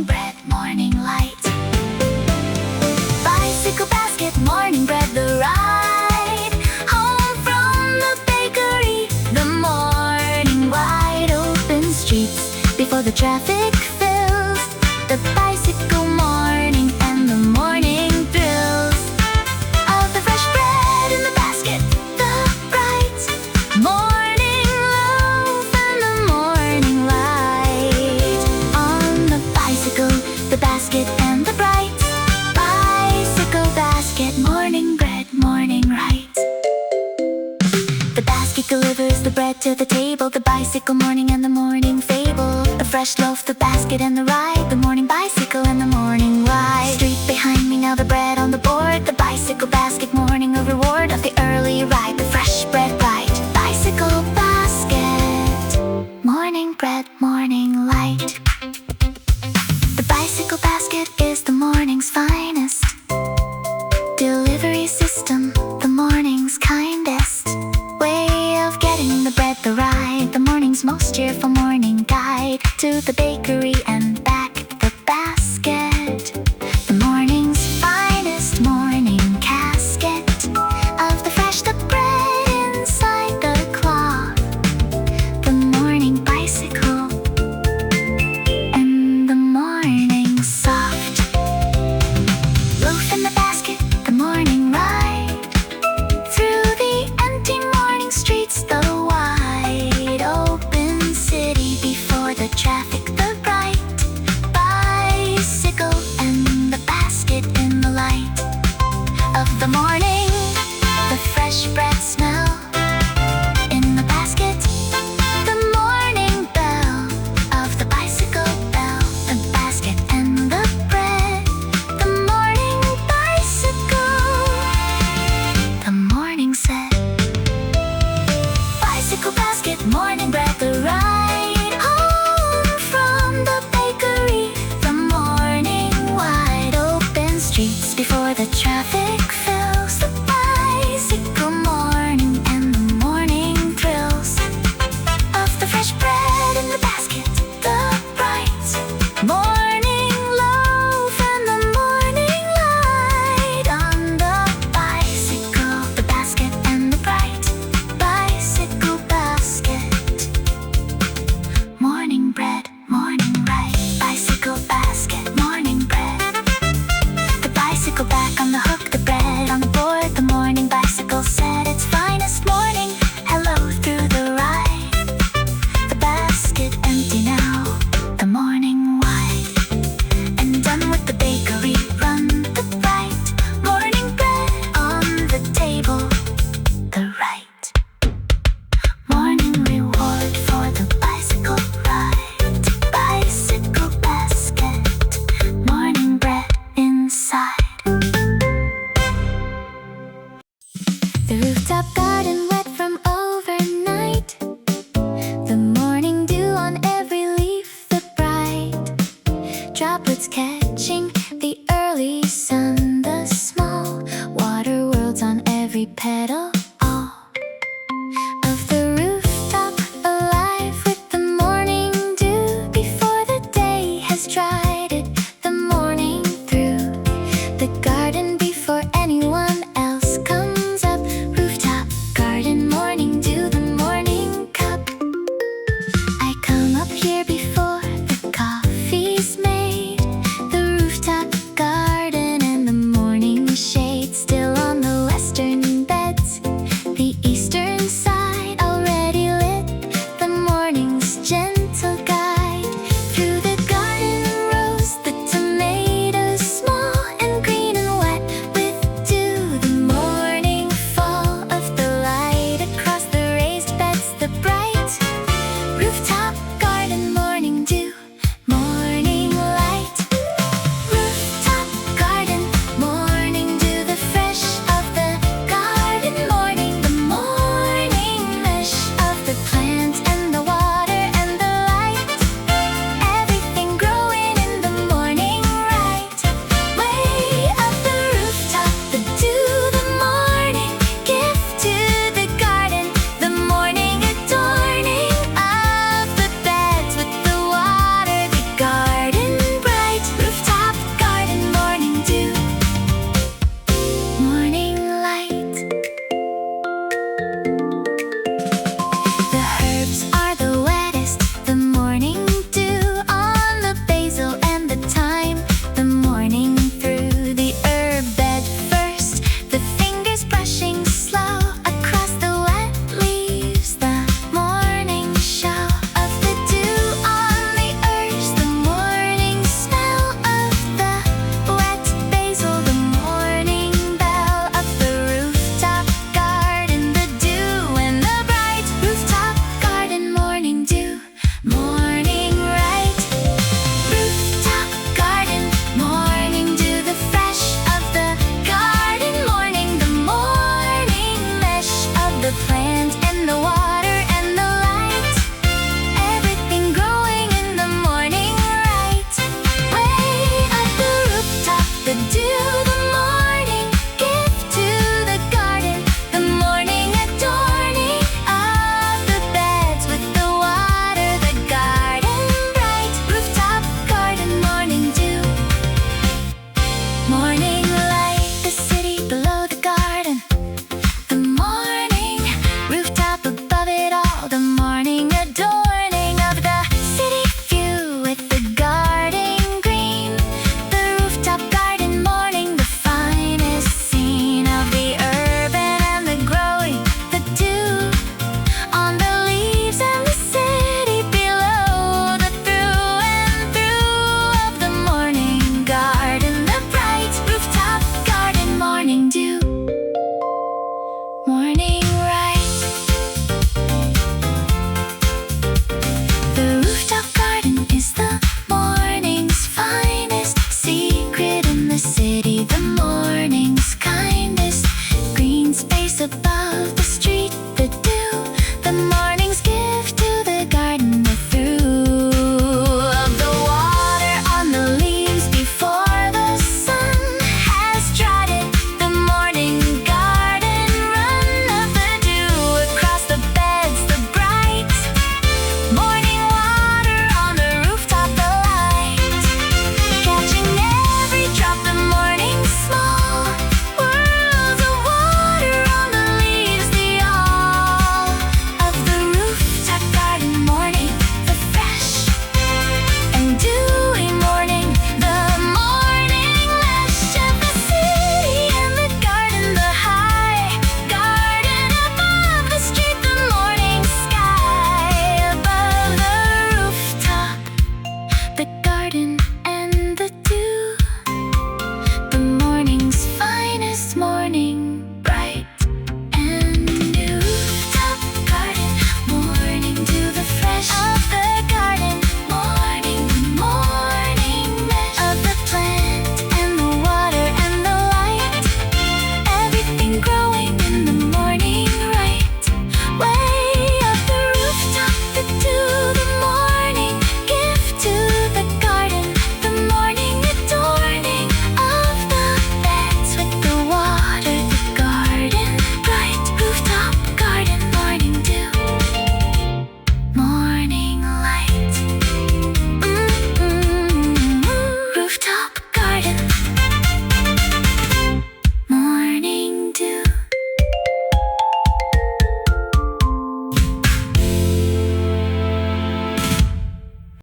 bread, morning light. Bicycle basket, morning bread, the ride home from the bakery. The morning wide open streets before the traffic fills. The bicycle morning and the morning thrills of the fresh bread in the basket, the bright morning loaf and the morning light. On the bicycle, the basket and the bright bicycle basket, morning bread, morning right. The basket delivers the bread to the table, the bicycle morning and the morning fable. A fresh loaf, the basket and the ride, the morning bicycle and the morning ride. Street behind me, now the bread on the board, the bicycle basket morning, a reward of the early ride, the fresh bread ride. Bicycle basket, morning bread, morning light. The bicycle basket is the morning's finest delivery system, the morning's kindest way of getting the bread, the ride, the morning's most cheerful morning guide to the bakery and back, the basket, the morning's finest morning casket of the fresh, the bread inside the cloth, the morning bicycle and the morning soft loaf in the basket, the morning ride through the empty morning streets, the wide open city before the traffic, the bright bicycle and the basket in the light of the morning, the fresh bread smell in the basket, the morning bell of the bicycle bell, the basket and the bread, the morning bicycle, the morning set. Bicycle basket, morning bread, the ride home from the bakery, the morning wide open streets before the traffic fills, the bicycle morning and the morning thrills of the fresh bread in the basket, the bright morning loaf and the morning light. On the bicycle, the basket and the bright bicycle basket, morning bread, morning right. Bicycle basket, morning bread, the bicycle back on the hook, the bread on the board, the morning bicycle set its finest morning hello through the ride. The basket empty now, the morning wide, and done with the bakery run, the bright morning bread on the table, the right morning reward for the bicycle ride. Bicycle basket, morning bread inside. The rooftop garden wet from overnight, the morning dew on every leaf, the bright droplets catching the early sun, the small water worlds on every petal,